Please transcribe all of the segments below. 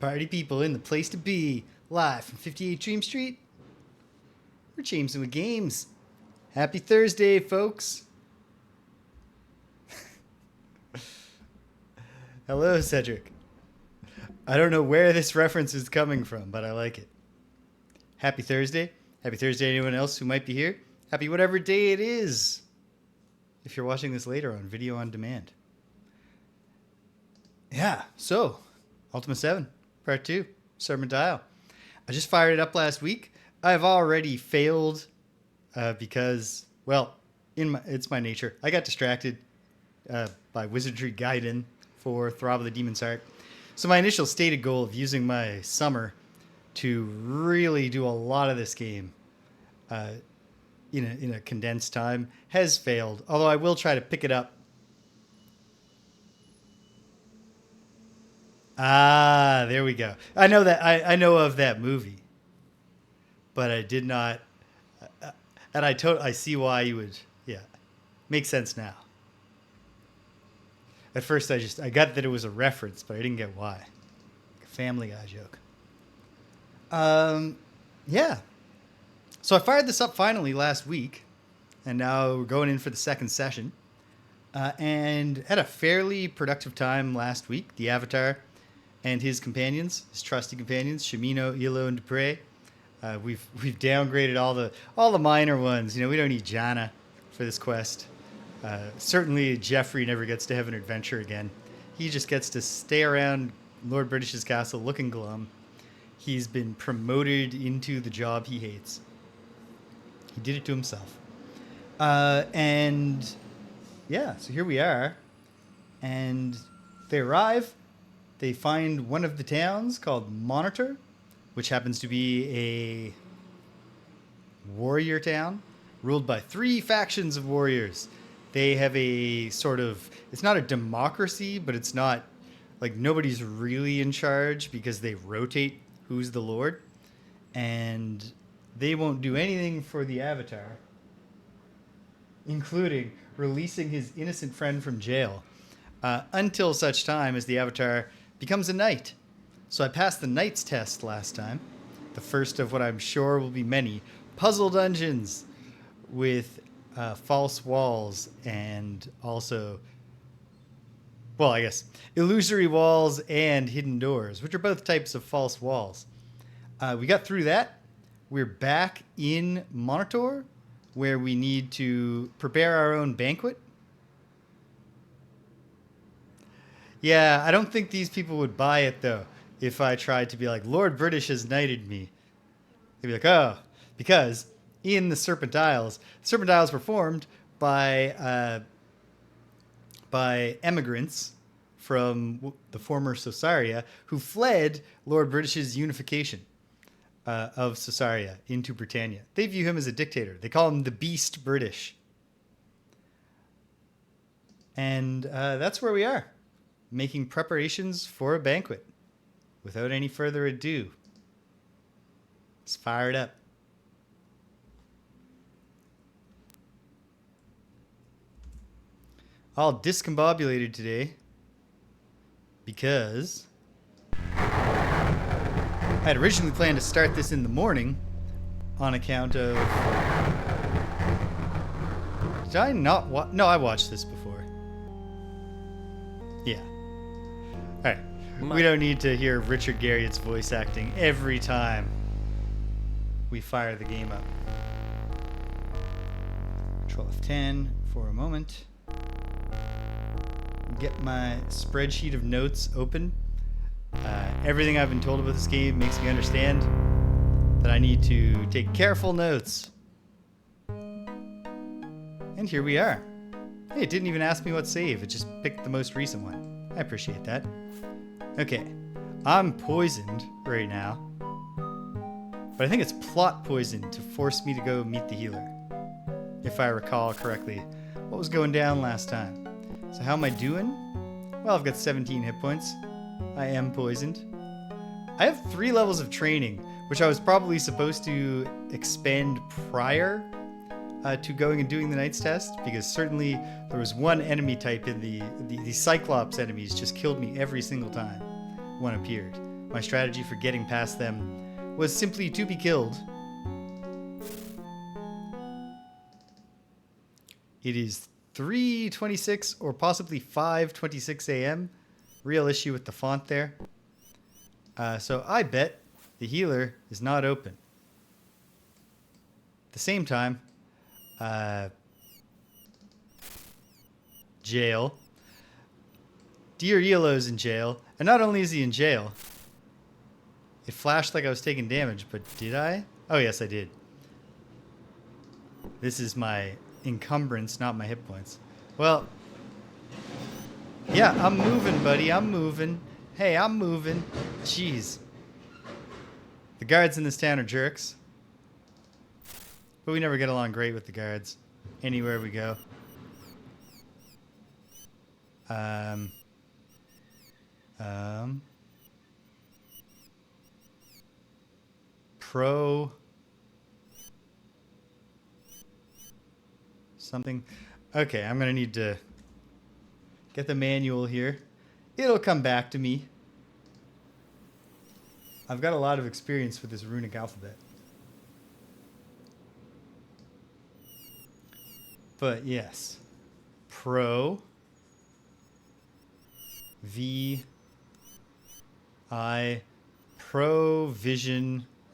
Party people in the place to be. Live from 58 Dream Street. We're James with Games. Happy Thursday, folks. Hello, Cedric. I don't know where this reference is coming from, but I like it. Happy Thursday. Happy Thursday to anyone else who might be here. Happy whatever day it is. If you're watching this later on video on demand. Yeah, so Ultima 7, Part 2, Serpent Isle. I just fired it up last week. I've already failed because, well, it's my nature. I got distracted by Wizardry Gaiden for Throb of the Demon's Heart. So my initial stated goal of using my summer to really do a lot of this game in a condensed time has failed. Although I will try to pick it up. Ah, there we go. I know that I know of that movie, but I did not. And I see why you would. Yeah, makes sense now. At first, I got that it was a reference, but I didn't get why. Like a Family Guy joke. Yeah. So I fired this up finally last week, and now we're going in for the second session. And had a fairly productive time last week. The Avatar and his companions, his trusty companions, Shimino, Ilo, and Dupre. We've downgraded all the minor ones. You know, we don't need Jana for this quest. Certainly Jeffrey never gets to have an adventure again. He just gets to stay around Lord British's castle looking glum. He's been promoted into the job he hates. He did it to himself. And yeah, so here we are. And they arrive. They find one of the towns called Monitor, which happens to be a warrior town ruled by 3 factions of warriors. They have a sort of, it's not a democracy, but it's not like nobody's really in charge because they rotate who's the lord. And they won't do anything for the Avatar, including releasing his innocent friend from jail until such time as the Avatar becomes a knight. So I passed the knight's test last time, the first of what I'm sure will be many puzzle dungeons with false walls and also, well, I guess illusory walls and hidden doors, which are both types of false walls. We got through that. We're back in Monitor, where we need to prepare our own banquet. Yeah, I don't think these people would buy it, though, if I tried to be like, Lord British has knighted me. They'd be like, oh, because in the Serpent Isles were formed by emigrants from the former Sosaria who fled Lord British's unification of Sosaria into Britannia. They view him as a dictator. They call him the Beast British. And that's where we are, making preparations for a banquet. Without any further ado, let's fire it up. All discombobulated today because I had originally planned to start this in the morning on account of... Did I not watch? No, I watched this before. Yeah. Alright. We don't need to hear Richard Garriott's voice acting every time we fire the game up. Control F10 for a moment. Get my spreadsheet of notes open. Everything I've been told about this game makes me understand that I need to take careful notes. And here we are. Hey, it didn't even ask me what save. It just picked the most recent one. I appreciate that. Okay, I'm poisoned right now. But I think it's plot poison to force me to go meet the healer. If I recall correctly what was going down last time. So how am I doing? Well, I've got 17 hit points. I am poisoned. I have 3 levels of training, which I was probably supposed to expend prior to going and doing the Knight's Test, because certainly there was one enemy type in the Cyclops enemies just killed me every single time one appeared. my strategy for getting past them was simply to be killed. It is 3:26 or possibly 5:26 a.m. Real issue with the font there. So I bet the healer is not open. At the same time, jail. Dear Elo's in jail. And not only is he in jail, it flashed like I was taking damage, but did I? Oh, yes, I did. This is my encumbrance, not my hit points. Well, yeah, I'm moving, buddy. I'm moving. Hey, I'm moving. Jeez. The guards in this town are jerks. But we never get along great with the guards. Anywhere we go. Pro something. Okay, I'm gonna need to get the manual here. It'll come back to me. I've got a lot of experience with this runic alphabet. But yes. Pro VI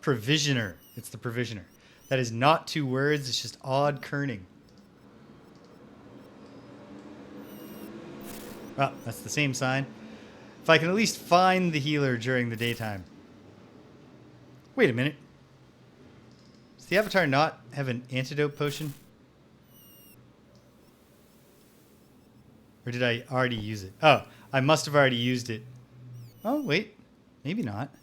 Provisioner. It's the provisioner. That is not two words, it's just odd kerning. Oh, that's the same sign. If I can at least find the healer during the daytime. Wait a minute. Does the avatar not have an antidote potion? Or did I already use it? Oh, I must have already used it. Oh, wait. Maybe not.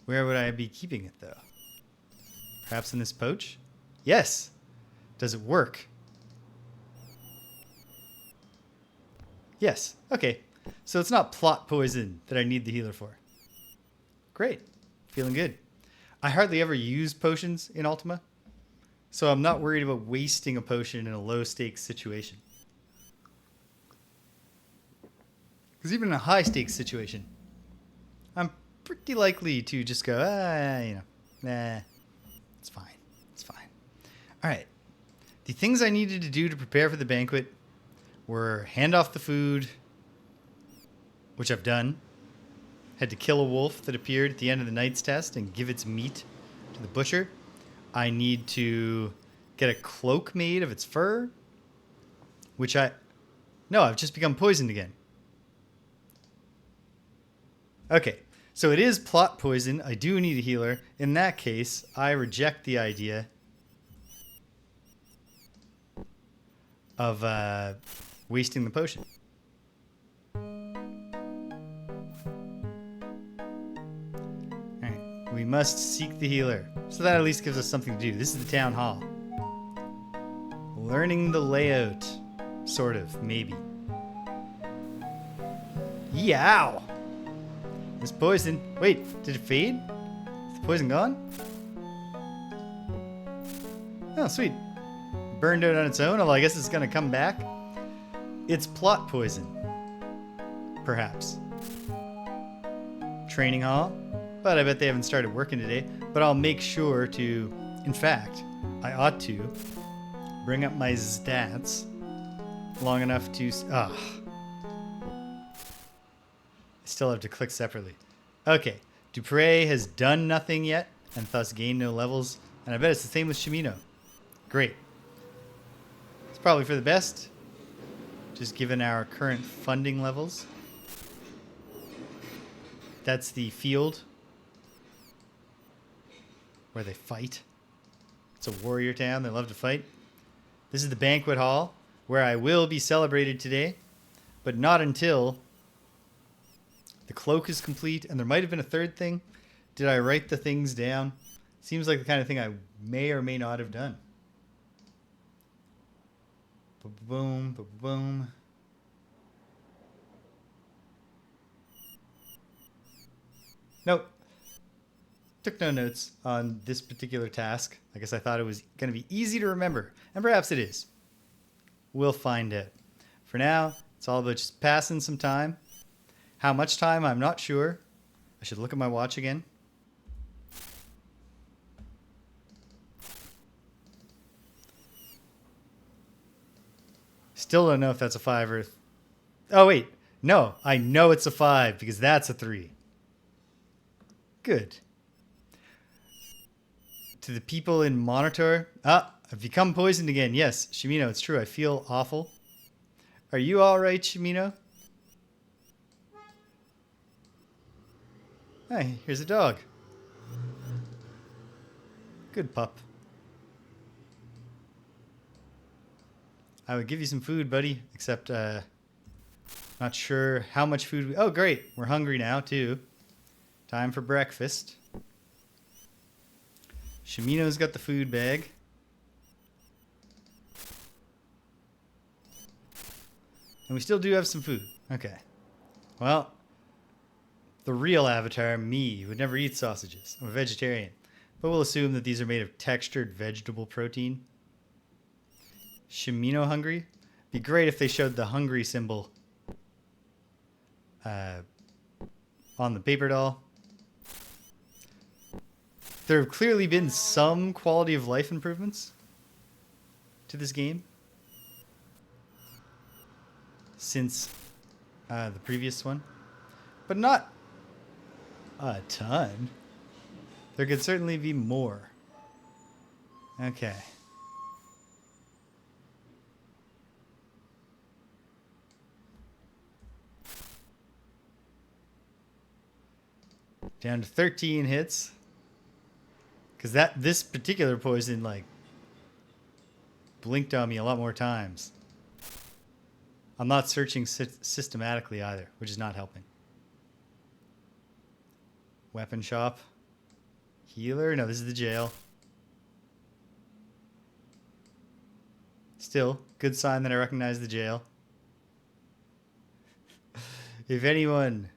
Where would I be keeping it, though? Perhaps in this pouch? Yes! Does it work? Yes. Okay. So it's not plot poison that I need the healer for. Great. Feeling good. I hardly ever use potions in Ultima, so I'm not worried about wasting a potion in a low-stakes situation. Because even in a high-stakes situation, I'm pretty likely to just go, nah, it's fine. It's fine. All right. The things I needed to do to prepare for the banquet were hand off the food, which I've done. Had to kill a wolf that appeared at the end of the knight's test and give its meat to the butcher. I need to get a cloak made of its fur, which no, I've just become poisoned again. Okay, so it is plot poison. I do need a healer. In that case, I reject the idea of wasting the potion. Alright, we must seek the healer. So that at least gives us something to do. This is the town hall. Learning the layout. Sort of, maybe. Yow! This poison. Wait, did it fade? Is the poison gone? Oh, sweet. Burned out on its own, although I guess it's gonna come back. It's plot poison. Perhaps. Training hall. But I bet they haven't started working today. But I'll make sure to, in fact, I ought to bring up my stats long enough to, I still have to click separately. Okay. Dupre has done nothing yet and thus gained no levels. And I bet it's the same with Shimino. Great. It's probably for the best, just given our current funding levels. That's the field where they fight. It's a warrior town. They love to fight. This is the banquet hall where I will be celebrated today, but not until the cloak is complete. And there might have been a third thing. Did I write the things down? Seems like the kind of thing I may or may not have done. Boom, boom. Nope. Took no notes on this particular task. I guess I thought it was going to be easy to remember. And perhaps it is. We'll find out. For now, it's all about just passing some time. How much time? I'm not sure. I should look at my watch again. Still don't know if that's a 5 or... Oh, wait. No, I know it's a 5 because that's a 3. Good. To the people in Monitor. Ah, I've become poisoned again. Yes, Shimino, it's true. I feel awful. Are you all right, Shimino? Hey, here's a dog. Good pup. I would give you some food, buddy, except not sure how much food we... Oh, great. We're hungry now, too. Time for breakfast. Shimino's got the food bag. And we still do have some food. Okay. Well, the real avatar, me, would never eat sausages. I'm a vegetarian. But we'll assume that these are made of textured vegetable protein. Shimino hungry? Be great if they showed the hungry symbol on the paper doll. There have clearly been some quality of life improvements to this game since the previous one, but not a ton. There could certainly be more. Okay. Down to 13 hits. Because this particular poison, like, blinked on me a lot more times. I'm not searching systematically either, which is not helping. Weapon shop. Healer? No, this is the jail. Still, good sign that I recognize the jail. If anyone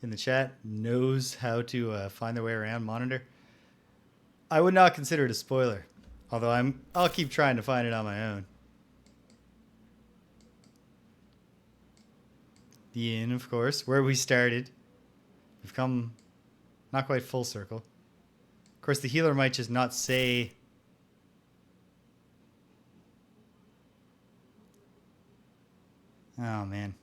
in the chat knows how to find their way around Monitor, I would not consider it a spoiler. Although I'll keep trying to find it on my own. The inn, of course, where we started. We've come not quite full circle. Of course, the healer might just not say... Oh, man.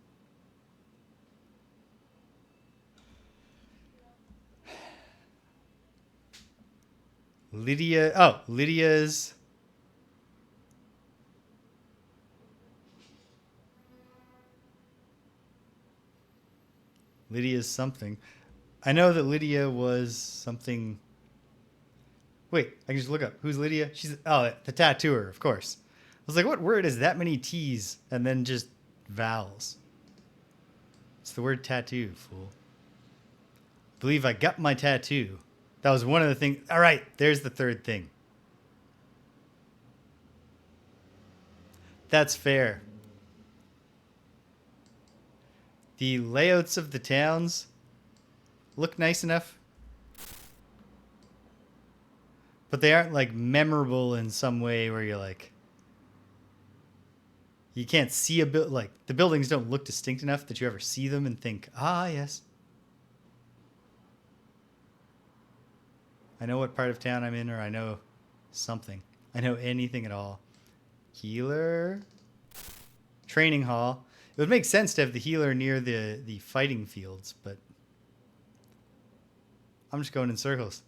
Lydia... Oh, Lydia's... Lydia's something. I know that Lydia was something... Wait, I can just look up. Who's Lydia? She's... Oh, the tattooer, of course. I was like, what word is that many T's and then just vowels? It's the word tattoo, fool. I believe I got my tattoo. That was one of the things... All right, there's the third thing. That's fair. The layouts of the towns look nice enough. But they aren't, like, memorable in some way where you're like... You can't see a building... Like, the buildings don't look distinct enough that you ever see them and think, ah, yes. I know what part of town I'm in, or I know something. I know anything at all. Healer. Training hall. It would make sense to have the healer near the fighting fields, but I'm just going in circles.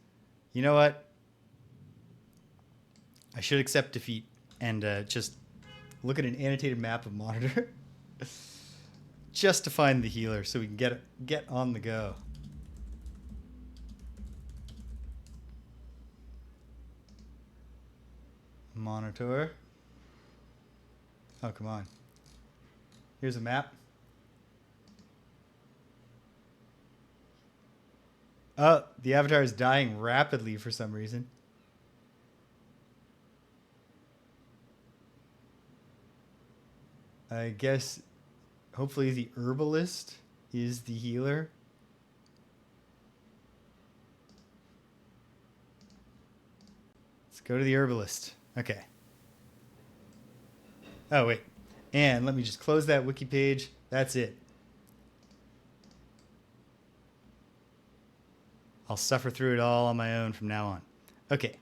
You know what? I should accept defeat and just look at an annotated map of Monitor just to find the healer so we can get on the go. Monitor. Oh, come on. Here's a map. Oh, the avatar is dying rapidly for some reason. I guess hopefully the herbalist is the healer. Let's go to the herbalist. Okay. Oh, wait. And let me just close that wiki page. That's it. I'll suffer through it all on my own from now on. Okay.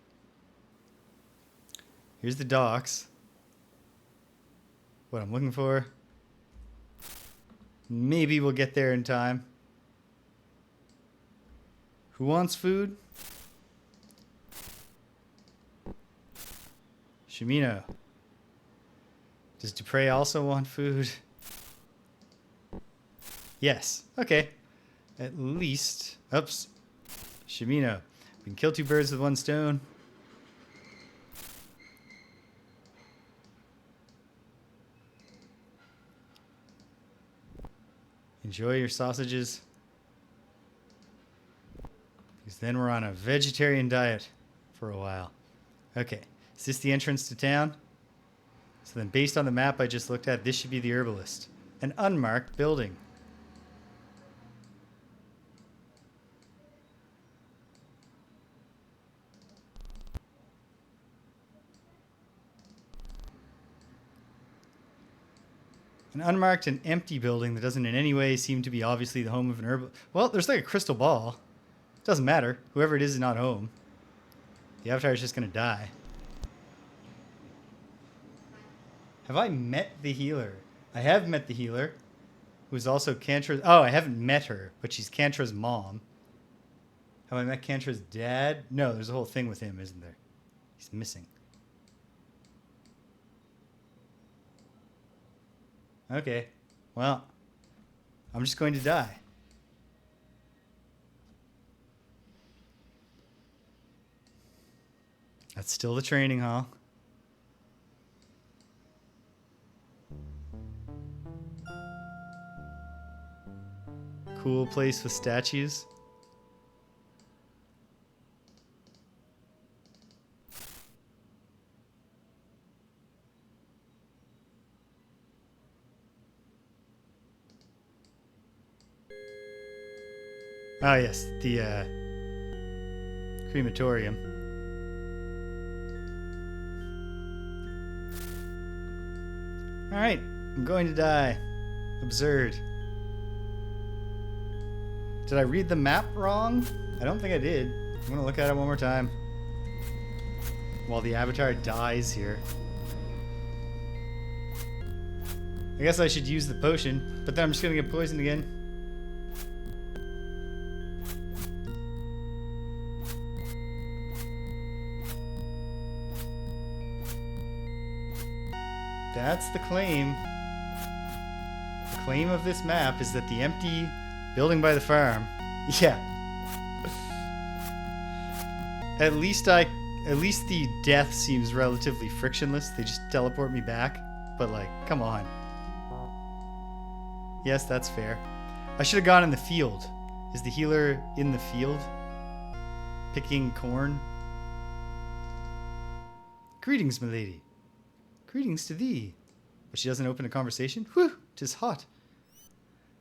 Here's the docks. What I'm looking for. Maybe we'll get there in time. Who wants food? Shimino. Does Dupre also want food? Yes. Okay. At least. Oops. Shimino. We can kill two birds with one stone. Enjoy your sausages. Because then we're on a vegetarian diet for a while. Okay. Is this the entrance to town? So then based on the map I just looked at, this should be the herbalist. An unmarked building. An unmarked and empty building that doesn't in any way seem to be obviously the home of an herbalist. Well, there's like a crystal ball. Doesn't matter. Whoever it is not home. The avatar is just going to die. Have I met the healer? I have met the healer, who's also Kantra's... Oh, I haven't met her, but she's Kantra's mom. Have I met Kantra's dad? No, there's a whole thing with him, isn't there? He's missing. Okay. Well, I'm just going to die. That's still the training hall. Cool place with statues. Oh yes, the crematorium. All right, I'm going to die. Absurd. Did I read the map wrong? I don't think I did. I'm gonna look at it one more time while the avatar dies here. I guess I should use the potion, but then I'm just gonna get poisoned again. That's the claim. The claim of this map is that the empty building by the farm. Yeah. At least the death seems relatively frictionless. They just teleport me back. But like, come on. Yes, that's fair. I should have gone in the field. Is the healer in the field? Picking corn? Greetings, milady. Greetings to thee. But she doesn't open a conversation? Whew, 'tis hot.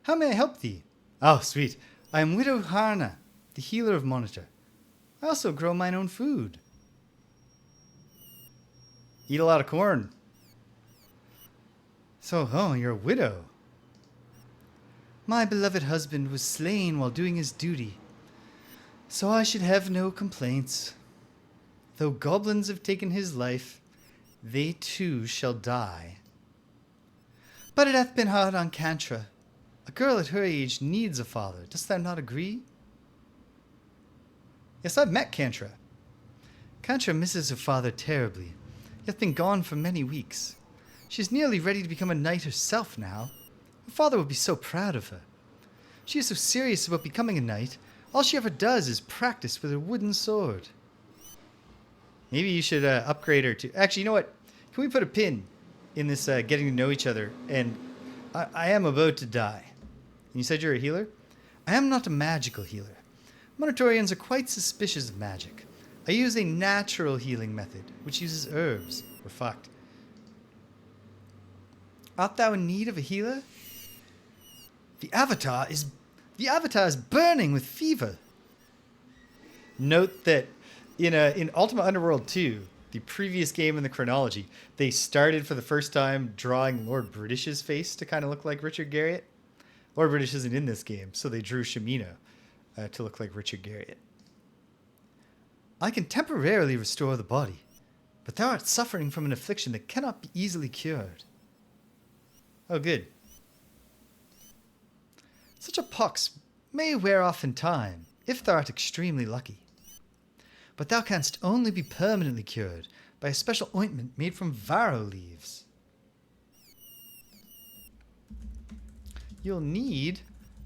How may I help thee? Oh, sweet. I am Widow Harna, the healer of Monitor. I also grow mine own food. Eat a lot of corn. So, oh, you're a widow. My beloved husband was slain while doing his duty, so I should have no complaints. Though goblins have taken his life, they too shall die. But it hath been hard on Kantra. A girl at her age needs a father. Dost thou not agree? Yes, I've met Kantra. Kantra misses her father terribly. He hath been gone for many weeks. She is nearly ready to become a knight herself now. Her father would be so proud of her. She is so serious about becoming a knight, all she ever does is practice with her wooden sword. Maybe you should upgrade her to... Actually, you know what? Can we put a pin in this getting to know each other? And I am about to die. And you said you're a healer? I am not a magical healer. Monitorians are quite suspicious of magic. I use a natural healing method, which uses herbs. We're fucked. Art thou in need of a healer? The avatar is burning with fever. Note that in Ultima Underworld 2, the previous game in the chronology, they started for the first time drawing Lord British's face to kind of look like Richard Garriott. Lord British isn't in this game, so they drew Shimino to look like Richard Garriott. I can temporarily restore the body, but thou art suffering from an affliction that cannot be easily cured. Oh, good. Such a pox may wear off in time, if thou art extremely lucky. But thou canst only be permanently cured by a special ointment made from varro leaves. You'll need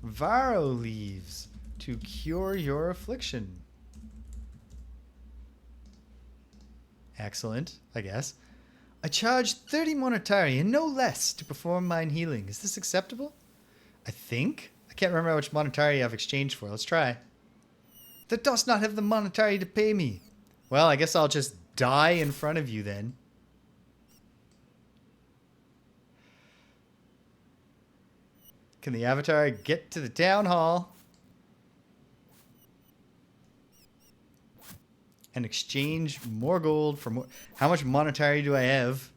varro leaves to cure your affliction. Excellent, I guess. I charge 30 monetari and no less to perform mine healing. Is this acceptable? I think. I can't remember how much monetari I've exchanged for. Let's try. Thou dost not have the monetari to pay me. Well, I guess I'll just die in front of you then. Can the avatar get to the town hall and exchange more gold for more? How much monetary do I have?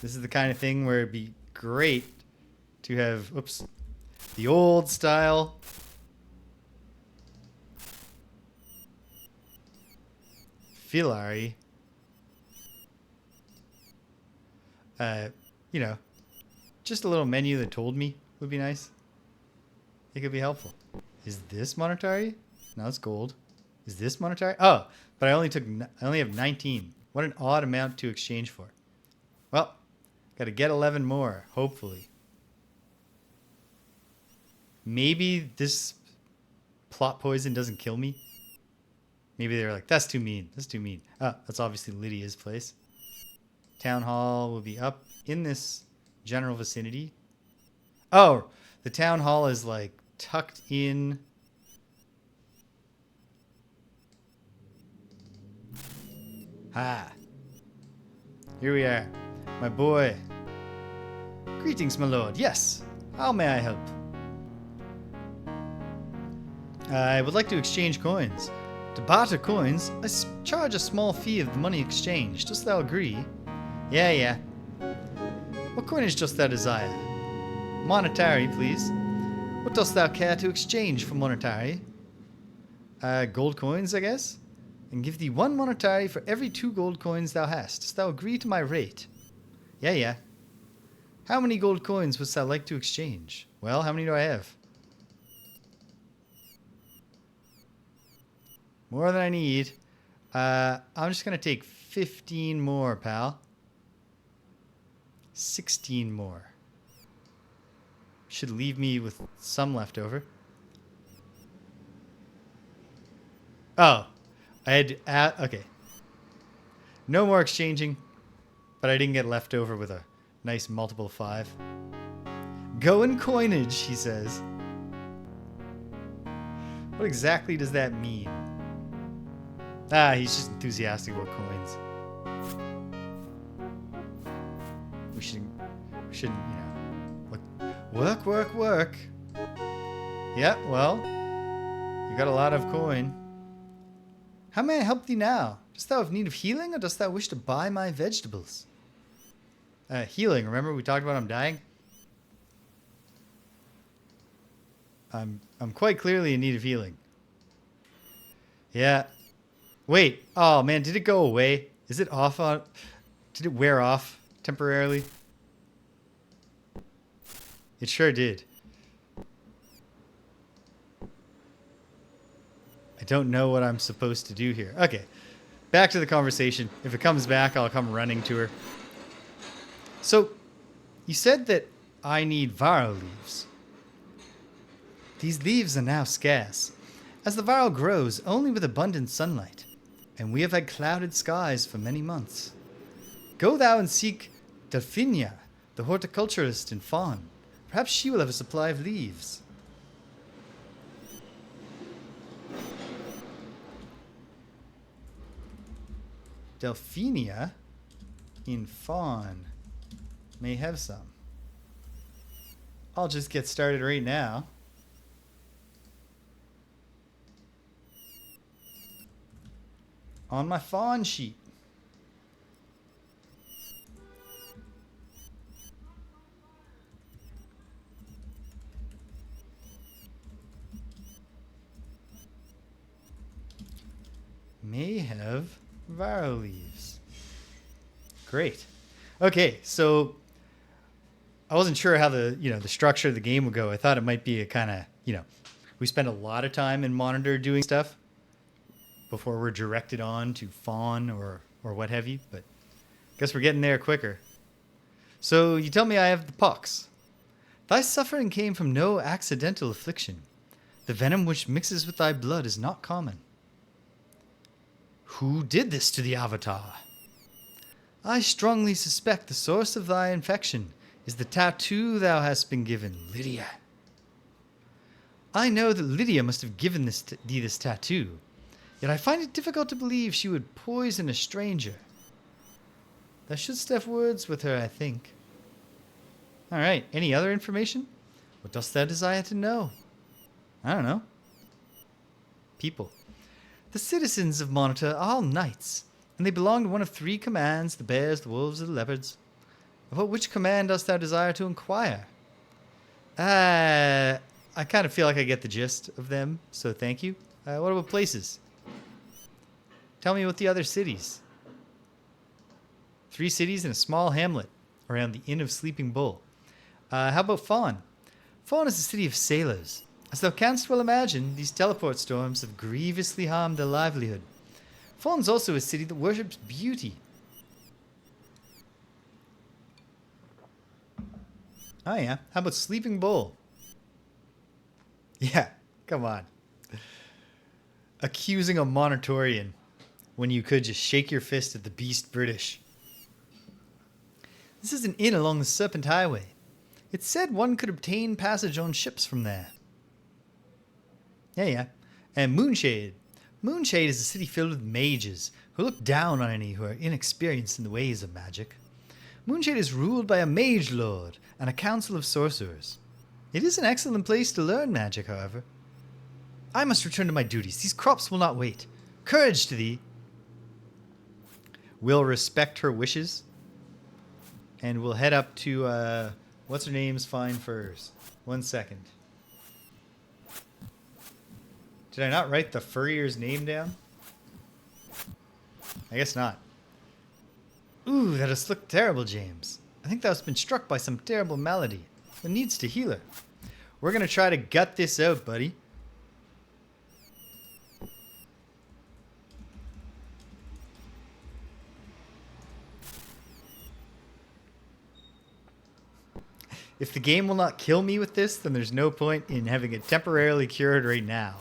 This is the kind of thing where it'd be great to have, oops, the old style. Filari. You know, just a little menu that told me would be nice. It could be helpful. Is this monetary? No, it's gold. Is this monetary? Oh, but I only have 19. What an odd amount to exchange for. Well, got to get 11 more, hopefully. Maybe this plot poison doesn't kill me. Maybe they're like, that's too mean. That's too mean. Oh, that's obviously Lydia's place. Town hall will be up in this general vicinity. Oh, the town hall is like tucked in. Ah. Here we are. My boy. Greetings, my lord. Yes. How may I help? I would like to exchange coins. To barter coins, I charge a small fee of the money exchanged. Dost thou agree? Yeah. What coinage dost thou desire? Monetary, please. What dost thou care to exchange for monetary? Gold coins, I guess? And give thee 1 monetary for every 2 gold coins thou hast. Dost thou agree to my rate? Yeah. How many gold coins wouldst thou like to exchange? Well, how many do I have? More than I need. I'm just going to take 15 more, pal. 16 more. Should leave me with some left over. Oh. I had to add... Okay. No more exchanging. But I didn't get left over with a nice multiple 5. Go in coinage, he says. What exactly does that mean? Ah, he's just enthusiastic about coins. We shouldn't, you know, work. Yeah, well, you got a lot of coin. How may I help thee now? Dost thou have need of healing, or dost thou wish to buy my vegetables? Healing, remember we talked about I'm dying? I'm quite clearly in need of healing. Yeah. Wait. Oh, man. Did it go away? Is it off on... Did it wear off temporarily? It sure did. I don't know what I'm supposed to do here. Okay. Back to the conversation. If it comes back, I'll come running to her. So, you said that I need varro leaves. These leaves are now scarce, as the varro grows only with abundant sunlight, and we have had clouded skies for many months. Go thou and seek Delphinia, the horticulturist in Fawn. Perhaps she will have a supply of leaves. Delphinia in Fawn may have some. I'll just get started right now. On my Fawn sheet. may have Valor leaves. Great. Okay, so I wasn't sure how the structure of the game would go. I thought it might be a kind of, we spend a lot of time in Monitor doing stuff before we're directed on to Fawn or what have you, but I guess we're getting there quicker. So you tell me I have the pox. Thy suffering came from no accidental affliction. The venom which mixes with thy blood is not common. Who did this to the Avatar? I strongly suspect the source of thy infection is the tattoo thou hast been given, Lydia. I know that Lydia must have given thee this tattoo, yet I find it difficult to believe she would poison a stranger. Thou shouldst have words with her, I think. All right, any other information? What dost thou desire to know? I don't know. People. The citizens of Monitor are all knights, and they belong to one of three commands, the bears, the wolves, or the leopards. About which command dost thou desire to inquire? I kind of feel like I get the gist of them, so thank you. What about places? Tell me about the other cities. 3 cities and a small hamlet around the Inn of Sleeping Bull. How about Fawn? Fawn is a city of sailors. As thou canst well imagine, these teleport storms have grievously harmed their livelihood. Fawn's also a city that worships beauty. Oh yeah, how about Sleeping Bull? Yeah, come on. Accusing a Monitorian when you could just shake your fist at the beast British. This is an inn along the Serpent Highway. It said one could obtain passage on ships from there. Yeah. And Moonshade. Moonshade is a city filled with mages who look down on any who are inexperienced in the ways of magic. Moonshade is ruled by a mage lord and a council of sorcerers. It is an excellent place to learn magic, however. I must return to my duties. These crops will not wait. Courage to thee. We'll respect her wishes. And we'll head up to, what's her name's fine furs. 1 second. Did I not write the furrier's name down? I guess not. Ooh, that has looked terrible, James. I think thou hast been struck by some terrible malady that needs to heal her. We're going to try to gut this out, buddy. If the game will not kill me with this, then there's no point in having it temporarily cured right now.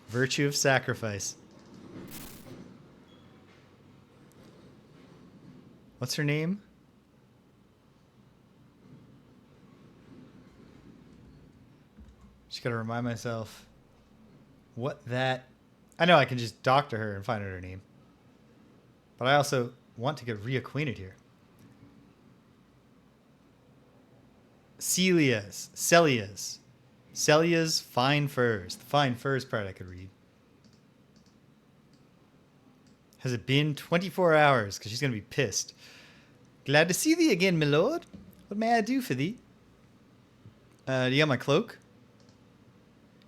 Virtue of sacrifice. What's her name? Just gotta remind myself what that... I know I can just doctor her and find out her name. But I also want to get reacquainted here. Celia's fine furs. The fine furs part I could read. Has it been 24 hours? Because she's going to be pissed. Glad to see thee again, my lord. What may I do for thee? Do you have my cloak?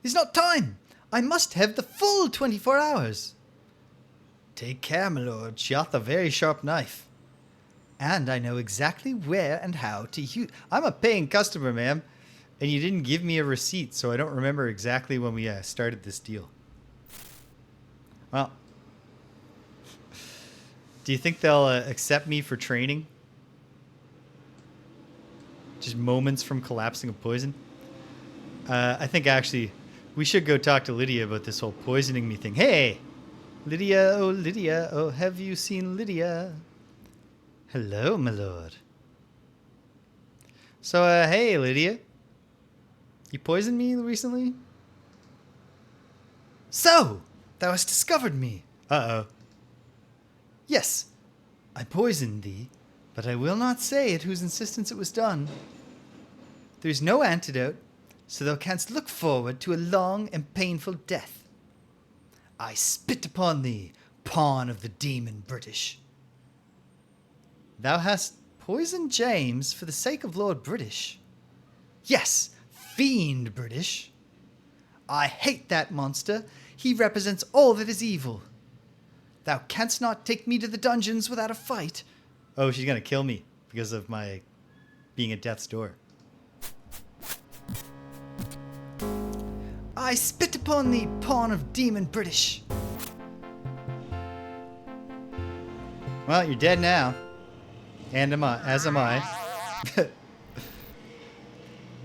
It's not time. I must have the full 24 hours. Take care, my lord. She hath a very sharp knife. And I know exactly where and how to use... I'm a paying customer, ma'am. And you didn't give me a receipt, so I don't remember exactly when we started this deal. Well... Do you think they'll accept me for training? Just moments from collapsing of poison? I think actually we should go talk to Lydia about this whole poisoning me thing. Hey! Lydia, oh, have you seen Lydia? Hello, my lord. So, hey, Lydia. You poisoned me recently? So, thou hast discovered me. Uh-oh. Yes, I poisoned thee, but I will not say at whose insistence it was done. There is no antidote, so thou canst look forward to a long and painful death. I spit upon thee, pawn of the demon British. Thou hast poisoned James for the sake of Lord British. Yes, fiend British. I hate that monster. He represents all that is evil. Thou canst not take me to the dungeons without a fight. Oh, she's going to kill me because of my being at death's door. I spit upon thee, pawn of demon British. Well, you're dead now. And as am I.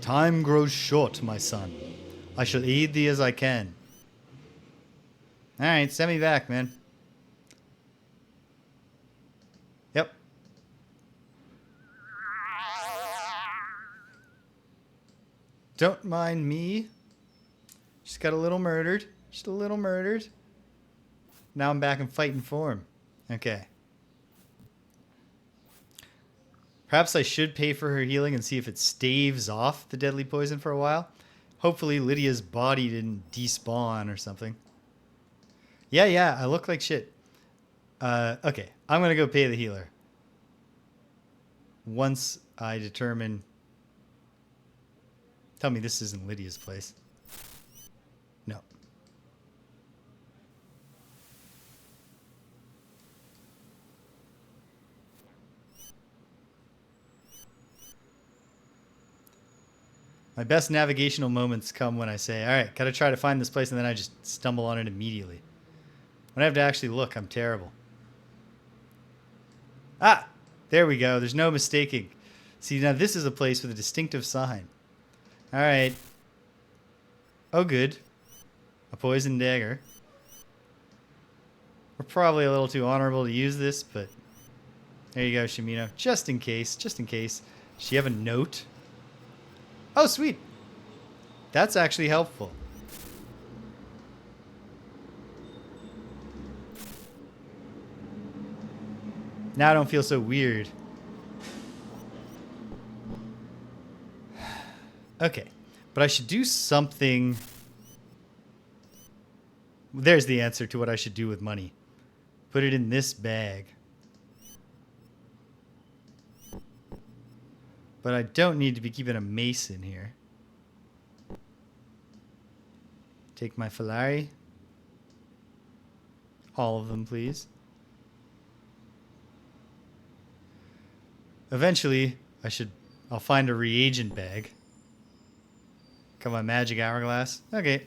Time grows short, my son. I shall aid thee as I can. Alright, send me back, man. Yep. Don't mind me. Just got a little murdered. Just a little murdered. Now I'm back in fighting form. Okay. Perhaps I should pay for her healing and see if it staves off the deadly poison for a while. Hopefully Lydia's body didn't despawn or something. Yeah, I look like shit. Okay, I'm going to go pay the healer. Once I determine... Tell me this isn't Lydia's place. No. My best navigational moments come when I say, all right, got to try to find this place, and then I just stumble on it immediately. When I have to actually look, I'm terrible. Ah, there we go. There's no mistaking. See, now this is a place with a distinctive sign. All right. Oh, good. A poison dagger. We're probably a little too honorable to use this, but there you go, Shimino. Just in case. Just in case. Does she have a note? Oh, sweet. That's actually helpful. Now I don't feel so weird. Okay. But I should do something. There's the answer to what I should do with money. Put it in this bag. But I don't need to be keeping a mace in here. Take my Falari. All of them, please. Eventually, I'll find a reagent bag. Got my magic hourglass. Okay.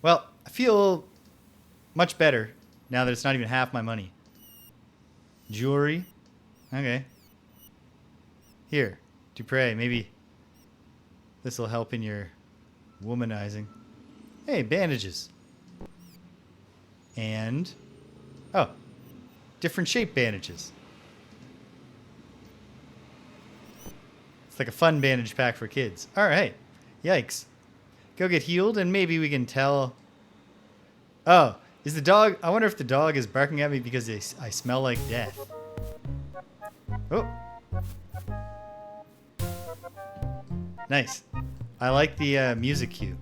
Well, I feel much better now that it's not even half my money. Jewelry. Okay. Here. Dupre, maybe this will help in your womanizing. Hey, bandages. And, oh, different shape bandages. It's like a fun bandage pack for kids. All right. Yikes. Go get healed and maybe we can tell. Oh, is the dog, I wonder if the dog is barking at me because I smell like death. Oh. Nice. I like the music cue.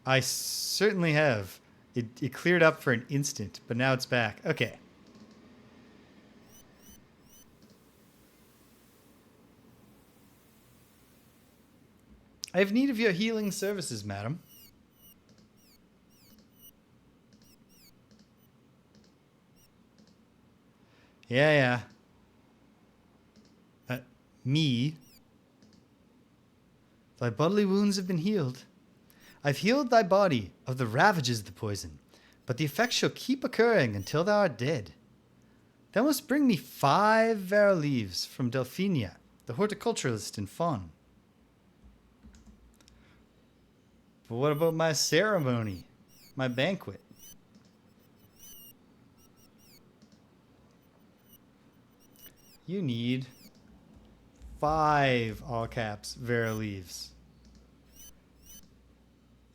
I certainly have. It cleared up for an instant, but now it's back. Okay. I have need of your healing services, madam. Yeah. Me. Thy bodily wounds have been healed. I've healed thy body of the ravages of the poison, but the effects shall keep occurring until thou art dead. Thou must bring me 5 vero leaves from Delphinia, the horticulturalist in Fawn. But what about my ceremony? My banquet? You need 5 all caps vero leaves.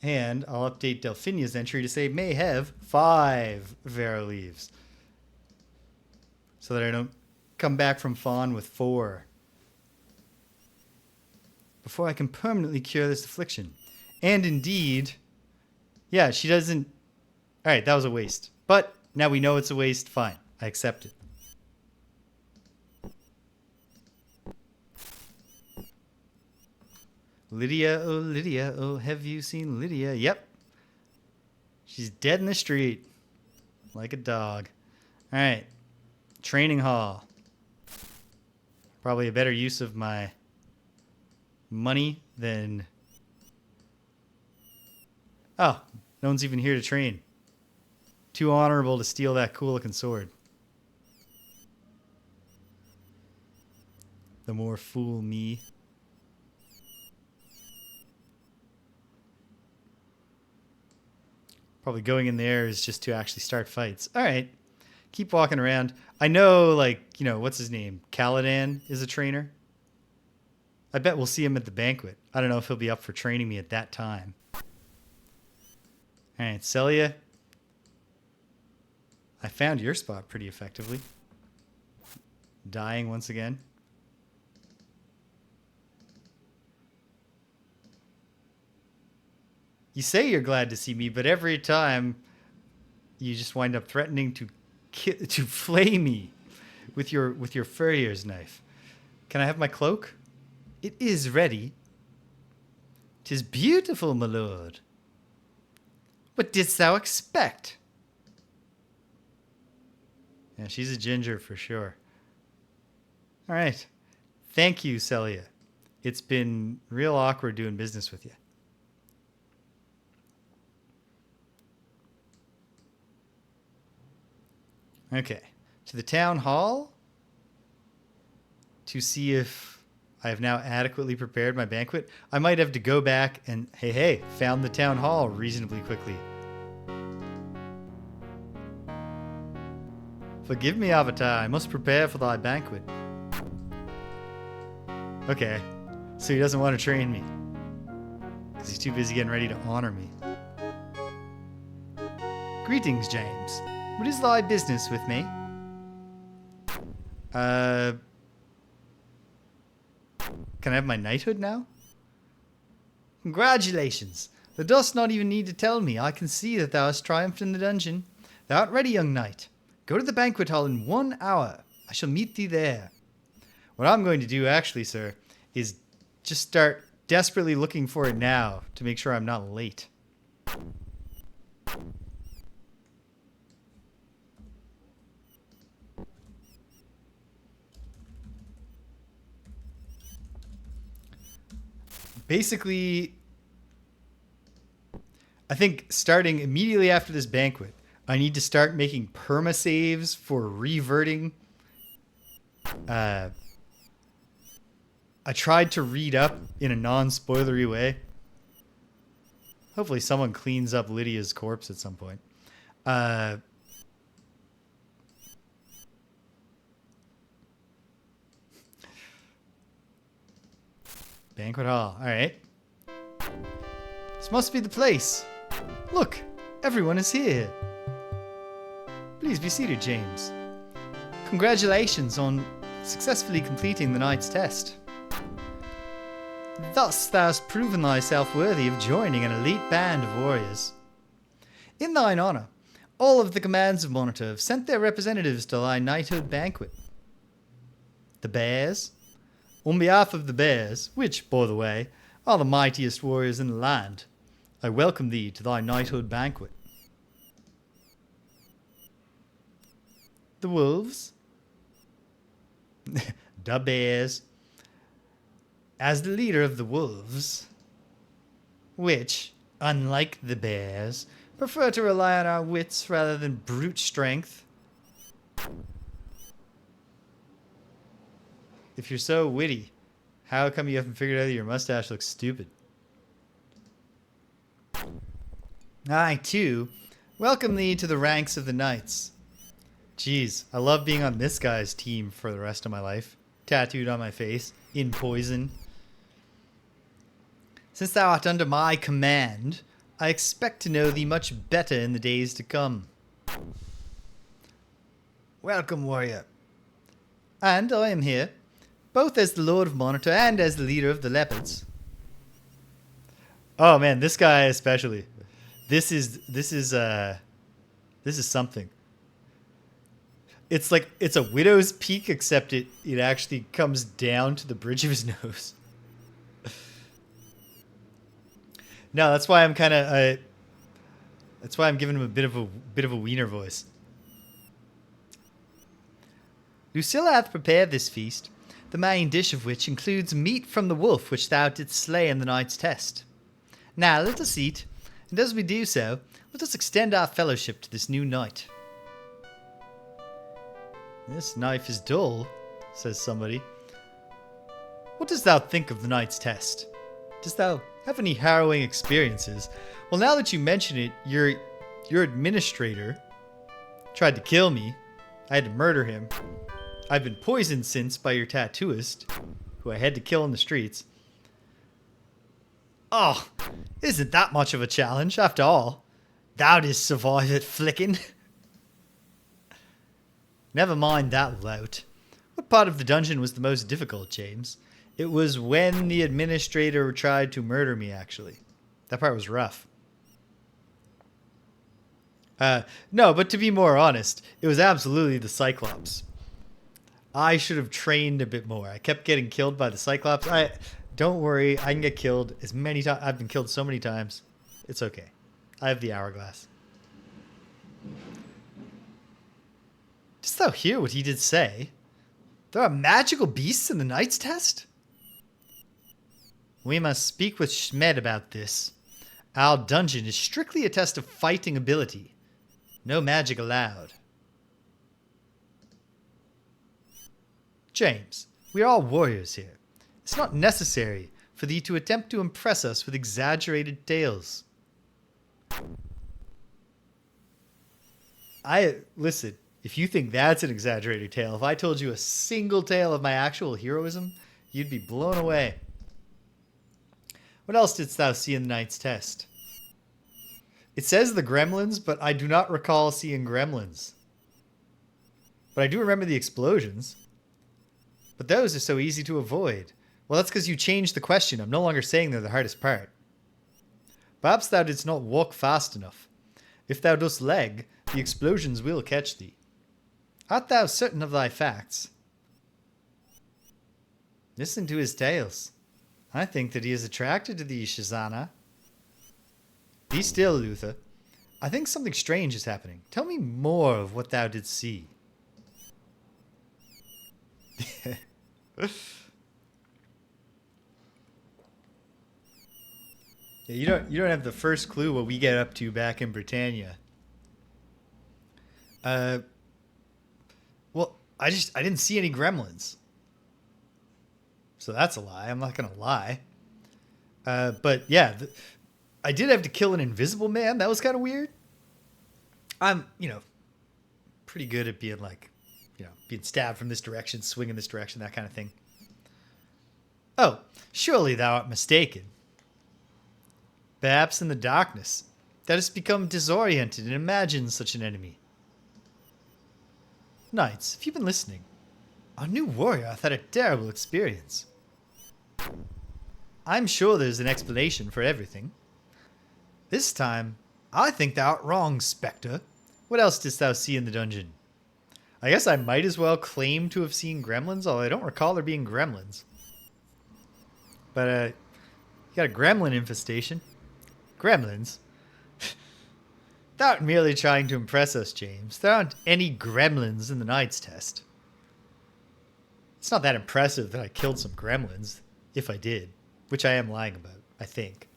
And I'll update Delphinia's entry to say may have 5 vero leaves. So that I don't come back from Fawn with 4. Before I can permanently cure this affliction. And indeed, yeah, she doesn't... Alright, that was a waste. But now we know it's a waste. Fine. I accept it. Lydia, oh, have you seen Lydia? Yep. She's dead in the street. Like a dog. Alright. Training hall. Probably a better use of my money than... Oh, no one's even here to train. Too honorable to steal that cool-looking sword. The more fool me. Probably going in there is just to actually start fights. All right. Keep walking around. I know, like, you know, what's his name? Caladan is a trainer. I bet we'll see him at the banquet. I don't know if he'll be up for training me at that time. All right, Celia. I found your spot pretty effectively. Dying once again. You say you're glad to see me, but every time you just wind up threatening to flay me with your furrier's knife. Can I have my cloak? It is ready. 'Tis beautiful, my lord. What didst thou expect? Yeah, she's a ginger for sure. All right. Thank you, Celia. It's been real awkward doing business with you. Okay. To the town hall to see if I have now adequately prepared my banquet. I might have to go back and, hey, found the town hall reasonably quickly. Forgive me, Avatar. I must prepare for thy banquet. Okay. So he doesn't want to train me. Because he's too busy getting ready to honor me. Greetings, James. What is thy business with me? Can I have my knighthood now? Congratulations. Thou dost not even need to tell me. I can see that thou hast triumphed in the dungeon. Thou art ready, young knight. Go to the banquet hall in 1 hour. I shall meet thee there. What I'm going to do, actually, sir, is just start desperately looking for it now to make sure I'm not late. Basically, I think starting immediately after this banquet, I need to start making perma saves for reverting. I tried to read up in a non-spoilery way. Hopefully someone cleans up Lydia's corpse at some point. Banquet hall. All right. This must be the place. Look, everyone is here. Please be seated, James. Congratulations on successfully completing the knight's test. Thus thou hast proven thyself worthy of joining an elite band of warriors. In thine honour, all of the commands of Monitor have sent their representatives to thy knighthood banquet. The bears? On behalf of the bears, which, by the way, are the mightiest warriors in the land, I welcome thee to thy knighthood banquet. The wolves? The bears. As the leader of the wolves, which, unlike the bears, prefer to rely on our wits rather than brute strength. If you're so witty, how come you haven't figured out that your mustache looks stupid? I, too, welcome thee to the ranks of the knights. Jeez, I love being on this guy's team for the rest of my life. Tattooed on my face, in poison. Since thou art under my command, I expect to know thee much better in the days to come. Welcome, warrior. And I am here, both as the Lord of Monitor and as the leader of the leopards. Oh man, this guy especially. This is something. It's like it's a widow's peak, except it actually comes down to the bridge of his nose. No, that's why I'm kind of. That's why I'm giving him a bit of a wiener voice. Lucilla hath prepared this feast, the main dish of which includes meat from the wolf which thou didst slay in the night's test. Now let us eat, and as we do so, let us extend our fellowship to this new knight. This knife is dull, says somebody. What dost thou think of the knight's test? Dost thou have any harrowing experiences? Well, now that you mention it, your administrator tried to kill me. I had to murder him. I've been poisoned since by your tattooist, who I had to kill in the streets. Oh, isn't that much of a challenge, after all? Thou didst survive it, flicking. Never mind that lout. What part of the dungeon was the most difficult, James? It was when the administrator tried to murder me, actually. That part was rough. No, but to be more honest, it was absolutely the Cyclops. I should have trained a bit more. I kept getting killed by the Cyclops. Don't worry, I can get killed as many times. I've been killed so many times. It's okay. I have the hourglass. Dost thou hear what he did say? There are magical beasts in the knight's test? We must speak with Schmed about this. Our dungeon is strictly a test of fighting ability. No magic allowed. James, we are all warriors here. It's not necessary for thee to attempt to impress us with exaggerated tales. Listen, if you think that's an exaggerated tale, if I told you a single tale of my actual heroism, you'd be blown away. What else didst thou see in the knight's test? It says the gremlins, but I do not recall seeing gremlins. But I do remember the explosions. But those are so easy to avoid. Well, that's because you changed the question. I'm no longer saying they're the hardest part. Perhaps thou didst not walk fast enough. If thou dost lag, the explosions will catch thee. Art thou certain of thy facts? Listen to his tales. I think that he is attracted to thee, Shazana. Be still, Luther. I think something strange is happening. Tell me more of what thou didst see. Yeah, you don't have the first clue what we get up to back in Britannia. Well, I didn't see any gremlins. So that's a lie. I'm not gonna lie. But yeah, I did have to kill an invisible man. That was kind of weird. I'm, pretty good at being like, being stabbed from this direction, swinging this direction, that kind of thing. Oh, surely thou art mistaken. Perhaps in the darkness, thou hast become disoriented and imagined such an enemy. Knights, have you been listening? Our new warrior hath had a terrible experience. I'm sure there's an explanation for everything. This time, I think thou art wrong, Spectre. What else didst thou see in the dungeon? I guess I might as well claim to have seen gremlins, although I don't recall there being gremlins. But, you got a gremlin infestation. Gremlins? Thou art merely trying to impress us, James. There aren't any gremlins in the knight's test. It's not that impressive that I killed some gremlins, if I did, which I am lying about, I think.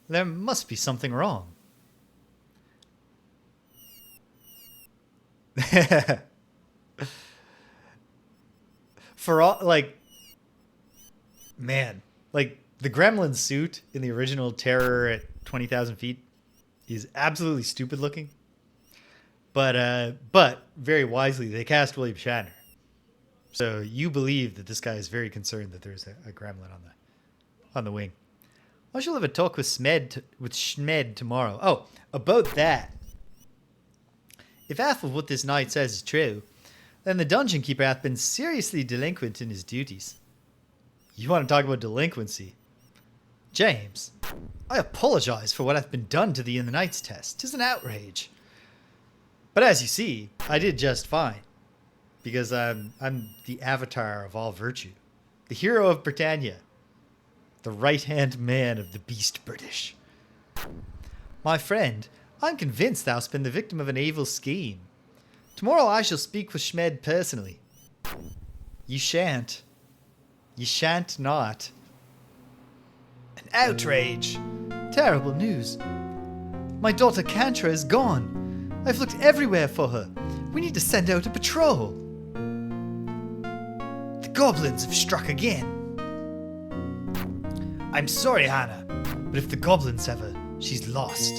There must be something wrong. For all, the gremlin suit in the original Terror at 20,000 feet is absolutely stupid looking. But very wisely, they cast William Shatner. So you believe that this guy is very concerned that there's a gremlin on the wing. I shall have a talk with Schmed tomorrow. Oh, about that. If half of what this knight says is true, then the dungeon keeper hath been seriously delinquent in his duties. You want to talk about delinquency? James, I apologize for what hath been done to thee in the knight's test. 'Tis an outrage. But as you see, I did just fine. Because I'm the avatar of all virtue. The hero of Britannia. The right-hand man of the beast British. My friend, I'm convinced thou'st been the victim of an evil scheme. Tomorrow I shall speak with Schmed personally. You shan't. You shan't not. An outrage. Terrible news. My daughter Kantra is gone. I've looked everywhere for her. We need to send out a patrol. The goblins have struck again. I'm sorry, Hannah, but if the goblins have her, she's lost.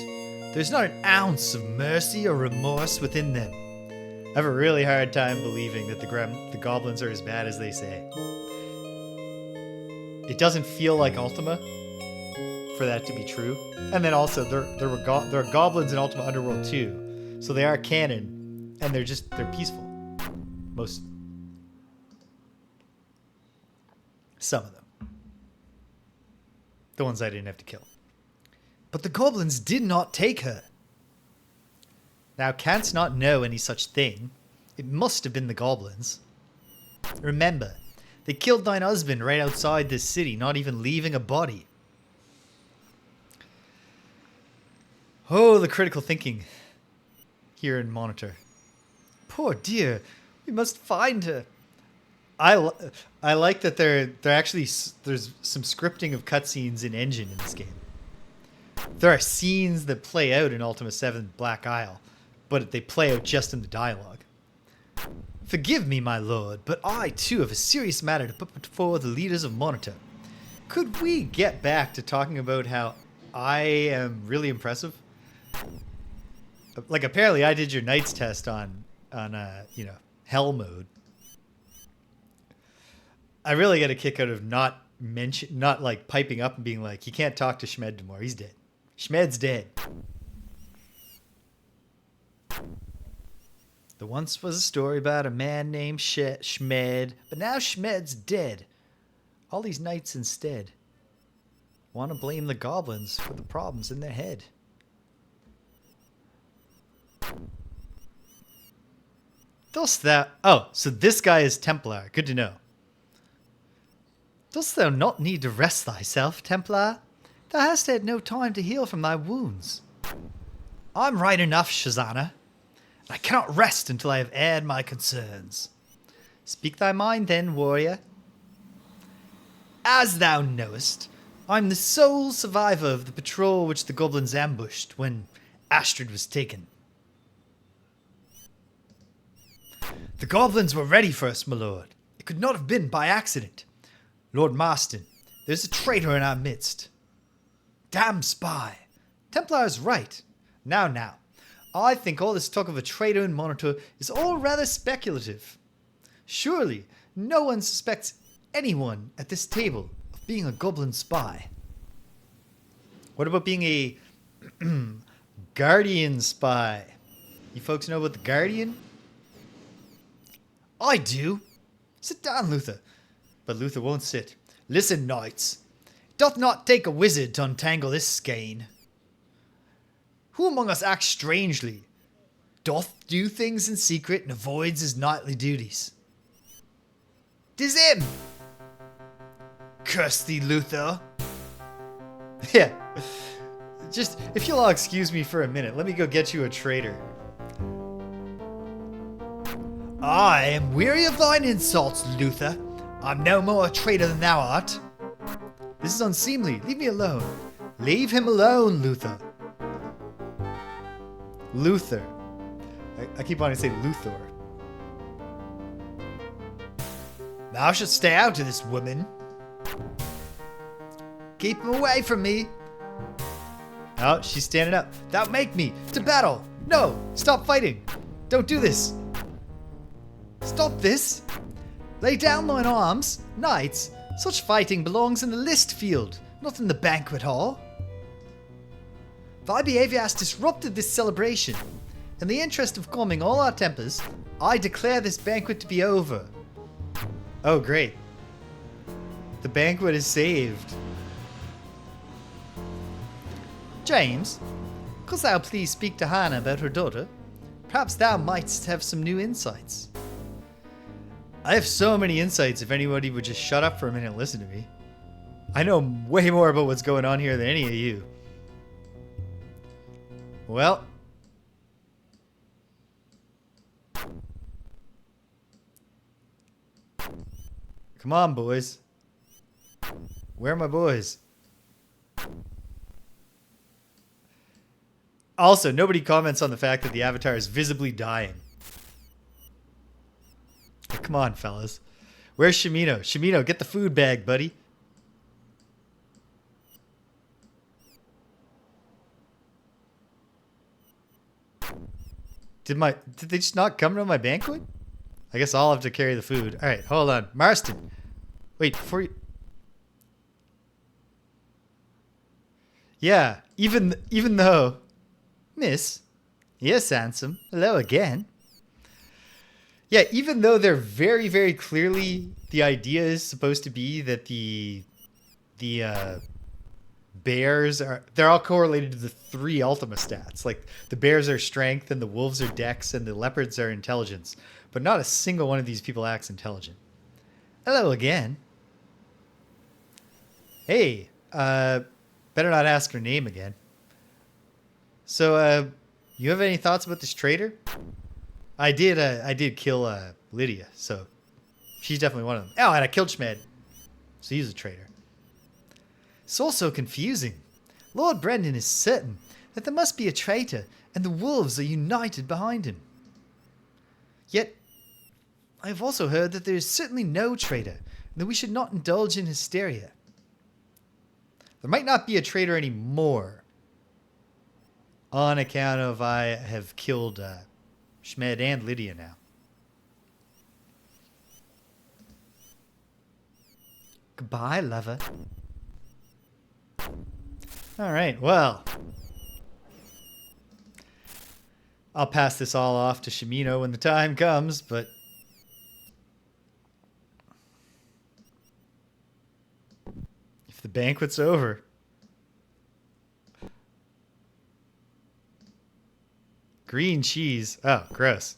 There's not an ounce of mercy or remorse within them. I have a really hard time believing that the goblins are as bad as they say. It doesn't feel like Ultima for that to be true. And then also, there are goblins in Ultima Underworld too, so they are canon, and they're peaceful. Some of them. The ones I didn't have to kill. But the goblins did not take her. Now, canst not know any such thing. It must have been the goblins. Remember, they killed thine husband right outside this city, not even leaving a body. Oh, the critical thinking here in Monitor. Poor dear, we must find her. I like that there's some scripting of cutscenes in Engine in this game. There are scenes that play out in Ultima 7 Black Isle, but they play out just in the dialogue. Forgive me, my lord, but I too have a serious matter to put before the leaders of Monitor. Could we get back to talking about how I am really impressive? Like, apparently I did your Knights test on Hell mode. I really get a kick out of not like piping up and being like, you can't talk to Schmed anymore. He's dead. Schmed's dead. There once was a story about a man named Schmed, but now Schmed's dead. All these knights instead want to blame the goblins for the problems in their head. So this guy is Templar. Good to know. Dost thou not need to rest thyself, Templar? Thou hast had no time to heal from thy wounds. I'm right enough, Shazana. I cannot rest until I have aired my concerns. Speak thy mind then, warrior. As thou knowest, I'm the sole survivor of the patrol which the goblins ambushed when Astrid was taken. The goblins were ready for us, my lord. It could not have been by accident. Lord Marston, there's a traitor in our midst. Damn spy. Templar's right. Now. I think all this talk of a traitor in Monitor is all rather speculative. Surely, no one suspects anyone at this table of being a goblin spy. What about being a Guardian spy? You folks know about the Guardian? I do. Sit down, Luther. But Luther won't sit. Listen, knights. It doth not take a wizard to untangle this skein. Who among us acts strangely, doth do things in secret and avoids his knightly duties? 'Tis him! Curse thee, Luther! Yeah. Just, if you'll all excuse me for a minute, let me go get you a traitor. I am weary of thine insults, Luther. I'm no more a traitor than thou art. This is unseemly. Leave me alone. Leave him alone, Luther. Luther. I keep wanting to say Luthor. Thou shalt stay out of this, woman. Keep him away from me. Oh, she's standing up. Thou make me to battle. No, stop fighting. Don't do this. Stop this. Lay down thine arms. Knights, such fighting belongs in the list field, not in the banquet hall. Thy behavior has disrupted this celebration. In the interest of calming all our tempers, I declare this banquet to be over. Oh, great. The banquet is saved. James, couldst thou please speak to Hannah about her daughter? Perhaps thou mightst have some new insights. I have so many insights if anybody would just shut up for a minute and listen to me. I know way more about what's going on here than any of you. Well. Come on, boys. Where are my boys? Also, nobody comments on the fact that the Avatar is visibly dying. Oh, come on, fellas. Where's Shimino? Shimino, get the food bag, buddy. Did they just not come to my banquet? I guess I'll have to carry the food. All right, hold on. Marston. Wait, before you... Yeah, even though... Miss. Yes, handsome. Hello again. Yeah, even though they're very, very clearly... The idea is supposed to be that the bears are... They're all correlated to the 3 Ultima stats. Like, the bears are strength, and the wolves are dex, and the leopards are intelligence. But not a single one of these people acts intelligent. Hello again. Hey, better not ask her name again. So, you have any thoughts about this traitor? I did kill Lydia, so she's definitely one of them. Oh, and I killed Schmed, so he's a traitor. It's all so confusing. Lord Brendan is certain that there must be a traitor, and the wolves are united behind him. Yet, I have also heard that there is certainly no traitor, and that we should not indulge in hysteria. There might not be a traitor anymore, on account of I have killed Schmed and Lydia now. Goodbye, lover. Alright, well. I'll pass this all off to Shimino when the time comes, but... if the banquet's over... Green cheese. Oh, gross.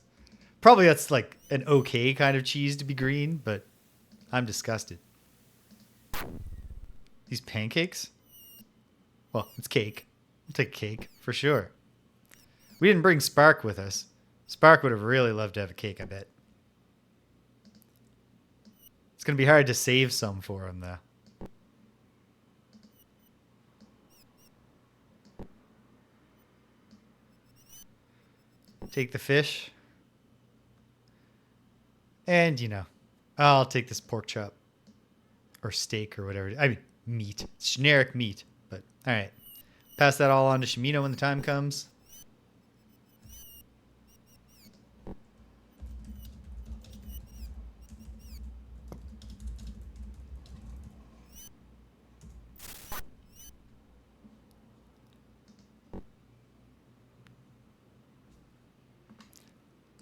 Probably that's like an okay kind of cheese to be green, but I'm disgusted. These pancakes? Well, it's cake. I'll take cake, for sure. We didn't bring Spark with us. Spark would have really loved to have a cake, I bet. It's going to be hard to save some for him, though. Take the fish. And, you know, I'll take this pork chop. Or steak or whatever. I mean, meat. It's generic meat. But, alright. Pass that all on to Shimino when the time comes.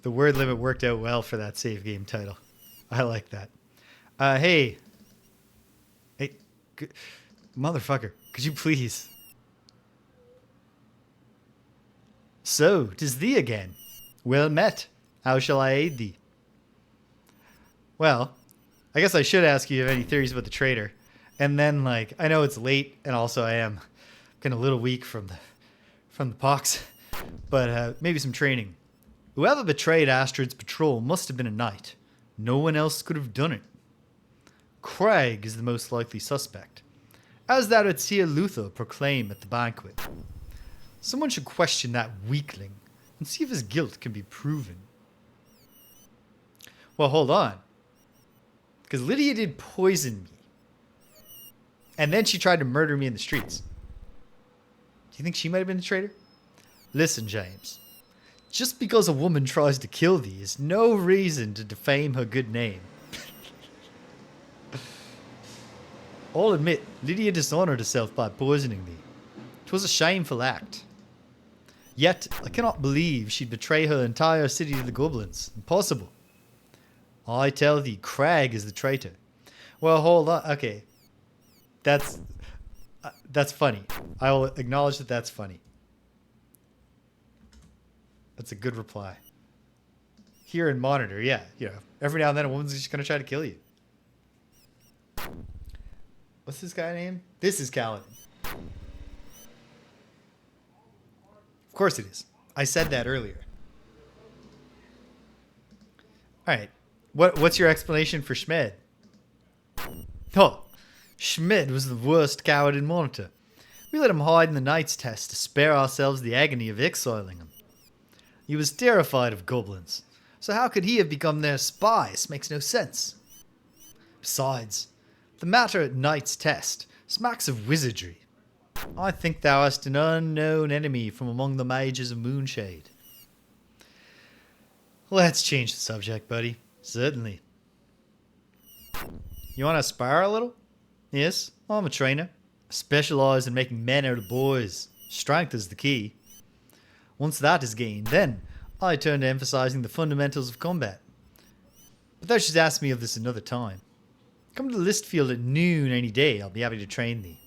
The word limit worked out well for that save game title. I like that. Hey. Hey. Motherfucker. Could you please? So, 'tis thee again. Well met. How shall I aid thee? Well, I guess I should ask you if you have any theories about the traitor. And then, like, I know it's late, and also I am kind of a little weak from the pox. But maybe some training. Whoever betrayed Astrid's patrol must have been a knight. No one else could have done it. Craig is the most likely suspect, as thou didst hear Luther proclaim at the banquet. Someone should question that weakling and see if his guilt can be proven. Well, hold on. Because Lydia did poison me. And then she tried to murder me in the streets. Do you think she might have been the traitor? Listen, James. Just because a woman tries to kill thee is no reason to defame her good name. I'll admit, Lydia dishonored herself by poisoning thee. 'Twas a shameful act. Yet, I cannot believe she'd betray her entire city to the goblins. Impossible. I tell thee, Crag is the traitor. Well, hold on. Okay. That's funny. I will acknowledge that that's funny. That's a good reply. Here in Monitor, yeah. You know, every now and then a woman's just going to try to kill you. What's this guy name? This is Kaladin. Of course it is. I said that earlier. All right. What's your explanation for Schmed? Oh, Schmed was the worst coward in Monitor. We let him hide in the Knight's Test to spare ourselves the agony of exiling him. He was terrified of goblins, so how could he have become their spy? This makes no sense. Besides, the matter at Knight's Test smacks of wizardry. I think thou hast an unknown enemy from among the mages of Moonshade. Let's change the subject, buddy. Certainly. You want to aspire a little? Yes, I'm a trainer. I specialise in making men out of boys. Strength is the key. Once that is gained, then I turn to emphasising the fundamentals of combat. But thou shouldst ask me of this another time. Come to the list field at noon any day. I'll be happy to train thee.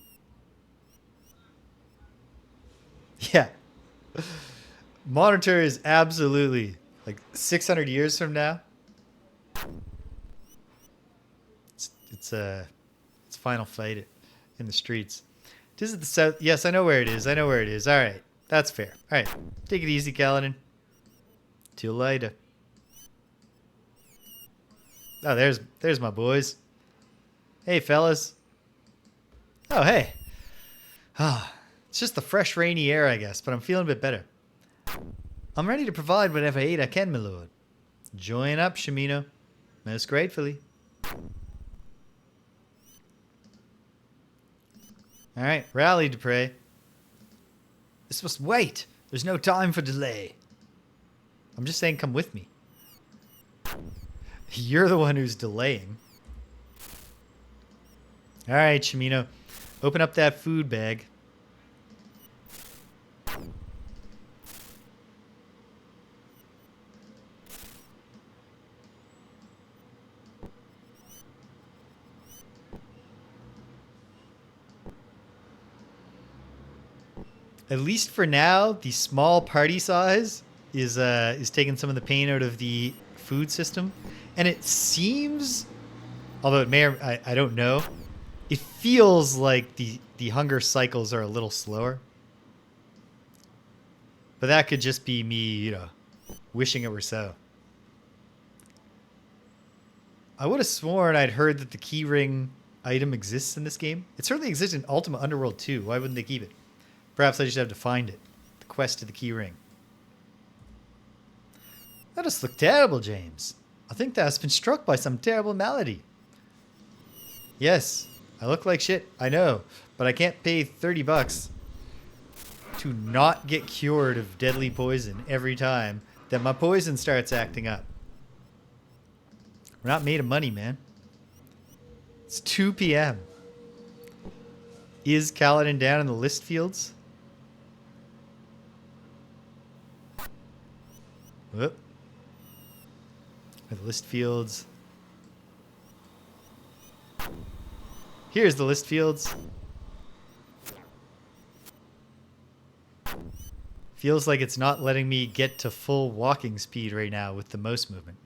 Yeah. Monitor is absolutely, like, 600 years from now. It's final fight in the streets. This is the south. Yes, I know where it is. All right. That's fair. All right. Take it easy, Kaladin. Till later. Oh, there's my boys. Hey, fellas. Oh, hey. Ah, it's just the fresh, rainy air, I guess, but I'm feeling a bit better. I'm ready to provide whatever aid I can, my lord. Join up, Shimino. Most gratefully. All right, rally, Dupre. This must wait. There's no time for delay. I'm just saying come with me. You're the one who's delaying. All right, Shimino. Open up that food bag. At least for now, the small party size is taking some of the pain out of the food system, and it seems, although it may or I don't know, it feels like the hunger cycles are a little slower. But that could just be me, wishing it were so. I would have sworn I'd heard that the keyring item exists in this game. It certainly exists in Ultima Underworld 2. Why wouldn't they keep it? Perhaps I just have to find it. The quest to the keyring. That does look terrible, James. I think thou hast been struck by some terrible malady. Yes, I look like shit, I know, but I can't pay $30 to not get cured of deadly poison every time that my poison starts acting up. We're not made of money, man. It's 2 p.m. Is Kaladin down in the list fields? Whoop. The list fields. Here's the list fields. Feels like it's not letting me get to full walking speed right now with the mouse movement.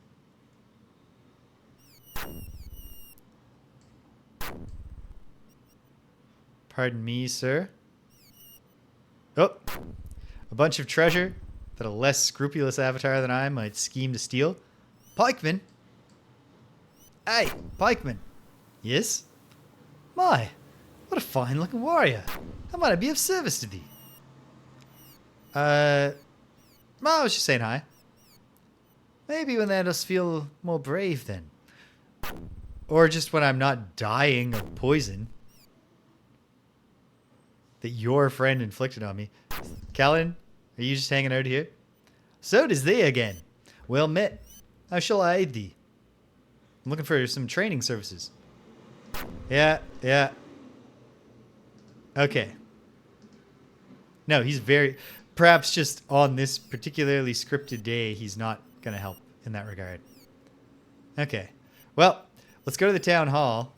Pardon me, sir. Oh, a bunch of treasure that a less scrupulous avatar than I might scheme to steal. Pikeman. Hey, Pikeman. Yes? My, what a fine-looking warrior. How might I be of service to thee? I was just saying hi. Maybe when that does feel more brave then. Or just when I'm not dying of poison that your friend inflicted on me. Kaladin, are you just hanging out here? So does thee again. Well met. How shall I aid thee? I'm looking for some training services. Yeah. Okay. No, he's very... Perhaps just on this particularly scripted day, he's not going to help in that regard. Okay. Well, let's go to the town hall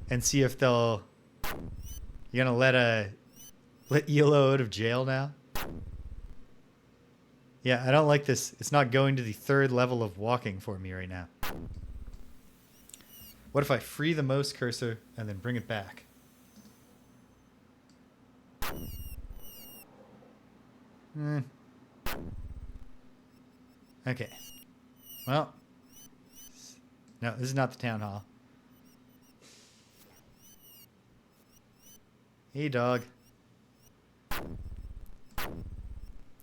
and see if they'll... You gonna let Elo out of jail now? Yeah, I don't like this. It's not going to the 3rd level of walking for me right now. What if I free the mouse cursor and then bring it back? Okay. Well. No, this is not the town hall. Hey, dog.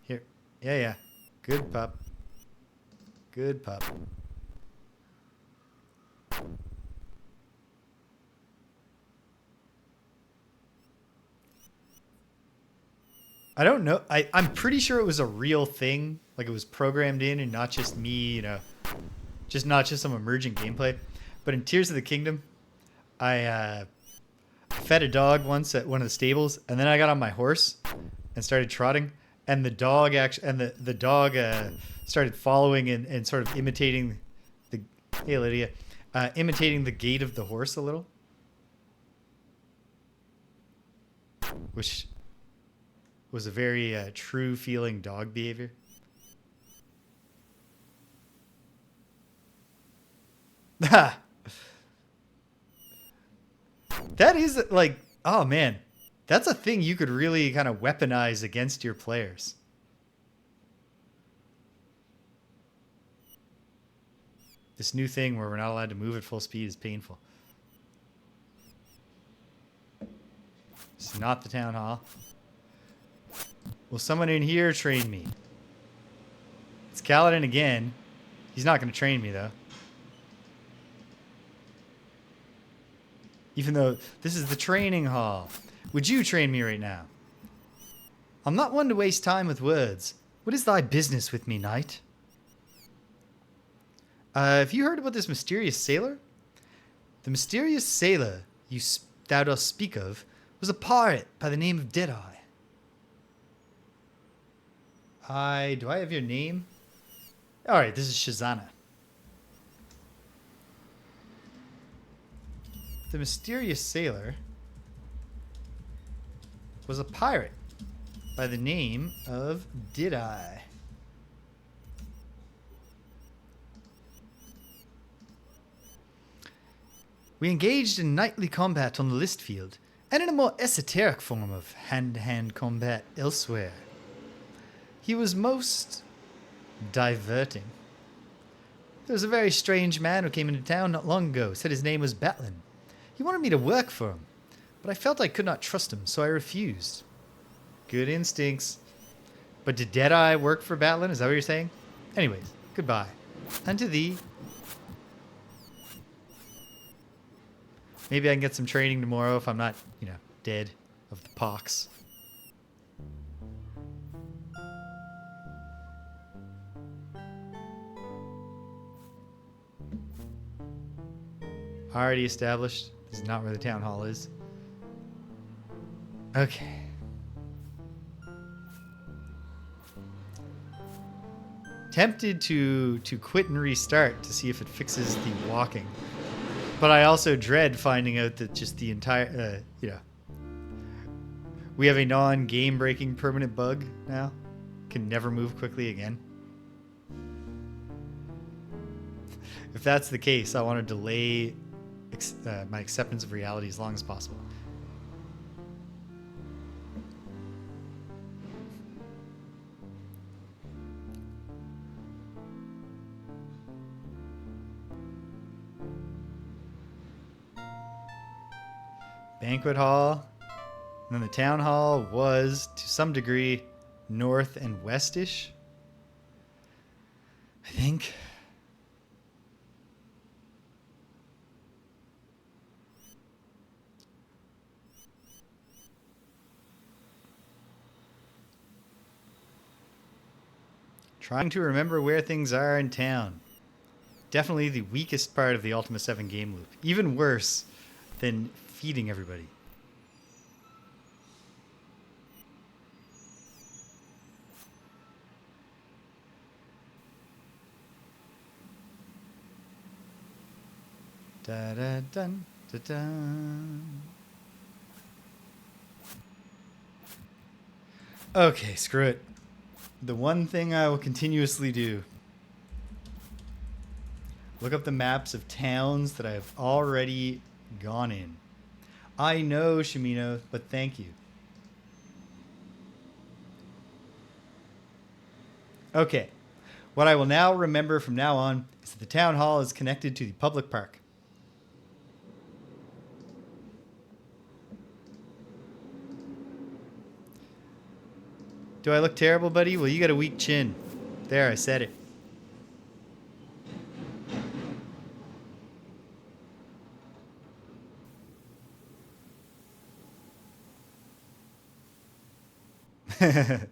Here. Yeah, yeah. Good pup. Good pup. I don't know. I'm pretty sure it was a real thing. Like it was programmed in and not just me, you know, just not just some emergent gameplay. But in Tears of the Kingdom, I fed a dog once at one of the stables, and then I got on my horse and started trotting, and the dog the dog started following and sort of imitating the Lydia, imitating the gait of the horse a little, which was a very true feeling dog behavior. That is like, oh man, that's a thing you could really kind of weaponize against your players. This new thing where we're not allowed to move at full speed is painful. It's not the town hall. Will someone in here train me? It's Kaladin again. He's not going to train me, though. Even though this is the training hall. Would you train me right now? I'm not one to waste time with words. What is thy business with me, knight? Have you heard about this mysterious sailor? The mysterious sailor thou dost speak of was a pirate by the name of Deadeye. Do I have your name? Alright, this is Shazana. The mysterious sailor was a pirate by the name of Deadeye. We engaged in knightly combat on the list field, and in a more esoteric form of hand-to-hand combat elsewhere. He was most diverting. There was a very strange man who came into town not long ago, said his name was Batlin. He wanted me to work for him, but I felt I could not trust him, so I refused. Good instincts. But did Deadeye work for Batlin? Is that what you're saying? Anyways, goodbye. Unto thee. Maybe I can get some training tomorrow if I'm not, you know, dead of the pox. Already established. This is not where the town hall is. Okay. Tempted to quit and restart to see if it fixes the walking. But I also dread finding out that just the entire, we have a non-game breaking permanent bug now. Can never move quickly again. If that's the case, I want to delay my acceptance of reality as long as possible. Banquet hall, and then the town hall was, to some degree, north and westish, I think. Trying to remember where things are in town. Definitely the weakest part of the Ultima 7 game loop. Even worse than feeding everybody. Da da dun da dun. Okay, screw it. The one thing I will continuously do. Look up the maps of towns that I've already gone in. I know, Shimino, but thank you. Okay. What I will now remember from now on is that the town hall is connected to the public park. Do I look terrible, buddy? Well, you got a weak chin. There, I said it. Is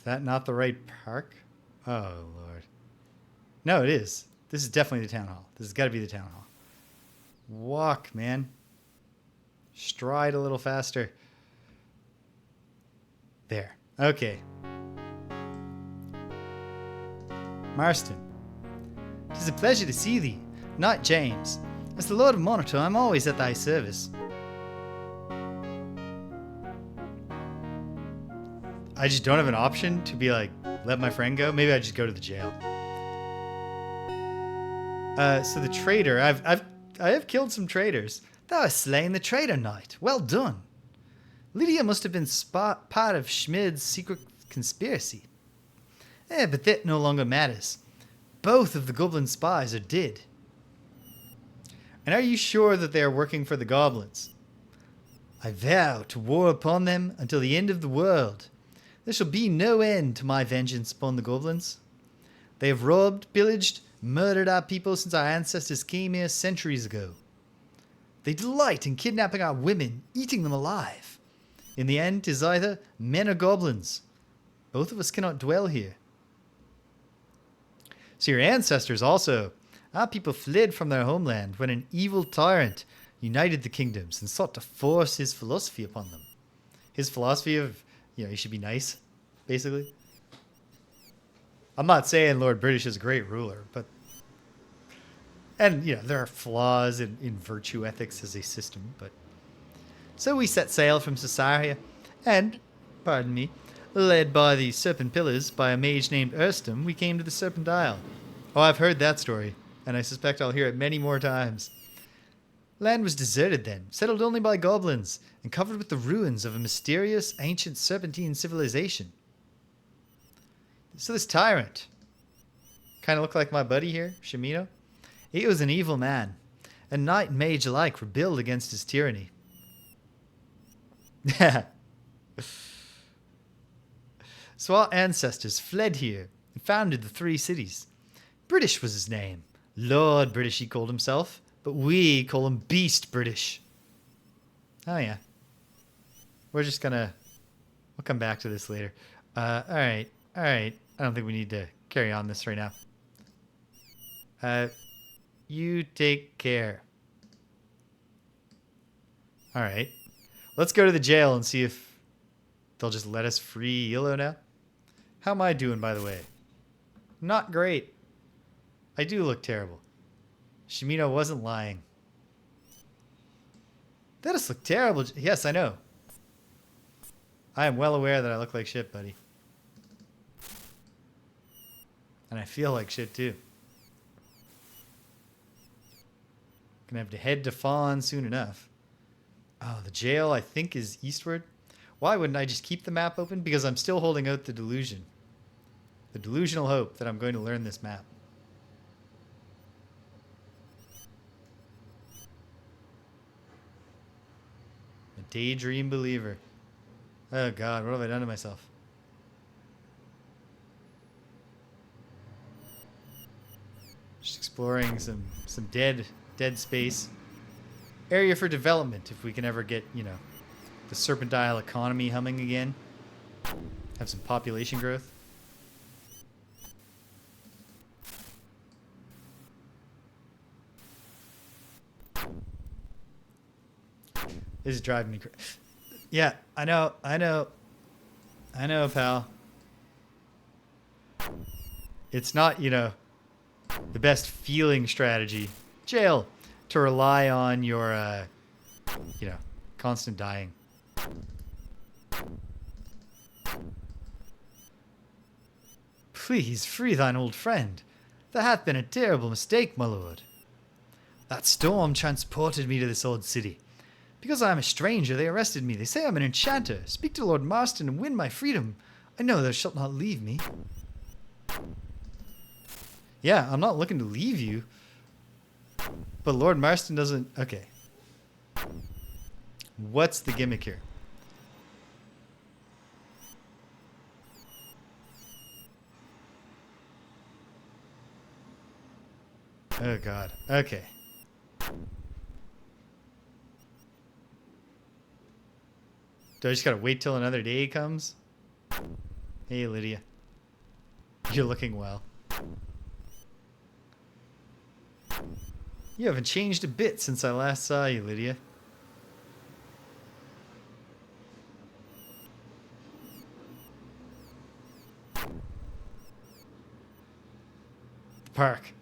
that not the right park? Oh, Lord. No, it is. This is definitely the town hall. This has got to be the town hall. Walk, man. Stride a little faster. There. Okay. Marston. 'Tis a pleasure to see thee, Knight James. As the Lord of Monitor, I'm always at thy service. I just don't have an option to be like, let my friend go. Maybe I just go to the jail. So the traitor, I have killed some traitors. Thou hast slain the traitor, knight. Well done. Lydia must have been part of Schmid's secret conspiracy. But that no longer matters. Both of the goblin spies are dead. And are you sure that they are working for the goblins? I vow to war upon them until the end of the world. There shall be no end to my vengeance upon the goblins. They have robbed, pillaged, murdered our people since our ancestors came here centuries ago. They delight in kidnapping our women, eating them alive. In the end, 'tis either men or goblins. Both of us cannot dwell here. So your ancestors also, our people fled from their homeland when an evil tyrant united the kingdoms and sought to force his philosophy upon them. His philosophy of, you should be nice, basically. I'm not saying Lord British is a great ruler, but... And, there are flaws in virtue ethics as a system, but... So we set sail from Caesarea, and, pardon me, led by the Serpent Pillars by a mage named Erstum, we came to the Serpent Isle. Oh, I've heard that story, and I suspect I'll hear it many more times. Land was deserted then, settled only by goblins, and covered with the ruins of a mysterious ancient serpentine civilization. So this tyrant, kind of look like my buddy here, Shimino. He was an evil man, and knight and mage alike rebelled against his tyranny. So our ancestors fled here and founded the 3 cities. British was his name. Lord British he called himself, but we call him Beast British. Oh yeah. We're just gonna... We'll come back to this later. Alright. I don't think we need to carry on this right now. You take care. Alright. Let's go to the jail and see if they'll just let us free Free-olo now. How am I doing, by the way? Not great. I do look terrible. Shimino wasn't lying. That does look terrible. Yes, I know. I am well aware that I look like shit, buddy. And I feel like shit, too. Gonna have to head to Fawn soon enough. Oh, the jail, I think, is eastward. Why wouldn't I just keep the map open? Because I'm still holding out the delusion. The delusional hope that I'm going to learn this map. A daydream believer. Oh God, what have I done to myself? Just exploring some dead space. Area for development if we can ever get, the Serpent Isle economy humming again. Have some population growth. This is driving me crazy. Yeah, I know, pal. It's not, the best feeling strategy. Jail. To rely on your, Constant dying. Please, free thine old friend. There hath been a terrible mistake, my lord. That storm transported me to this old city. Because I am a stranger, they arrested me. They say I'm an enchanter. Speak to Lord Marston and win my freedom. I know thou shalt not leave me. Yeah, I'm not looking to leave you. But Lord Marston doesn't... Okay. What's the gimmick here? Oh, God. Okay. Do I just gotta wait till another day comes? Hey, Lydia. You're looking well. You haven't changed a bit since I last saw you, Lydia. The park.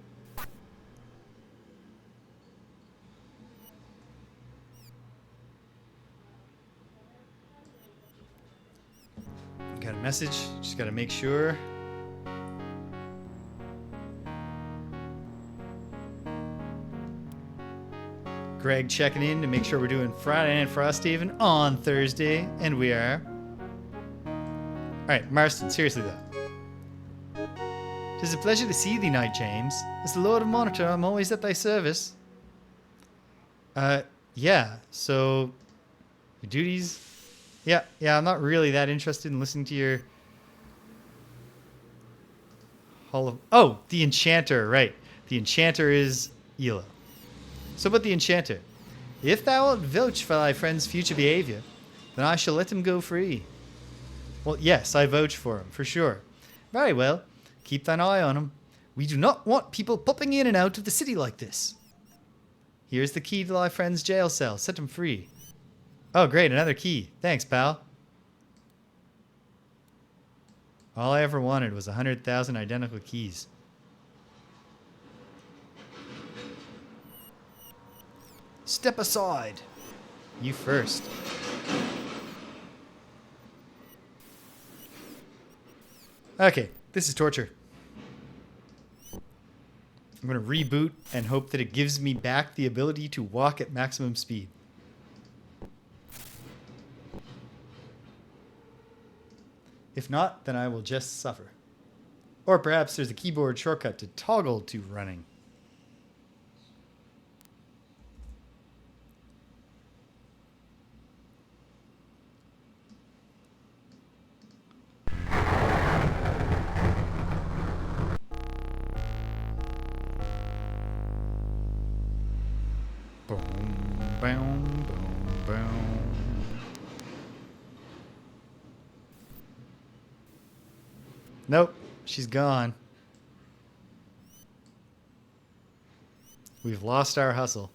Got a message. Just gotta make sure. Greg checking in to make sure we're doing Friday Night Frosthaven on Thursday, and we are. Alright, Marston, seriously though. 'Tis a pleasure to see thee, Knight James. As the Lord of Monitor, I'm always at thy service. Yeah, so your duties. Yeah, I'm not really that interested in listening to your Hall of... Oh, the Enchanter, right. The Enchanter is Elo. So about the Enchanter. If thou wilt vouch for thy friend's future behavior, then I shall let him go free. Well, yes, I vouch for him, for sure. Very well. Keep thine eye on him. We do not want people popping in and out of the city like this. Here's the key to thy friend's jail cell. Set him free. Oh, great, another key. Thanks, pal. All I ever wanted was 100,000 identical keys. Step aside. You first. Okay, this is torture. I'm going to reboot and hope that it gives me back the ability to walk at maximum speed. If not, then I will just suffer. Or perhaps there's a keyboard shortcut to toggle to running. Boom, boom, boom, boom. Nope, she's gone. We've lost our hustle.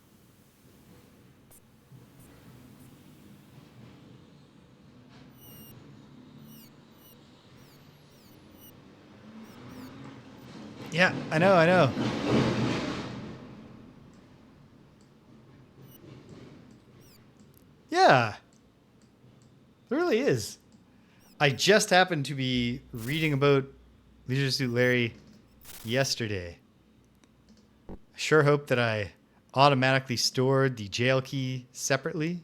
Yeah, I know. Yeah. There really is. I just happened to be reading about Leisure Suit Larry yesterday. I sure hope that I automatically stored the jail key separately.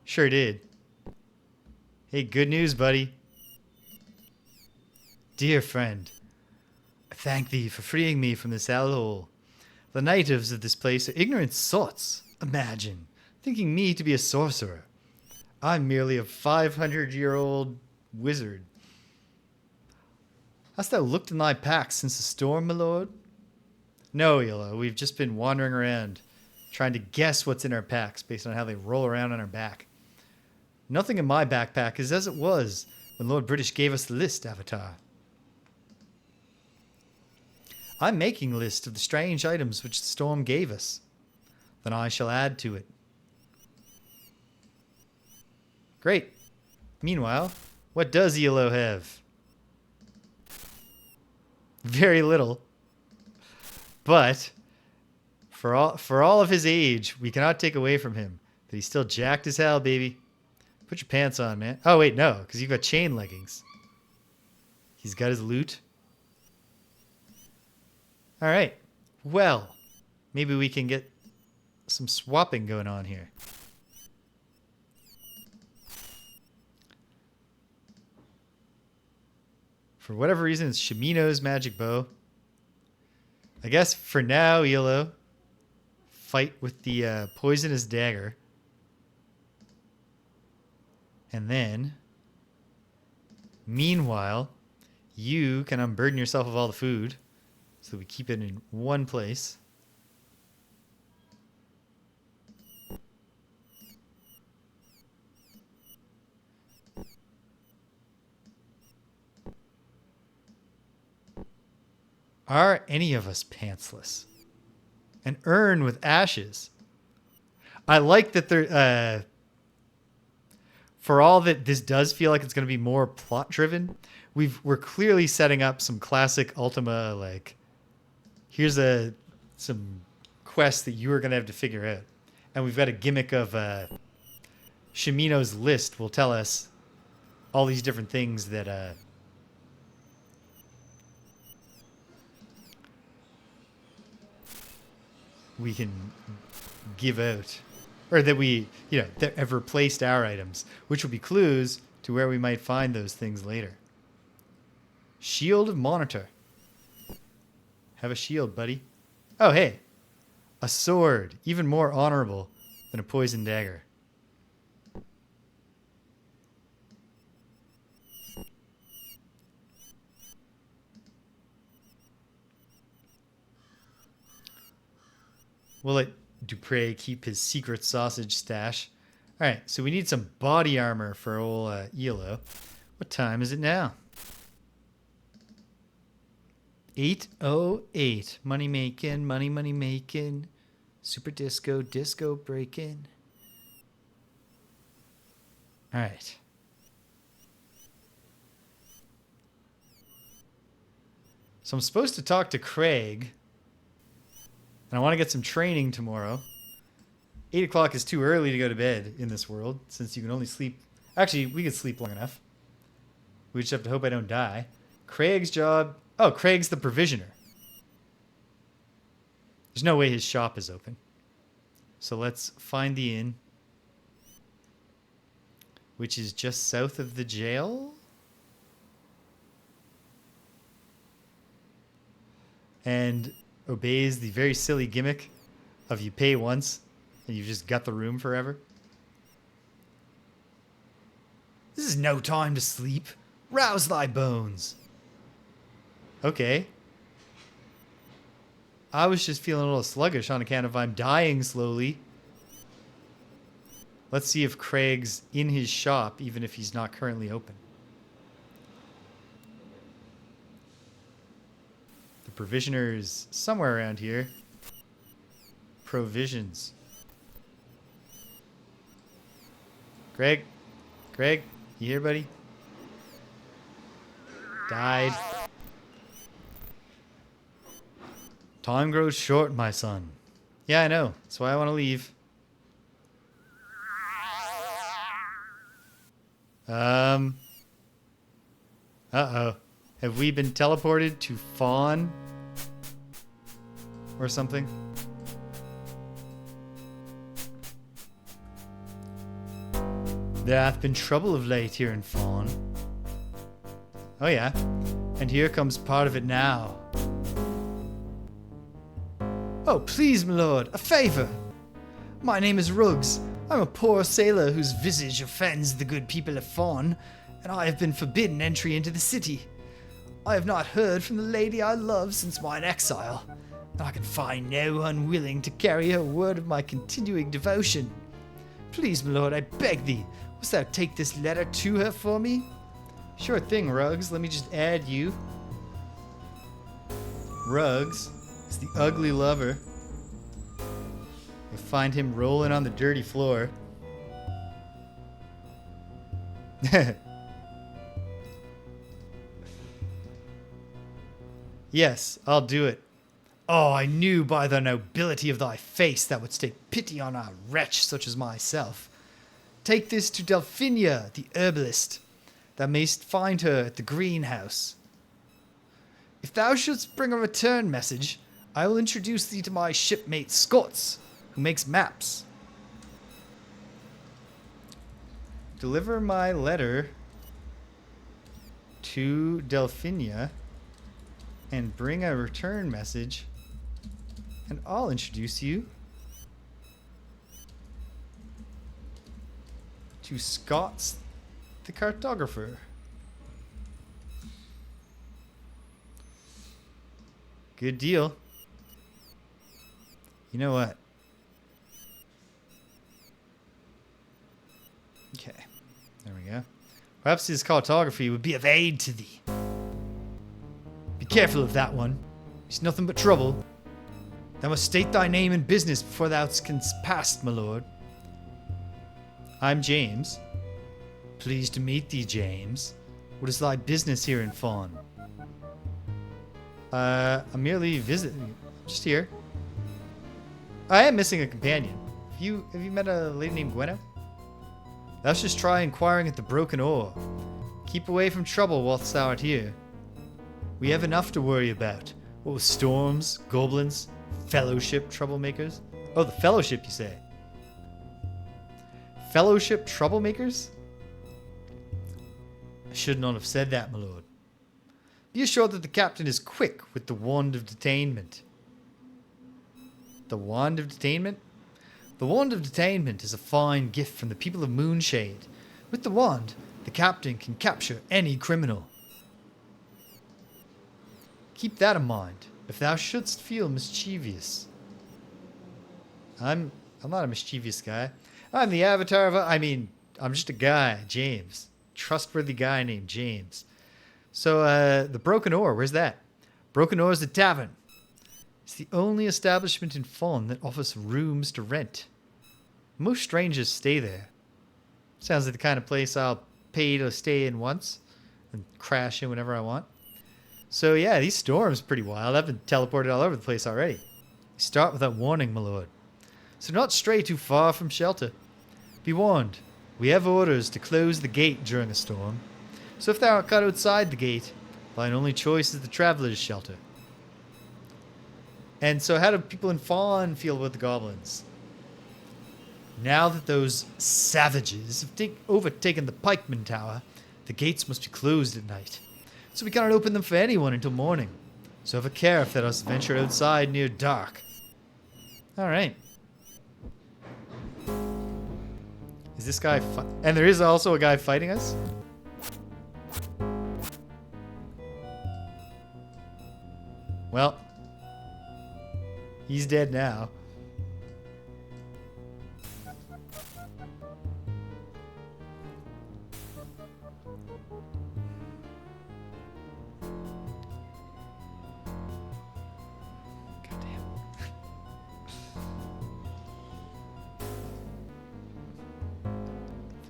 Sure did. Hey, good news, buddy. Dear friend, I thank thee for freeing me from this hellhole. The natives of this place are ignorant sots. Imagine, thinking me to be a sorcerer. I'm merely a 500-year-old wizard. Hast thou looked in thy packs since the storm, my lord? No, Yellow, we've just been wandering around, trying to guess what's in our packs based on how they roll around on our back. Nothing in my backpack is as it was when Lord British gave us the list, Avatar. I'm making a list of the strange items which the storm gave us. Then I shall add to it. Great. Meanwhile, what does Elo have? Very little. But for all of his age, we cannot take away from him But he's still jacked as hell, baby. Put your pants on, man. Oh, wait, no, because you've got chain leggings. He's got his loot. All right. Well, maybe we can get some swapping going on here. For whatever reason, it's Shimino's magic bow. I guess for now, Elo, fight with the poisonous dagger. And then, meanwhile, you can unburden yourself of all the food so that we keep it in one place. Are any of us pantsless? An urn with ashes. I like that there... for all that this does feel like it's going to be more plot driven, we're clearly setting up some classic Ultima, like, here's some quests that you are going to have to figure out. And we've got a gimmick of Shimino's list will tell us all these different things that we can give out, or that we, that have replaced our items, which will be clues to where we might find those things later. Shield of Monitor. Have a shield, buddy. Oh, hey. A sword. Even more honorable than a poison dagger. We'll let Dupre keep his secret sausage stash. All right, so we need some body armor for old Elo. What time is it now? 8:08. Money making, money making. Super disco breaking. All right. So I'm supposed to talk to Craig. And I want to get some training tomorrow. 8 o'clock is too early to go to bed in this world, since you can only sleep... Actually, we could sleep long enough. We just have to hope I don't die. Craig's job... Oh, Craig's the provisioner. There's no way his shop is open. So let's find the inn. Which is just south of the jail? And... obeys the very silly gimmick of you pay once and you've just got the room forever. This is no time to sleep. Rouse thy bones. Okay. I was just feeling a little sluggish on account of I'm dying slowly. Let's see if Craig's in his shop, even if he's not currently open. Provisioner is somewhere around here. Provisions. Greg? Greg? You here, buddy? Died. Time grows short, my son. Yeah, I know. That's why I want to leave. Uh-oh. Have we been teleported to Fawn? Or something? There hath been trouble of late here in Fawn. Oh yeah. And here comes part of it now. Oh, please, my lord, a favour. My name is Ruggs. I'm a poor sailor whose visage offends the good people of Fawn, and I have been forbidden entry into the city. I have not heard from the lady I love since mine exile, and I can find no one willing to carry her word of my continuing devotion. Please, my lord, I beg thee, wouldst thou take this letter to her for me? Sure thing, Ruggs. Let me just add you. Ruggs is the ugly lover. You'll find him rolling on the dirty floor. Yes, I'll do it. Oh, I knew by the nobility of thy face thou wouldst take pity on a wretch such as myself. Take this to Delphinia, the herbalist. Thou mayst find her at the greenhouse. If thou shouldst bring a return message, I will introduce thee to my shipmate Scots, who makes maps. Deliver my letter to Delphinia and bring a return message, and I'll introduce you to Scots the cartographer. Good deal. You know what? Okay. There we go. Perhaps his cartography would be of aid to thee. Be careful of that one. It's nothing but trouble. Thou must state thy name and business before thou canst pass, my lord. I'm James. Pleased to meet thee, James. What is thy business here in Fawn? I'm merely visiting. Just here. I am missing a companion. Have you met a lady named Gwenna? Thou shouldst try inquiring at the Broken Oar. Keep away from trouble whilst thou art here. We have enough to worry about. What with storms, goblins, fellowship troublemakers? Oh, the fellowship, you say? Fellowship troublemakers? I should not have said that, my lord. Be assured that the captain is quick with the wand of detainment. The wand of detainment? The wand of detainment is a fine gift from the people of Moonshade. With the wand, the captain can capture any criminal. Keep that in mind, if thou shouldst feel mischievous. I'm not a mischievous guy. I'm the avatar of I'm just a guy, James. Trustworthy guy named James. So, the Broken Oar, where's that? Broken Oar is the tavern. It's the only establishment in Fawn that offers rooms to rent. Most strangers stay there. Sounds like the kind of place I'll pay to stay in once and crash in whenever I want. So yeah, these storms are pretty wild. I've been teleported all over the place already. Start without warning, my lord. So do not stray too far from shelter. Be warned, we have orders to close the gate during a storm. So if thou art caught outside the gate, thine only choice is the traveler's shelter. And so how do people in Fawn feel about the goblins? Now that those savages have overtaken the pikeman tower, the gates must be closed at night. So we cannot open them for anyone until morning. So have a care if thou dost venture outside near dark. Alright. Is this guy and there is also a guy fighting us? Well, he's dead now.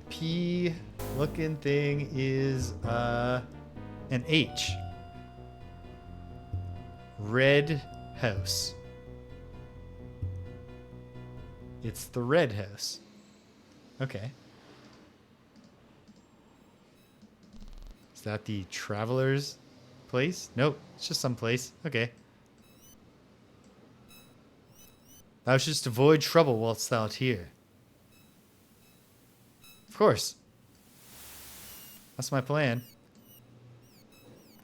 P looking thing is an H. Red house. It's the red house. Okay. Is that the traveler's place? Nope, it's just some place. Okay. Thou shouldst avoid trouble whilst thou art here. Of course. That's my plan.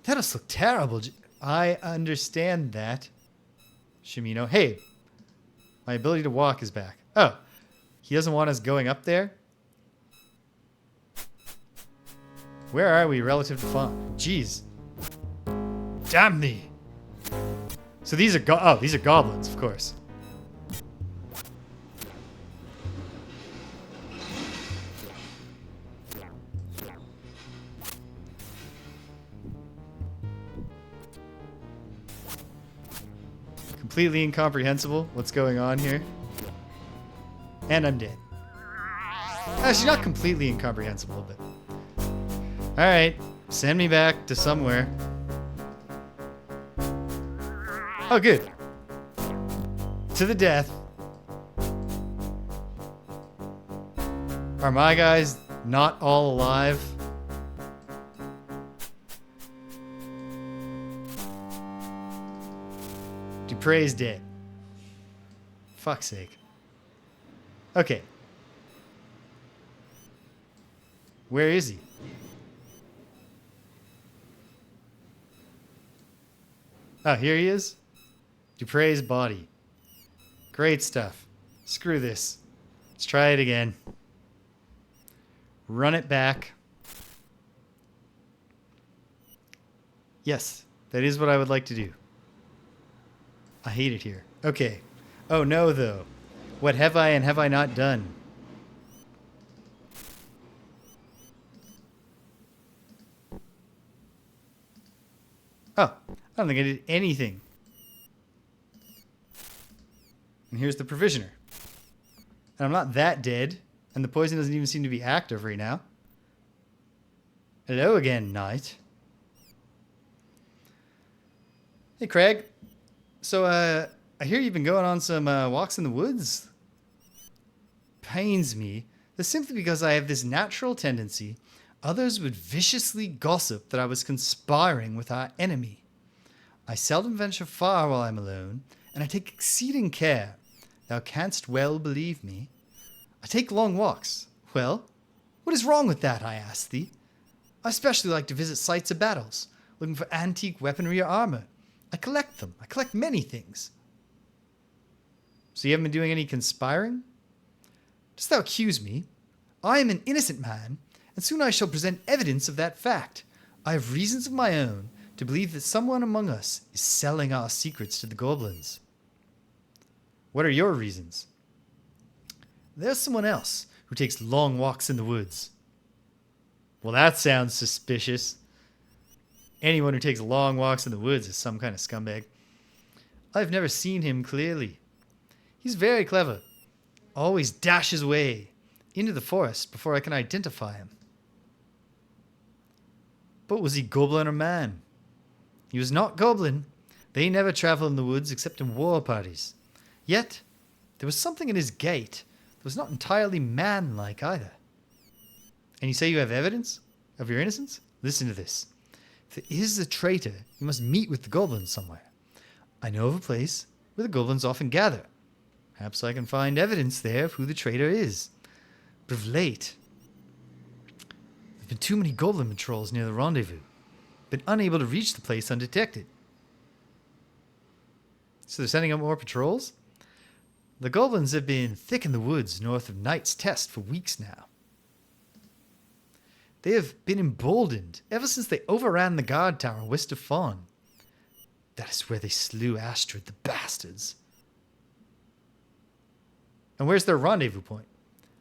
That does look terrible. I understand that. Shimino. Hey, my ability to walk is back. Oh, he doesn't want us going up there? Where are we relative to Fawn? Jeez. Damn thee. So these are these are goblins, of course. Completely incomprehensible what's going on here. And I'm dead. Actually, not completely incomprehensible, but... Alright, send me back to somewhere. Oh, good. To the death. Are my guys not all alive? Dupre's dead. Fuck's sake. Okay. Where is he? Oh, here he is. Dupre's body. Great stuff. Screw this. Let's try it again. Run it back. Yes, that is what I would like to do. I hate it here. Okay. Oh no, though. What have I and have I not done? Oh, I don't think I did anything. And here's the provisioner. And I'm not that dead. And the poison doesn't even seem to be active right now. Hello again, knight. Hey, Craig. So, I hear you've been going on some walks in the woods. Pains me that simply because I have this natural tendency, others would viciously gossip that I was conspiring with our enemy. I seldom venture far while I'm alone, and I take exceeding care. Thou canst well believe me. I take long walks. Well, what is wrong with that, I ask thee? I especially like to visit sites of battles, looking for antique weaponry or armor. I collect them. I collect many things. So you haven't been doing any conspiring? Dost thou accuse me? I am an innocent man, and soon I shall present evidence of that fact. I have reasons of my own to believe that someone among us is selling our secrets to the goblins. What are your reasons? There's someone else who takes long walks in the woods. Well, that sounds suspicious. Anyone who takes long walks in the woods is some kind of scumbag. I've never seen him clearly. He's very clever. Always dashes away into the forest before I can identify him. But was he goblin or man? He was not goblin. They never travel in the woods except in war parties. Yet, there was something in his gait that was not entirely man-like either. And you say you have evidence of your innocence? Listen to this. If there is a traitor, you must meet with the goblins somewhere. I know of a place where the goblins often gather. Perhaps I can find evidence there of who the traitor is. But of late, there have been too many goblin patrols near the rendezvous. Been unable to reach the place undetected. So they're sending out more patrols? The goblins have been thick in the woods north of Knight's Test for weeks now. They have been emboldened ever since they overran the guard tower west of Fawn. That is where they slew Astrid, the bastards. And where's their rendezvous point?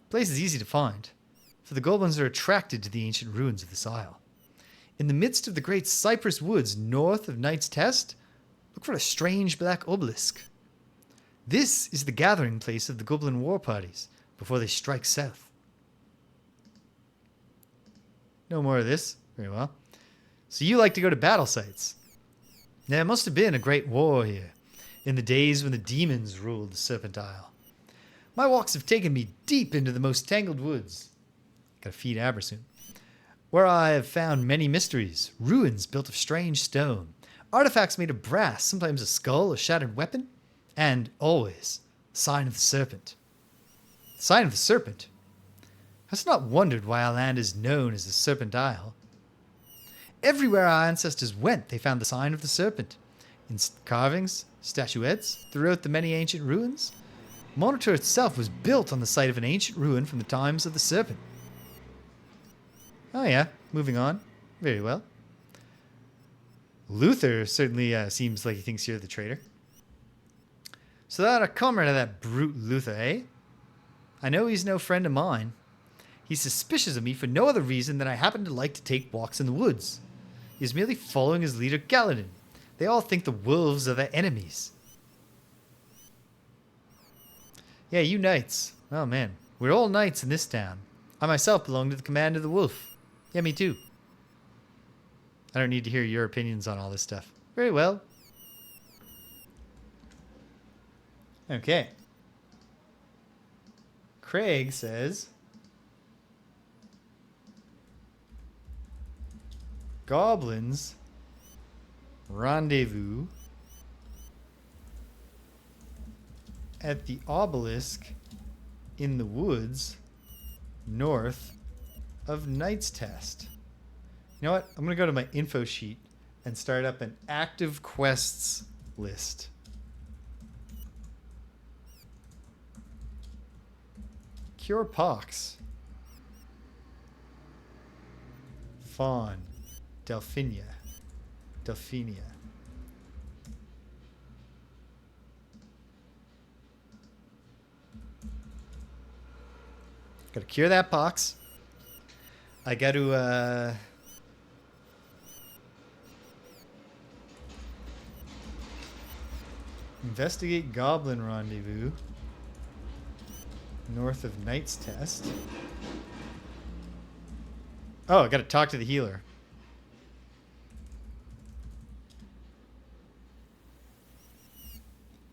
The place is easy to find, for the goblins are attracted to the ancient ruins of this isle. In the midst of the great cypress woods north of Knight's Test, look for a strange black obelisk. This is the gathering place of the goblin war parties before they strike south. No more of this. Very well. So you like to go to battle sites. There must have been a great war here, in the days when the demons ruled the Serpent Isle. My walks have taken me deep into the most tangled woods. Gotta feed Aber soon. Where I have found many mysteries, ruins built of strange stone, artifacts made of brass, sometimes a skull, a shattered weapon, and always the sign of the serpent. The sign of the serpent? Hast not wondered why our land is known as the Serpent Isle? Everywhere our ancestors went, they found the sign of the serpent. In carvings, statuettes, throughout the many ancient ruins. Monitor itself was built on the site of an ancient ruin from the times of the serpent. Oh yeah, moving on. Very well. Luther certainly seems like he thinks you're the traitor. So that a comrade of that brute Luther, eh? I know he's no friend of mine. He's suspicious of me for no other reason than I happen to like to take walks in the woods. He's merely following his leader Galadin. They all think the wolves are their enemies. Yeah, you knights. Oh man, we're all knights in this town. I myself belong to the command of the wolf. Yeah, me too. I don't need to hear your opinions on all this stuff. Very well. Okay. Craig says, goblins rendezvous at the obelisk in the woods north of Knight's Test. You know what? I'm going to go to my info sheet and start up an active quests list. Cure pox. Fawn. Delphinia. Gotta cure that pox. I gotta, investigate Goblin Rendezvous north of Knight's Test. Oh, I gotta talk to the healer.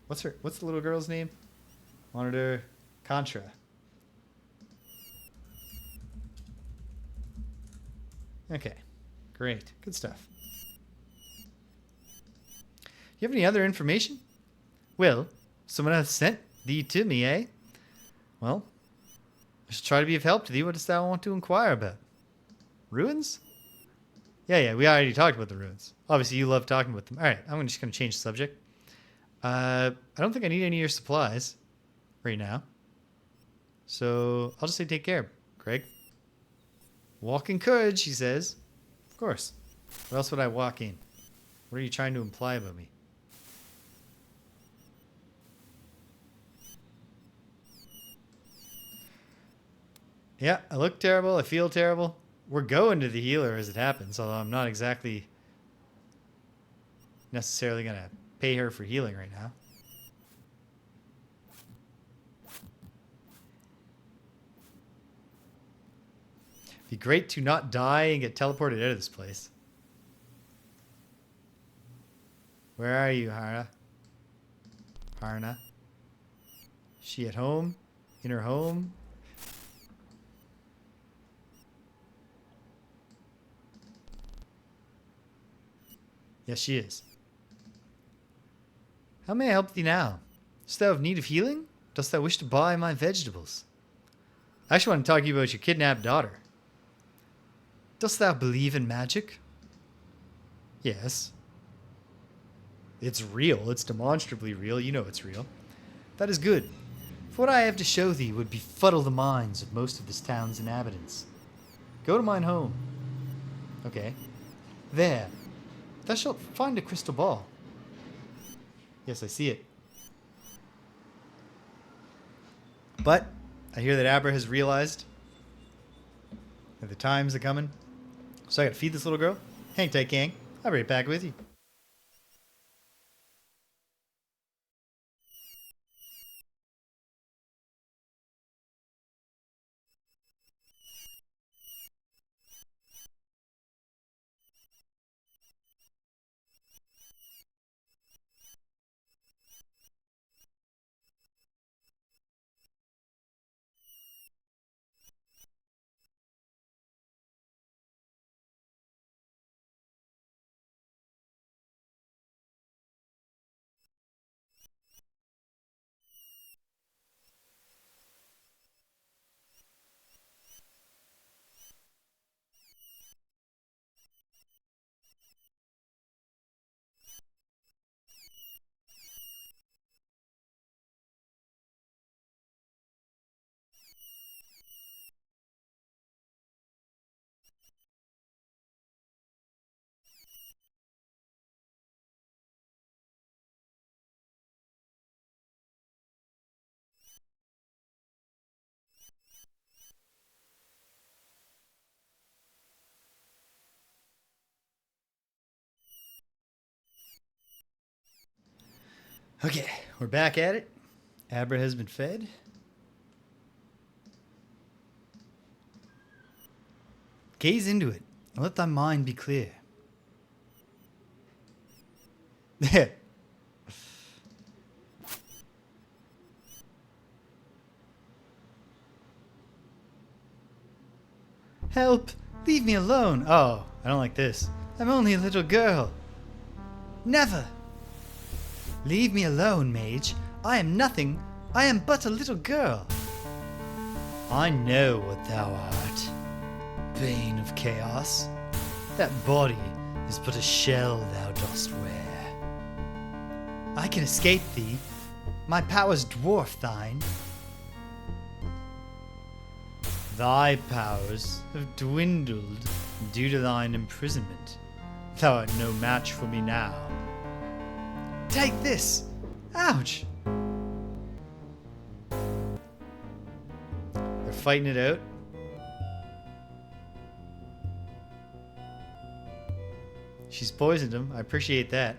What's the little girl's name? Monitor Contra. Okay, great. Good stuff. You have any other information? Well, someone hath sent thee to me, eh? Well, I shall try to be of help to thee. What dost thou want to inquire about? Ruins? Yeah, we already talked about the ruins. Obviously, you love talking about them. All right, I'm just going to change the subject. I don't think I need any of your supplies right now. So I'll just say take care, Craig. Walk in courage, he says. Of course. What else would I walk in? What are you trying to imply about me? Yeah, I look terrible. I feel terrible. We're going to the healer as it happens, although I'm not exactly necessarily going to pay her for healing right now. It'd be great to not die and get teleported out of this place. Where are you, Harna? She at home? In her home? Yes, she is. How may I help thee now? Dost thou have need of healing? Dost thou wish to buy my vegetables? I actually want to talk to you about your kidnapped daughter. Dost thou believe in magic? Yes. It's real. It's demonstrably real. You know it's real. That is good. For what I have to show thee would befuddle the minds of most of this town's inhabitants. Go to mine home. Okay. There. Thou shalt find a crystal ball. Yes, I see it. But I hear that Abra has realized that the time's a-coming. So I gotta feed this little girl. Hang tight, gang. I'll be right back with you. Okay, we're back at it. Abra has been fed. Gaze into it and let thy mind be clear. Help! Leave me alone! Oh, I don't like this. I'm only a little girl. Never! Leave me alone, mage. I am nothing. I am but a little girl. I know what thou art, bane of chaos. That body is but a shell thou dost wear. I can escape thee. My powers dwarf thine. Thy powers have dwindled due to thine imprisonment. Thou art no match for me now. Take this! Ouch! They're fighting it out. She's poisoned him. I appreciate that.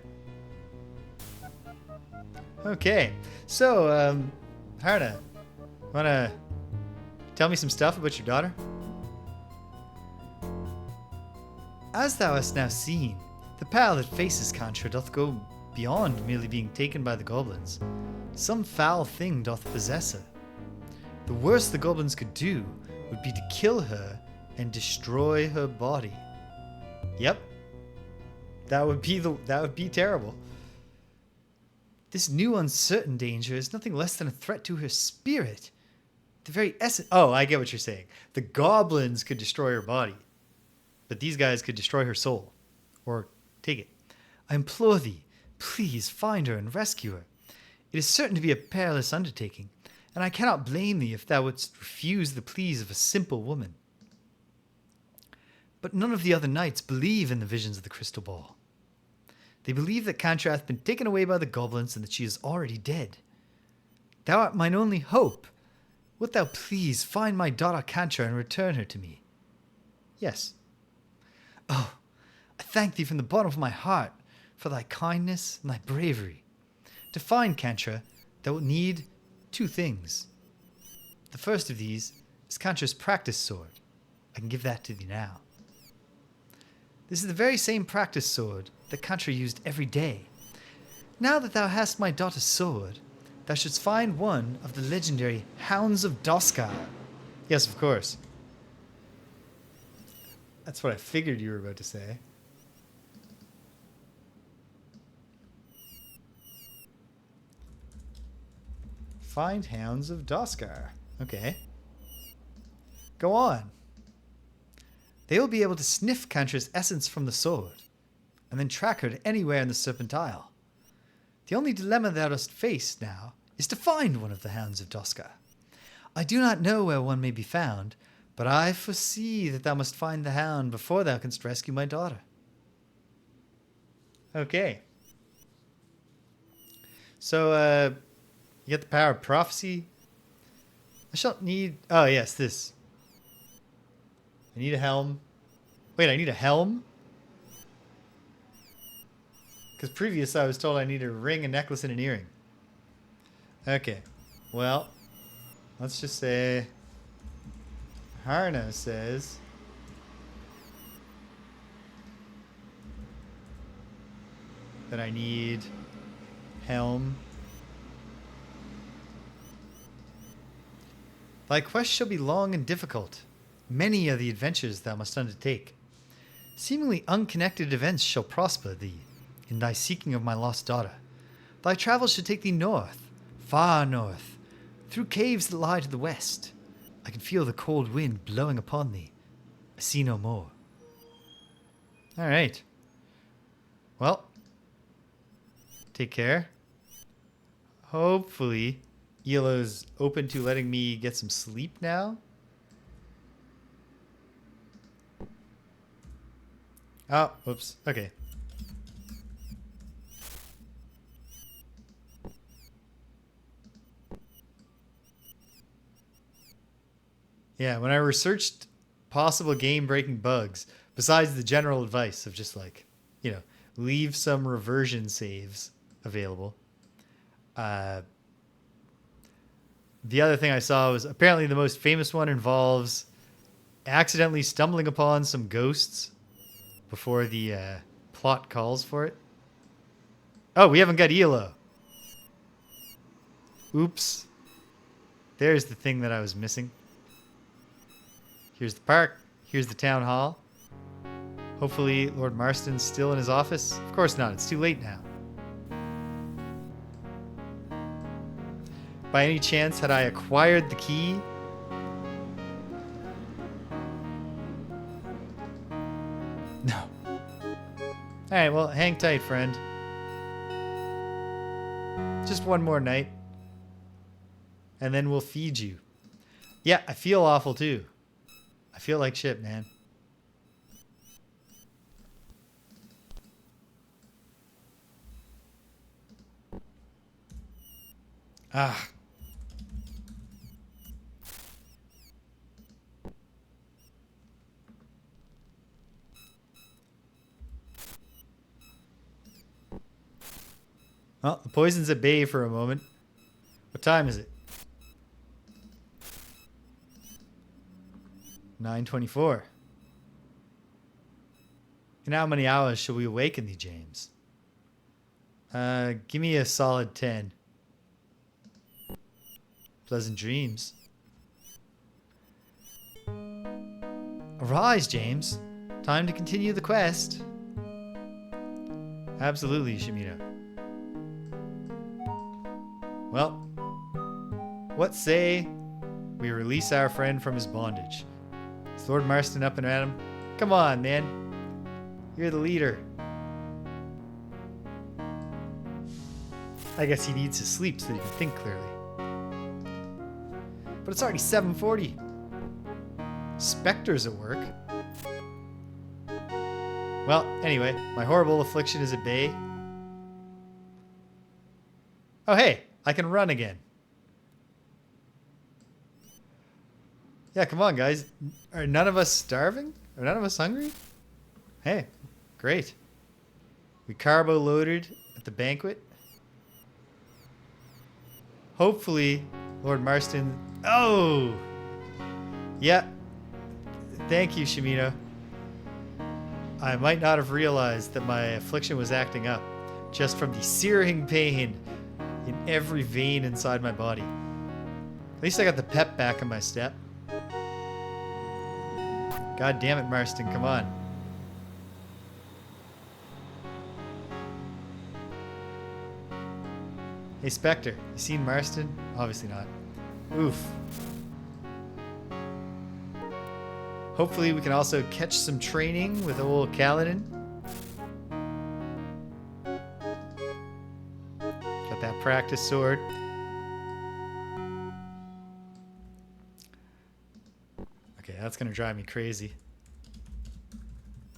Okay, so, Harna, wanna tell me some stuff about your daughter? As thou hast now seen, the peril that faces Contra doth go beyond merely being taken by the goblins. Some foul thing doth possess her. The worst the goblins could do would be to kill her and destroy her body. Yep. That would be terrible. This new uncertain danger is nothing less than a threat to her spirit. The very essence. Oh, I get what you're saying. The goblins could destroy her body, but these guys could destroy her soul. Or take it. I implore thee, please find her and rescue her. It is certain to be a perilous undertaking, and I cannot blame thee if thou wouldst refuse the pleas of a simple woman. But none of the other knights believe in the visions of the crystal ball. They believe that Contra hath been taken away by the goblins and that she is already dead. Thou art mine only hope. Wilt thou please find my daughter Contra and return her to me? Yes. Oh, I thank thee from the bottom of my heart for thy kindness and thy bravery. To find Contra, thou wilt need 2 things. The first of these is Contra's practice sword. I can give that to thee now. This is the very same practice sword that Contra used every day. Now that thou hast my daughter's sword, thou shouldst find one of the legendary Hounds of Doskar. Yes, of course. That's what I figured you were about to say. Find Hounds of Doskar. Okay. Go on. They will be able to sniff Contra's essence from the sword, and then track her to anywhere in the Serpent Isle. The only dilemma thou dost face now is to find one of the Hounds of Doskar. I do not know where one may be found, but I foresee that thou must find the hound before thou canst rescue my daughter. Okay. So, you get the power of prophecy. I shall need... Oh, yes, this. I need a helm. Wait, I need a helm? Because previous I was told I needed a ring, a necklace, and an earring. Okay. Well, let's just say... Harna says... that I need... helm. Thy quest shall be long and difficult. Many are the adventures thou must undertake. Seemingly unconnected events shall prosper thee in thy seeking of my lost daughter. Thy travels should take thee north, far north, through caves that lie to the west. I can feel the cold wind blowing upon thee. I see no more. All right. Well, take care. Hopefully, Elo's open to letting me get some sleep now. Oh, whoops. Okay. Yeah, when I researched possible game-breaking bugs, besides the general advice of just like, you know, leave some reversion saves available, the other thing I saw was apparently the most famous one involves accidentally stumbling upon some ghosts before the plot calls for it. Oh, we haven't got Elo. Oops. There's the thing that I was missing. Here's the park. Here's the town hall. Hopefully Lord Marston's still in his office. Of course not. It's too late now. By any chance, had I acquired the key? No. Alright, well, hang tight, friend. Just one more night. And then we'll feed you. Yeah, I feel awful too. I feel like shit, man. Ah. Well, the poison's at bay for a moment. What time is it? 9:24. In how many hours shall we awaken thee, James? Give me a solid 10. Pleasant dreams. Arise, James. Time to continue the quest. Absolutely, Shimino. Well, what say we release our friend from his bondage? Is Lord Marston up and at him? Come on, man. You're the leader. I guess he needs to sleep so he can think clearly. But it's already 7:40. Spectres at work. Well, anyway, my horrible affliction is at bay. Oh, hey, I can run again. Yeah, come on, guys. Are none of us starving? Are none of us hungry? Hey, great. We carbo loaded at the banquet. Hopefully, Lord Marston... Oh! Yeah. Thank you, Shimino. I might not have realized that my affliction was acting up just from the searing pain in every vein inside my body. At least I got the pep back in my step. God damn it, Marston, come on. Hey, Spectre, you seen Marston? Obviously not. Oof. Hopefully we can also catch some training with old Kaladin. Got that practice sword. Okay, that's gonna drive me crazy.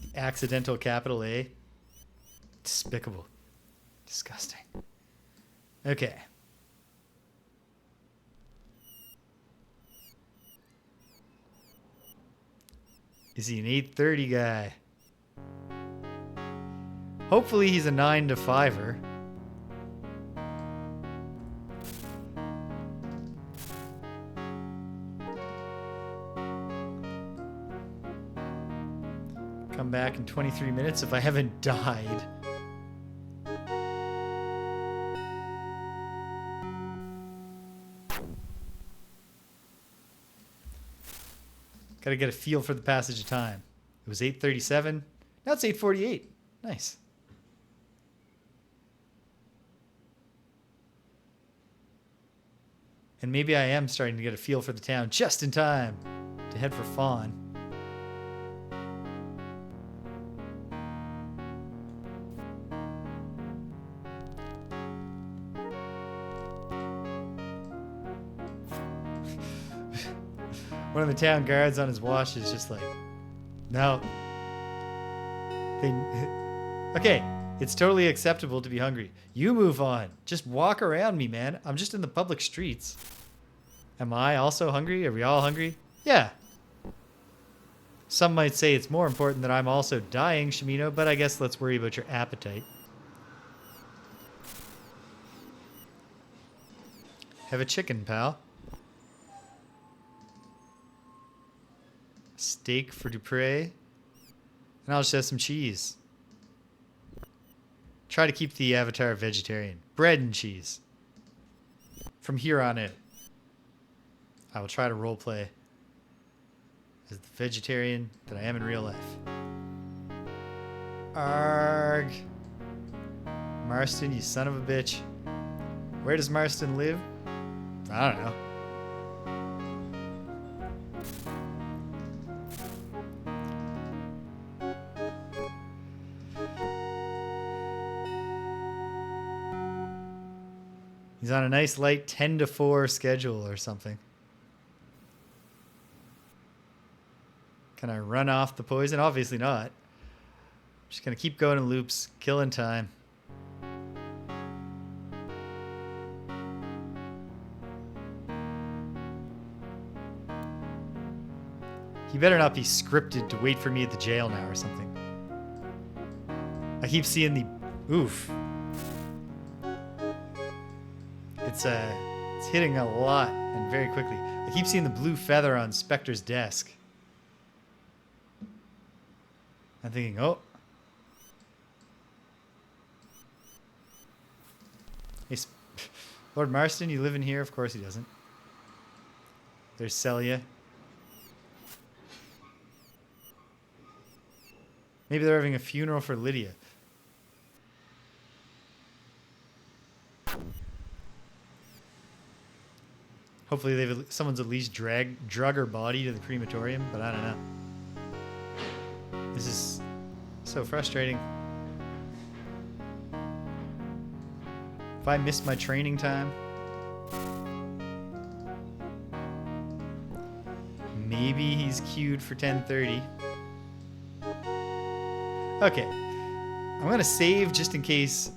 The accidental capital A. Despicable. Disgusting. Okay. Is he an 8:30 guy? Hopefully he's a 9 to 5er. Come back in 23 minutes if I haven't died. Got to get a feel for the passage of time. It was 8:37. Now it's 8:48. Nice. And maybe I am starting to get a feel for the town just in time to head for Fawn. One of the town guards on his watch is just like, no. Okay, it's totally acceptable to be hungry. You move on. Just walk around me, man. I'm just in the public streets. Am I also hungry? Are we all hungry? Yeah. Some might say it's more important that I'm also dying, Shimino, but I guess let's worry about your appetite. Have a chicken, pal. Steak for Dupre. And I'll just have some cheese. Try to keep the avatar vegetarian. Bread and cheese. From here on in. I will try to roleplay as the vegetarian that I am in real life. Arg. Marston, you son of a bitch. Where does Marston live? I don't know. He's on a nice light 10 to 4 schedule or something. Can I run off the poison? Obviously not. Just gonna keep going in loops, killing time. He better not be scripted to wait for me at the jail now or something. I keep seeing the... Oof. It's hitting a lot and very quickly. I keep seeing the blue feather on Spectre's desk. I'm thinking, oh. Hey, Lord Marston, you live in here? Of course he doesn't. There's Celia. Maybe they're having a funeral for Lydia. Hopefully someone's at least drug her body to the crematorium, but I don't know. This is so frustrating. If I miss my training time, maybe he's queued for 10:30. Okay, I'm gonna save just in case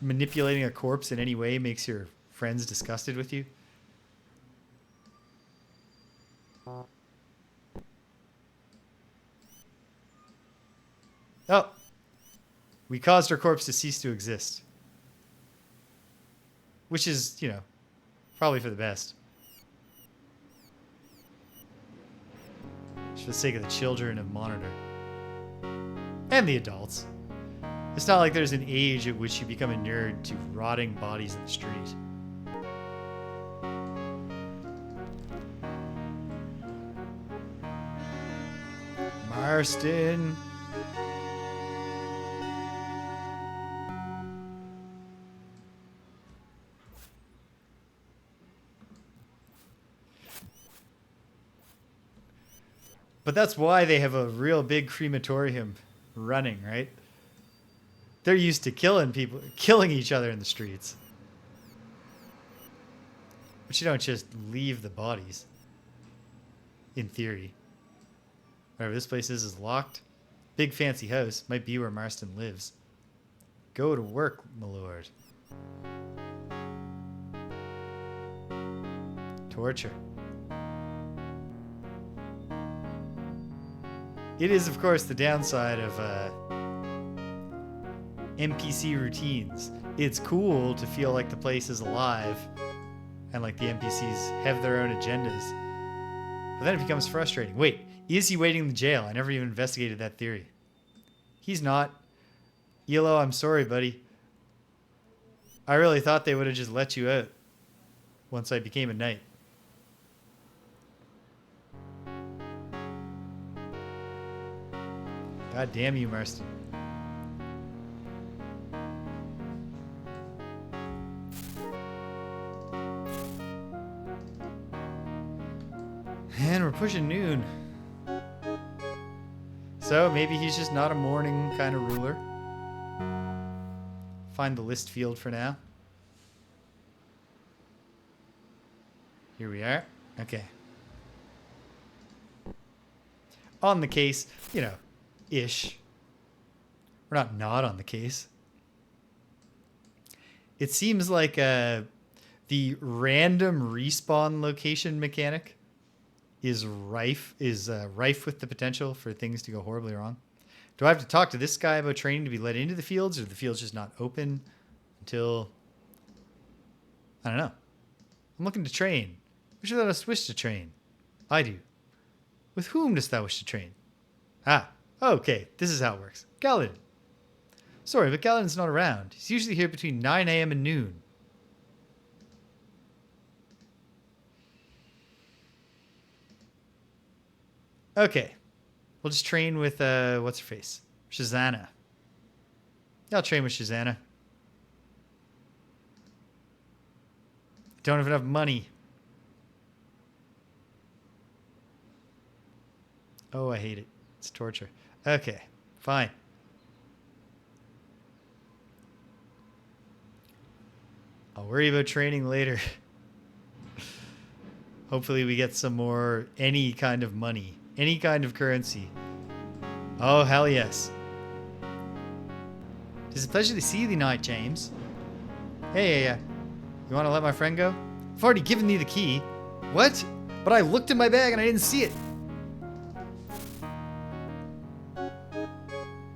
manipulating a corpse in any way makes your friends disgusted with you. Oh, we caused our corpse to cease to exist. Which is, you know, probably for the best. Just for the sake of the children of Monitor. And the adults. It's not like there's an age at which you become inured to rotting bodies in the street. Marston. But that's why they have a real big crematorium running, right? They're used to killing each other in the streets. But you don't just leave the bodies. In theory. Whatever this place is locked. Big fancy house. Might be where Marston lives. Go to work, my lord. Torture. It is, of course, the downside of NPC routines. It's cool to feel like the place is alive and like the NPCs have their own agendas. But then it becomes frustrating. Wait, is he waiting in the jail? I never even investigated that theory. He's not. ELO, I'm sorry, buddy. I really thought they would have just let you out once I became a knight. God damn you, Marston. And we're pushing noon. So maybe he's just not a morning kind of ruler. Find the list field for now. Here we are. Okay. On the case, you know, ish. We're not on the case. It seems like the random respawn location mechanic is rife with the potential for things to go horribly wrong. Do I have to talk to this guy about training to be let into the fields, or the fields just not open until... I don't know. I'm looking to train. Which of us wish to train? I do. With whom dost thou wish to train? Ah, okay. This is how it works. Galadin. Sorry, but Galadin's not around. He's usually here between 9 a.m. and noon. Okay. We'll just train with, what's her face? Shazana. Yeah, I'll train with Shazana. Don't have enough money. Oh, I hate it. It's torture. Okay, fine. I'll worry about training later. Hopefully we get some more, any kind of money. Any kind of currency. Oh, hell yes. It's a pleasure to see thee, Knight James. Hey, you want to let my friend go? I've already given thee the key. What? But I looked in my bag and I didn't see it.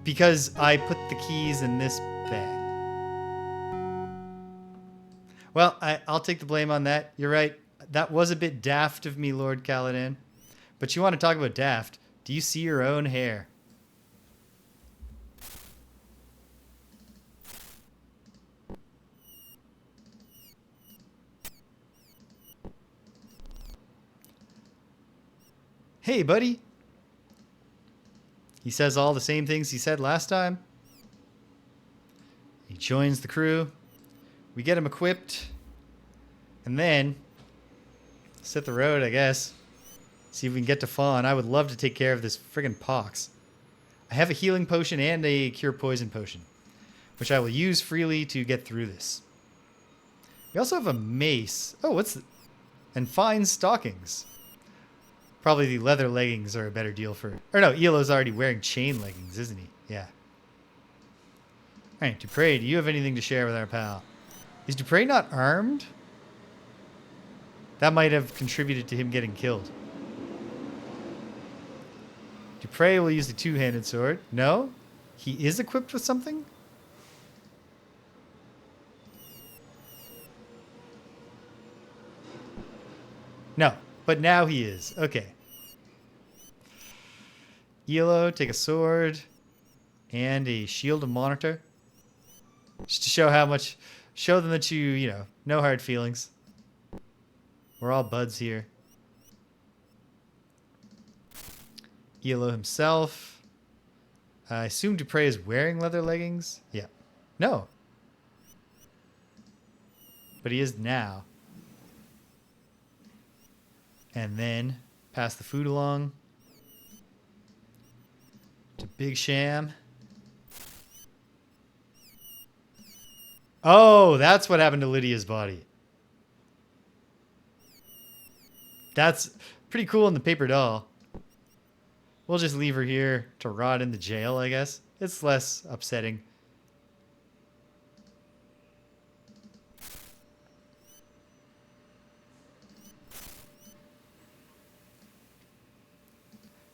Because I put the keys in this bag. Well, I'll take the blame on that. You're right. That was a bit daft of me, Lord Caladan. But you want to talk about daft? Do you see your own hair? Hey, buddy. He says all the same things he said last time. He joins the crew. We get him equipped. And then set the road, I guess. See if we can get to Fawn. I would love to take care of this friggin' pox. I have a healing potion and a cure poison potion, which I will use freely to get through this. We also have a mace. Oh, what's the... And fine stockings. Probably the leather leggings are a better deal for... Or no, Elo's already wearing chain leggings, isn't he? Yeah. Alright, Dupre, do you have anything to share with our pal? Is Dupre not armed? That might have contributed to him getting killed. Dupre will use the two-handed sword. No? He is equipped with something? No, but now he is. Okay. Elo, take a sword and a shield of monitor. Just to show how much... Show them that you know, no hard feelings. We're all buds here. Elo himself. I assume Dupre is wearing leather leggings. Yeah. No. But he is now. And then pass the food along to Big Sham. Oh, that's what happened to Lydia's body. That's pretty cool in the paper doll. We'll just leave her here to rot in the jail, I guess. It's less upsetting.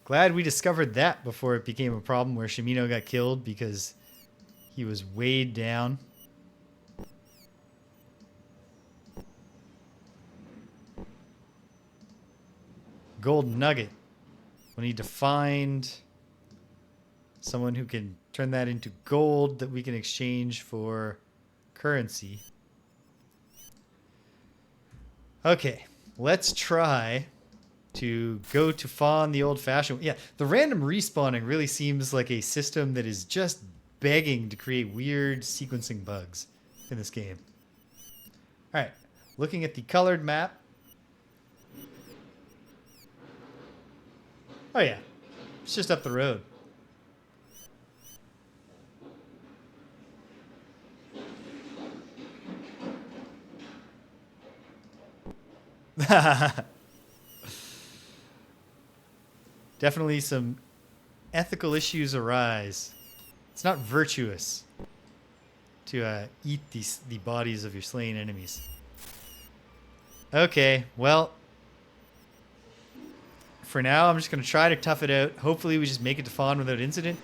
Glad we discovered that before it became a problem where Shimino got killed because he was weighed down. Gold nugget. We need to find someone who can turn that into gold that we can exchange for currency. Okay, let's try to go to Fawn the old-fashioned... Yeah, the random respawning really seems like a system that is just begging to create weird sequencing bugs in this game. Alright, looking at the colored map. Oh yeah, it's just up the road. Definitely some ethical issues arise. It's not virtuous to eat the bodies of your slain enemies. Okay, well... For now, I'm just going to try to tough it out. Hopefully we just make it to Fawn without incident.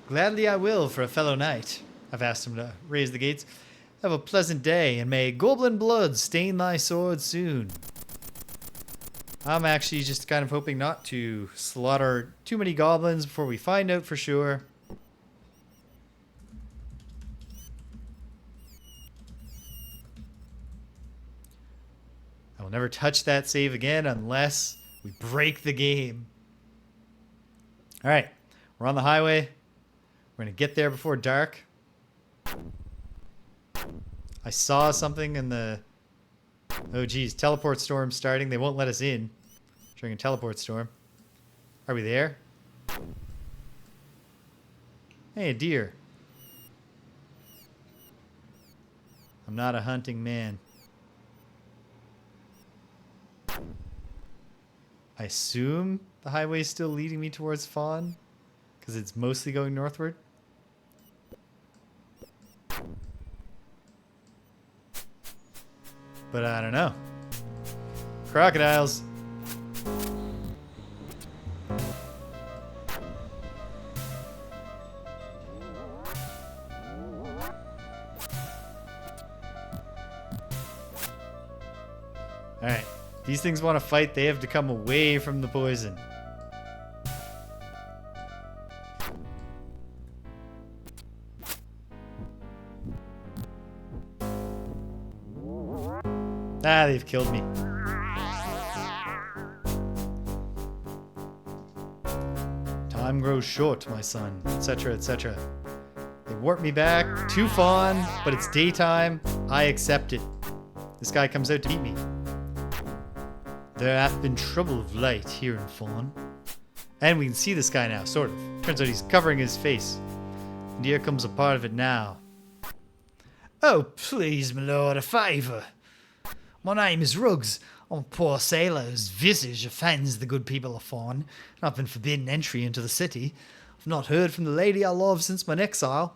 Gladly I will for a fellow knight. I've asked him to raise the gates. Have a pleasant day, and may goblin blood stain thy sword soon. I'm actually just kind of hoping not to slaughter too many goblins before we find out for sure. I will never touch that save again unless we break the game. All right, we're on the highway. We're going to get there before dark. I saw something in the... Oh, geez. Teleport storm starting. They won't let us in during a teleport storm. Are we there? Hey, a deer. I'm not a hunting man. I assume the highway is still leading me towards Fawn, because it's mostly going northward. But I don't know. Crocodiles. Alright. These things want to fight. They have to come away from the poison. Ah, they've killed me. Time grows short, my son, etc., etc. They warp me back to Fawn, but it's daytime. I accept it. This guy comes out to meet me. There hath been trouble of late here in Fawn. And we can see this guy now, sort of. Turns out he's covering his face. And here comes a part of it now. Oh, please, my lord, a favour. My name is Ruggs. I'm a poor sailor whose visage offends the good people of Fawn, and I've been forbidden entry into the city. I've not heard from the lady I love since my exile.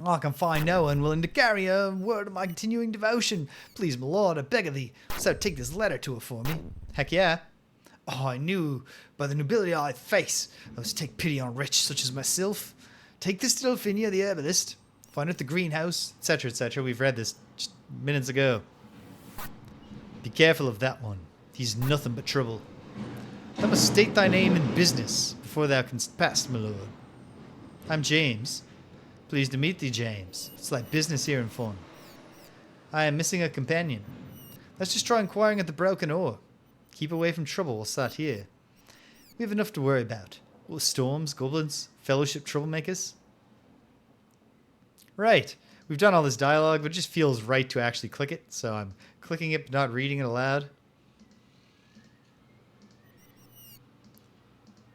I can find no one willing to carry a word of my continuing devotion. Please, my lord, I beg of thee, so take this letter to her for me. Heck yeah. Oh, I knew by the nobility I'd face, I was take pity on wretch such as myself. Take this to Delphinia, the herbalist. Find out the greenhouse, etc., etc. We've read this just minutes ago. Be careful of that one. He's nothing but trouble. Thou must state thy name and business before thou canst pass, my lord. I'm James. Pleased to meet thee, James. It's like business here in Fawn. I am missing a companion. Let's just try inquiring at the Broken Oar. Keep away from trouble while sat here. We have enough to worry about. What with storms, goblins, fellowship troublemakers? Right. We've done all this dialogue, but it just feels right to actually click it, so I'm clicking it but not reading it aloud.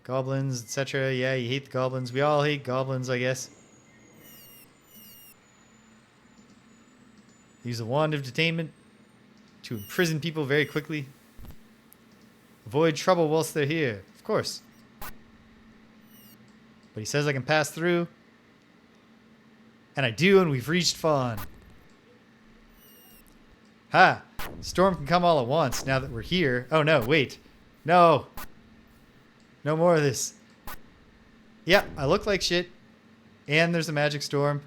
Goblins, etc. Yeah, you hate the goblins. We all hate goblins, I guess. Use a wand of detainment to imprison people very quickly. Avoid trouble whilst they're here. Of course. But he says I can pass through. And I do, and we've reached Fawn. Ha! Storm can come all at once now that we're here. Oh no, wait. No. No more of this. Yeah, I look like shit. And there's a magic storm.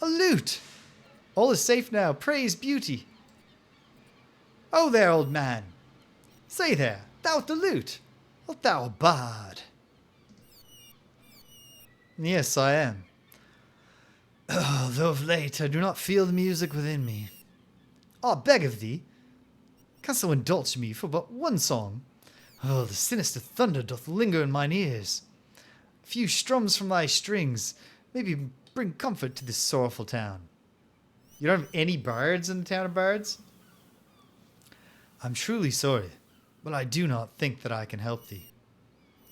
A loot! All is safe now. Praise beauty. Oh there, old man. Say there, thou the lute. Art thou a bard? Yes, I am. Oh, though of late I do not feel the music within me. I beg of thee, canst thou indulge me for but one song? Oh, the sinister thunder doth linger in mine ears. A few strums from thy strings, maybe bring comfort to this sorrowful town. You don't have any bards in the town of bards? I'm truly sorry, but I do not think that I can help thee.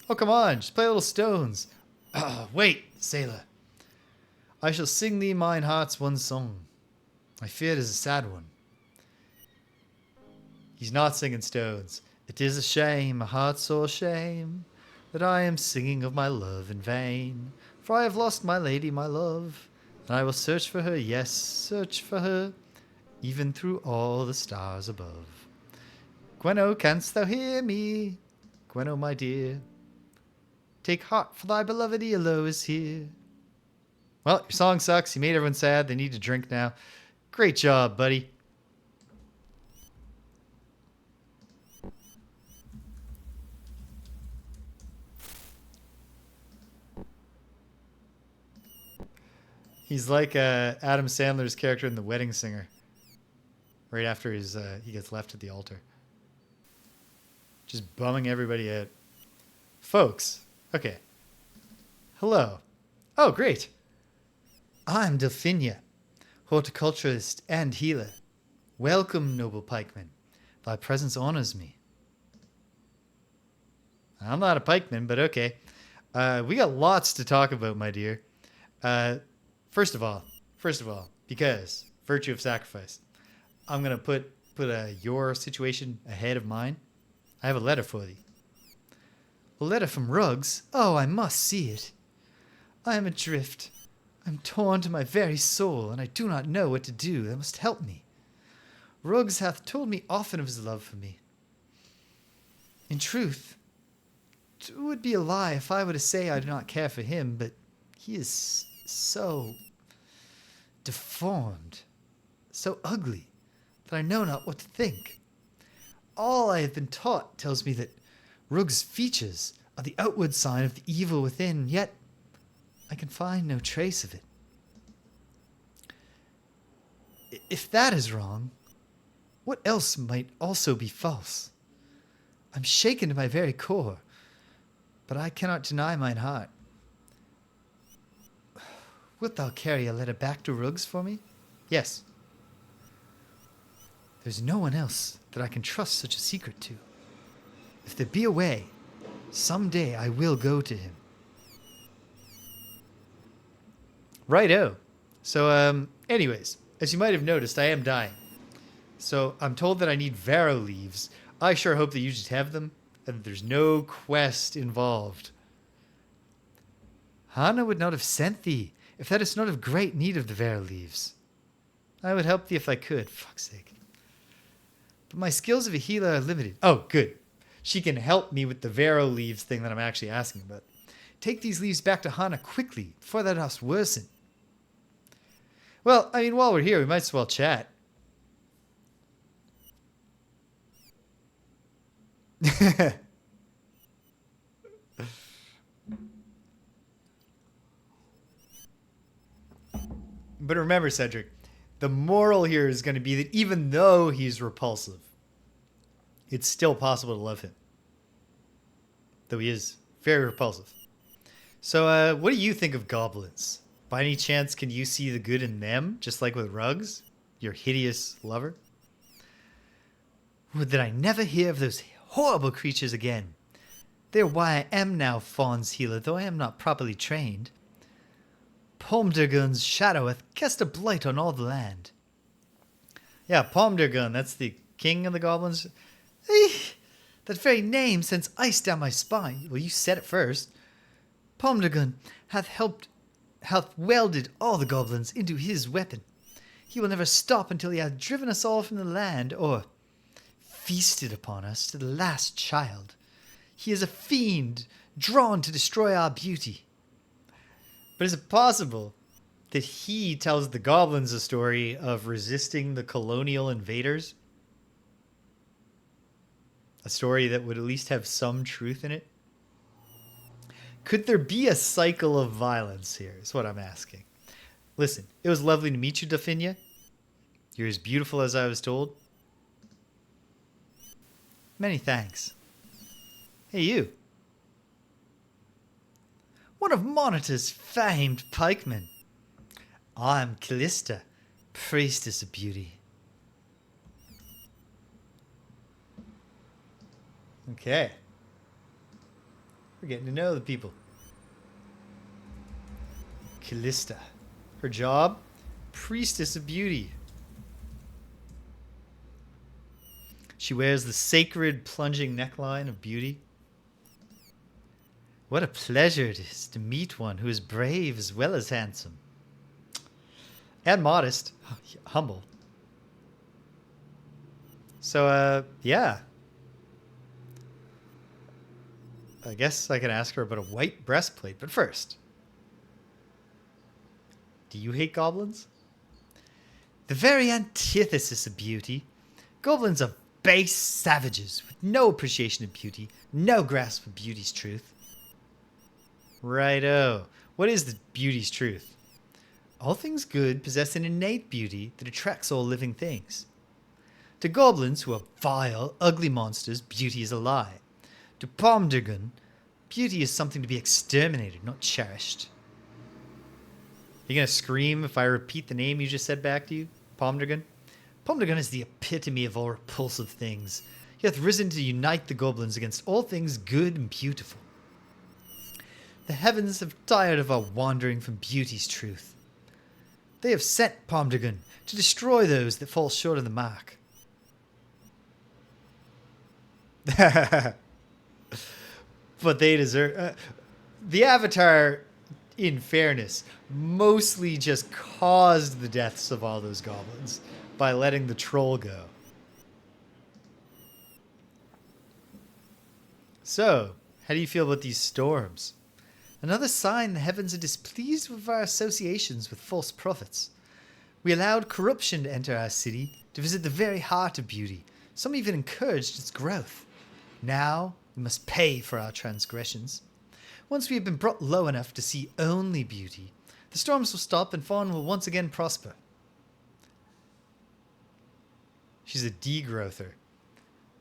Oh, come on, just play little stones. Wait, sailor. I shall sing thee mine heart's one song. I fear it is a sad one. He's not singing stones. It is a shame, a heart sore shame, that I am singing of my love in vain. For I have lost my lady, my love, and I will search for her, yes, search for her, even through all the stars above. Gwenno, canst thou hear me? Gwenno, my dear, take heart, for thy beloved Elo is here. Well, your song sucks. You made everyone sad. They need to drink now. Great job, buddy. He's like Adam Sandler's character in The Wedding Singer. right after he gets left at the altar. Just bumming everybody out. Folks, okay. Hello. Oh, great. I'm Delphinia, horticulturist and healer. Welcome, noble pikeman. Thy presence honors me. I'm not a pikeman, but okay. We got lots to talk about, my dear. First of all, because virtue of sacrifice, I'm gonna put your situation ahead of mine. I have a letter for thee. A letter from Ruggs? Oh, I must see it. I am adrift. I'm torn to my very soul, and I do not know what to do. Thou must help me. Ruggs hath told me often of his love for me. In truth, it would be a lie if I were to say I do not care for him, but he is so deformed, so ugly, that I know not what to think. All I have been taught tells me that Ruggs' features are the outward sign of the evil within, yet I can find no trace of it. If that is wrong, what else might also be false? I'm shaken to my very core, but I cannot deny mine heart. Wilt thou carry a letter back to Ruggs for me? Yes. There's no one else that I can trust such a secret to. If there be a way, someday I will go to him. Righto. So, anyways, as you might have noticed, I am dying. So I'm told that I need Varo leaves. I sure hope that you just have them, and that there's no quest involved. Hana would not have sent thee if that is not of great need of the Varo leaves. I would help thee if I could, fuck's sake. But my skills of a healer are limited. Oh, good. She can help me with the Varo leaves thing that I'm actually asking about. Take these leaves back to Hana quickly, before thou dost worsen. Well, I mean, while we're here, we might as well chat. But remember, Cedric, the moral here is going to be that even though he's repulsive, it's still possible to love him. Though he is very repulsive. So, what do you think of goblins? By any chance, can you see the good in them, just like with Ruggs, your hideous lover? Would that I never hear of those horrible creatures again. They're why I am now Fawn's healer, though I am not properly trained. Pomdergun's shadow hath cast a blight on all the land. Yeah, Pomdergun, that's the king of the goblins. That very name sends ice down my spine. Well, you said it first. Pomdergun hath welded all the goblins into his weapon. He will never stop until he hath driven us all from the land, or feasted upon us to the last child. He is a fiend, drawn to destroy our beauty. But is it possible that he tells the goblins a story of resisting the colonial invaders? A story that would at least have some truth in it? Could there be a cycle of violence here, is what I'm asking. Listen, it was lovely to meet you, Delphinia. You're as beautiful as I was told. Many thanks. Hey, you. One of Monitor's famed pikemen. I'm Callista, priestess of beauty. Okay. We're getting to know the people. Callista. Her job? Priestess of beauty. She wears the sacred plunging neckline of beauty. What a pleasure it is to meet one who is brave as well as handsome. And modest. Humble. So, yeah. I guess I can ask her about a white breastplate, but first. Do you hate goblins? The very antithesis of beauty. Goblins are base savages with no appreciation of beauty, no grasp of beauty's truth. Righto. What is the beauty's truth? All things good possess an innate beauty that attracts all living things. To goblins, who are vile, ugly monsters, beauty is a lie. To Pomdergun, beauty is something to be exterminated, not cherished. You gonna scream if I repeat the name you just said back to you? Pomdergun? Pomdergun is the epitome of all repulsive things. He hath risen to unite the goblins against all things good and beautiful. The heavens have tired of our wandering from beauty's truth. They have sent Pomdergun to destroy those that fall short of the mark. But they deserve... the Avatar, in fairness, mostly just caused the deaths of all those goblins by letting the troll go. So, how do you feel about these storms? Another sign the heavens are displeased with our associations with false prophets. We allowed corruption to enter our city, to visit the very heart of beauty. Some even encouraged its growth. Now we must pay for our transgressions. Once we have been brought low enough to see only beauty, the storms will stop and Fawn will once again prosper. She's a degrowther.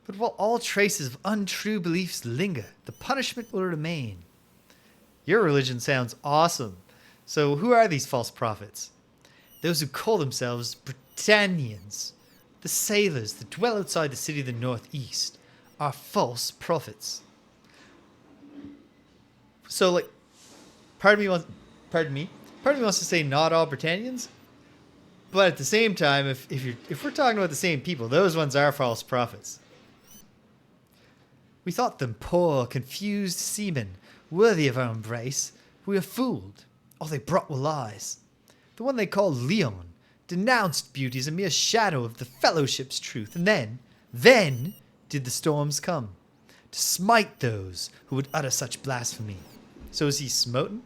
But while all traces of untrue beliefs linger, the punishment will remain. Your religion sounds awesome. So who are these false prophets? Those who call themselves Britannians, the sailors that dwell outside the city of the northeast, are false prophets. So, like, part of me wants to say not all Britannians, but at the same time, if we're talking about the same people, those ones are false prophets. We thought them poor, confused seamen, worthy of our embrace. We were fooled. All they brought were lies. The one they called Leon denounced beauty as a mere shadow of the fellowship's truth, and then did the storms come, to smite those who would utter such blasphemy. So is he smoten?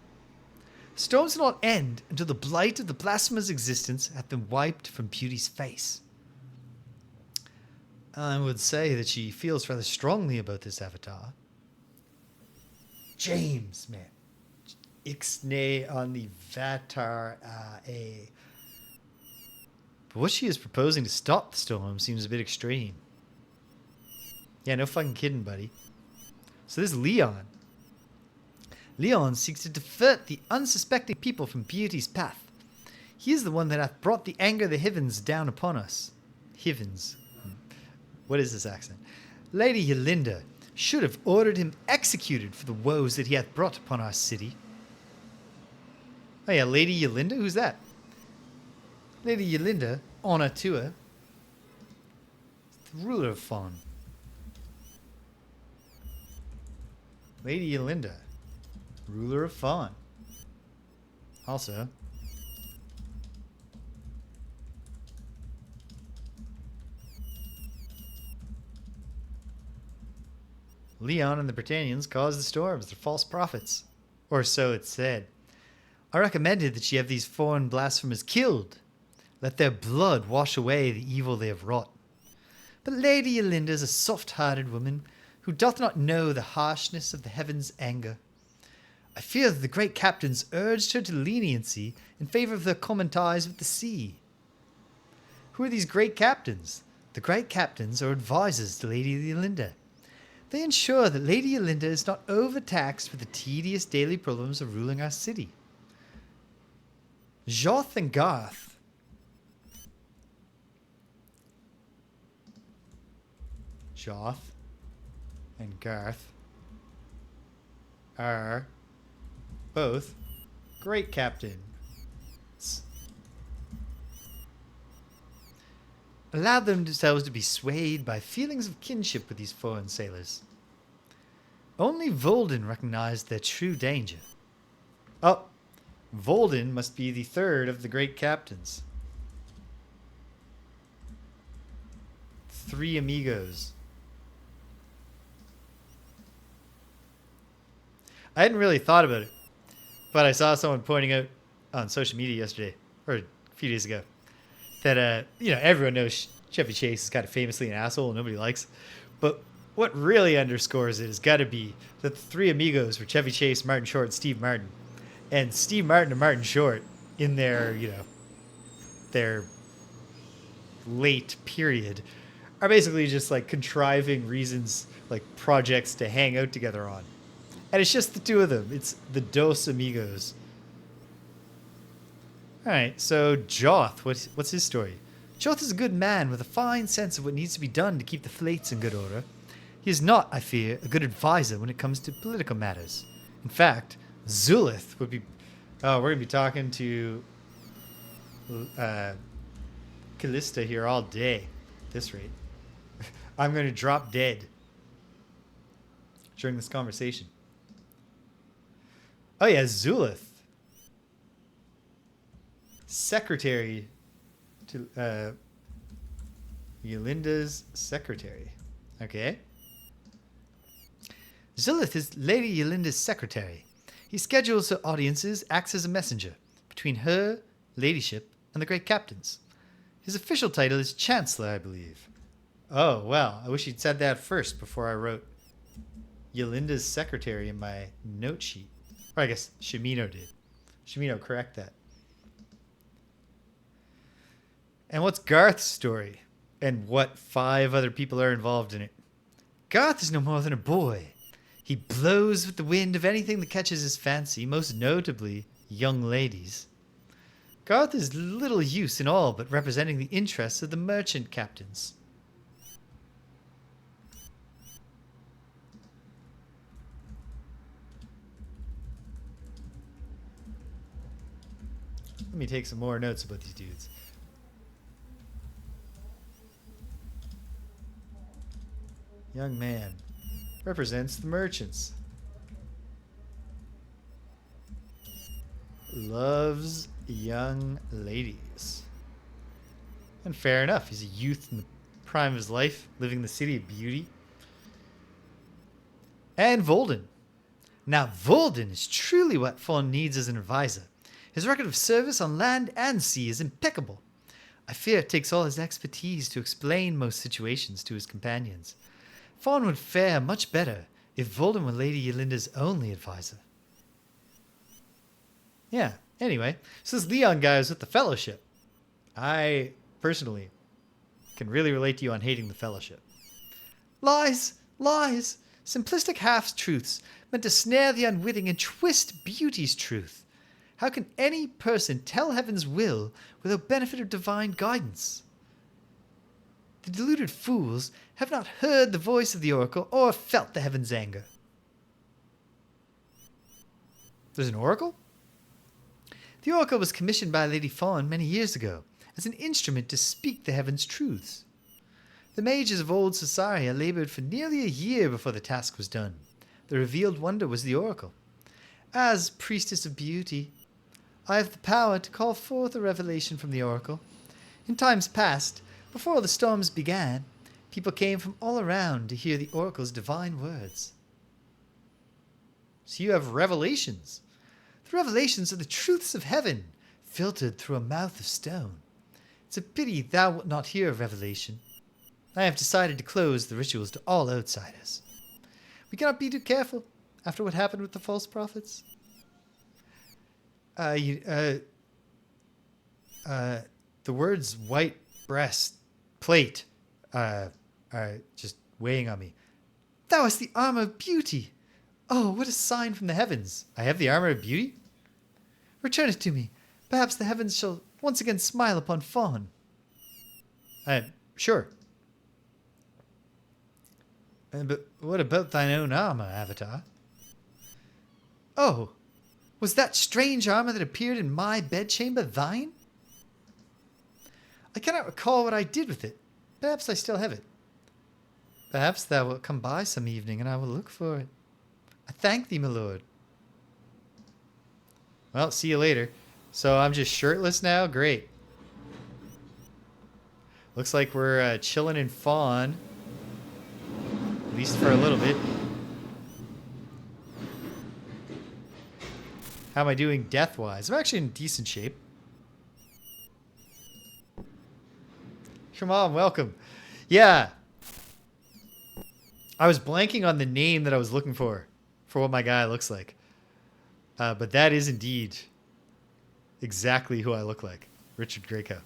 Storms will not end until the blight of the blasphemer's existence hath been wiped from beauty's face. I would say that she feels rather strongly about this avatar. James, man. Ixnay on the Vatar A. But what she is proposing to stop the storm seems a bit extreme. Yeah, no fucking kidding, buddy. So this Leon. Leon seeks to divert the unsuspecting people from beauty's path. He is the one that hath brought the anger of the heavens down upon us. Heavens. What is this accent? Lady Yolinda should have ordered him executed for the woes that he hath brought upon our city. Oh yeah, Lady Yolinda? Who's that? Lady Yolinda, honor to her. The ruler of Fawn. Lady Yolinda, ruler of Fawn. Also, Leon and the Britannians caused the storms. They're false prophets. Or so it's said. I recommended that she have these foreign blasphemers killed. Let their blood wash away the evil they have wrought. But Lady Yolinda is a soft-hearted woman who doth not know the harshness of the heavens' anger. I fear that the great captains urged her to leniency in favor of their common ties with the sea. Who are these great captains? The great captains are advisors to Lady Yolinda. They ensure that Lady Yolinda is not overtaxed with the tedious daily problems of ruling our city. Joth and Garth. Joth and Garth are both great captains. Allow themselves to be swayed by feelings of kinship with these foreign sailors. Only Volden recognized their true danger. Oh, Volden must be the third of the great captains. 3 amigos. I hadn't really thought about it, but I saw someone pointing out on social media yesterday, or a few days ago, that, everyone knows Chevy Chase is kind of famously an asshole and nobody likes. But what really underscores it has got to be that the 3 amigos were Chevy Chase, Martin Short, and Steve Martin. And Steve Martin and Martin Short, in their, their late period, are basically just like contriving reasons, like projects to hang out together on. And it's just the two of them. It's the Dos Amigos. All right, so Joth, what's his story? Joth is a good man with a fine sense of what needs to be done to keep the fleets in good order. He is not, I fear, a good advisor when it comes to political matters. In fact, Zulith would be... Oh, we're going to be talking to Callista here all day at this rate. I'm going to drop dead during this conversation. Oh yeah, Zulith. Secretary to Yolinda's secretary. Okay. Zulith is Lady Yolinda's secretary. He schedules her audiences, acts as a messenger between her, ladyship, and the great captains. His official title is Chancellor, I believe. Oh, well, I wish he'd said that first before I wrote Yolinda's secretary in my note sheet. Or I guess Shimino did. Shimino, correct that. And what's Garth's story? And what 5 other people are involved in it? Garth is no more than a boy. He blows with the wind of anything that catches his fancy, most notably young ladies. Garth is little use in all but representing the interests of the merchant captains. Let me take some more notes about these dudes. Young man represents the merchants. Loves young ladies. And fair enough, he's a youth in the prime of his life, living the city of beauty. And Volden. Now, Volden is truly what Fawn needs as an advisor. His record of service on land and sea is impeccable. I fear it takes all his expertise to explain most situations to his companions. Fawn would fare much better if Volden were Lady Yolinda's only advisor. Yeah, anyway, so this Leon guy is with the Fellowship. I, personally, can really relate to you on hating the Fellowship. Lies! Lies! Simplistic half-truths meant to snare the unwitting and twist beauty's truth. How can any person tell heaven's will without benefit of divine guidance? The deluded fools have not heard the voice of the oracle or felt the heaven's anger. There's an oracle? The oracle was commissioned by Lady Fawn many years ago as an instrument to speak the heaven's truths. The mages of old Cesaria labored for nearly a year before the task was done. The revealed wonder was the oracle. As priestess of beauty, I have the power to call forth a revelation from the oracle. In times past, before the storms began, people came from all around to hear the oracle's divine words. So you have revelations. The revelations are the truths of heaven, filtered through a mouth of stone. It's a pity thou wilt not hear of revelation. I have decided to close the rituals to all outsiders. We cannot be too careful after what happened with the false prophets. The words white breast plate are just weighing on me. Thou hast the armor of beauty. Oh, what a sign from the heavens. I have the armor of beauty? Return it to me. Perhaps the heavens shall once again smile upon Fawn. Sure. But what about thine own armor, Avatar? Oh, was that strange armor that appeared in my bedchamber thine? I cannot recall what I did with it. Perhaps I still have it. Perhaps thou wilt come by some evening and I will look for it. I thank thee, my lord. Well, see you later. So I'm just shirtless now? Great. Looks like we're chilling in Fawn. At least for a little bit. How am I doing death-wise? I'm actually in decent shape. Come on, welcome. Yeah. I was blanking on the name that I was looking for what my guy looks like. But that is indeed exactly who I look like. Richard Greycoat.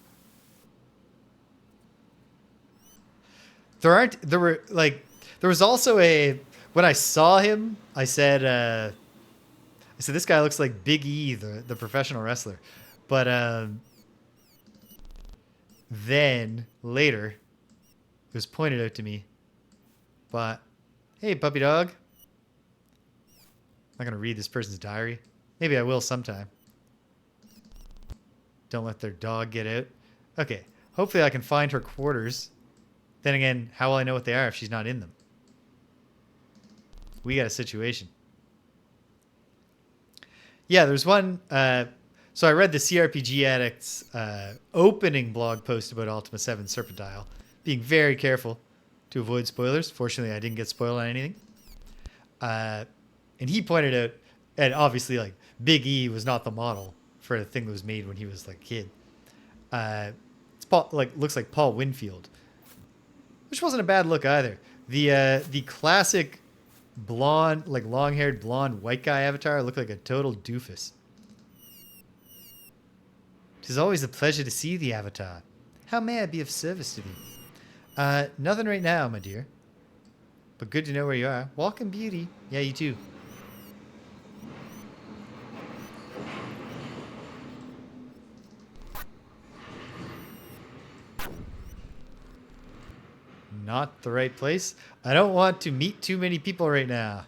There was also when I saw him, I said this guy looks like Big E, the professional wrestler. But then later, it was pointed out to me. But hey, puppy dog. I'm not gonna read this person's diary. Maybe I will sometime. Don't let their dog get out. Okay, hopefully I can find her quarters. Then again, how will I know what they are if she's not in them? We got a situation. Yeah, there's one. So I read the CRPG Addict's opening blog post about Ultima 7 Serpent Isle, being very careful to avoid spoilers. Fortunately, I didn't get spoiled on anything. And he pointed out, and obviously, like, Big E was not the model for the thing that was made when he was like a kid. It's looks like Paul Winfield, which wasn't a bad look either. The classic blonde, like long-haired blonde white guy avatar looked like a total doofus. "'Tis always a pleasure to see the avatar. How may I be of service to thee?" Nothing right now, my dear. But good to know where you are. Walk in beauty. Yeah, you too. Not the right place. I don't want to meet too many people right now.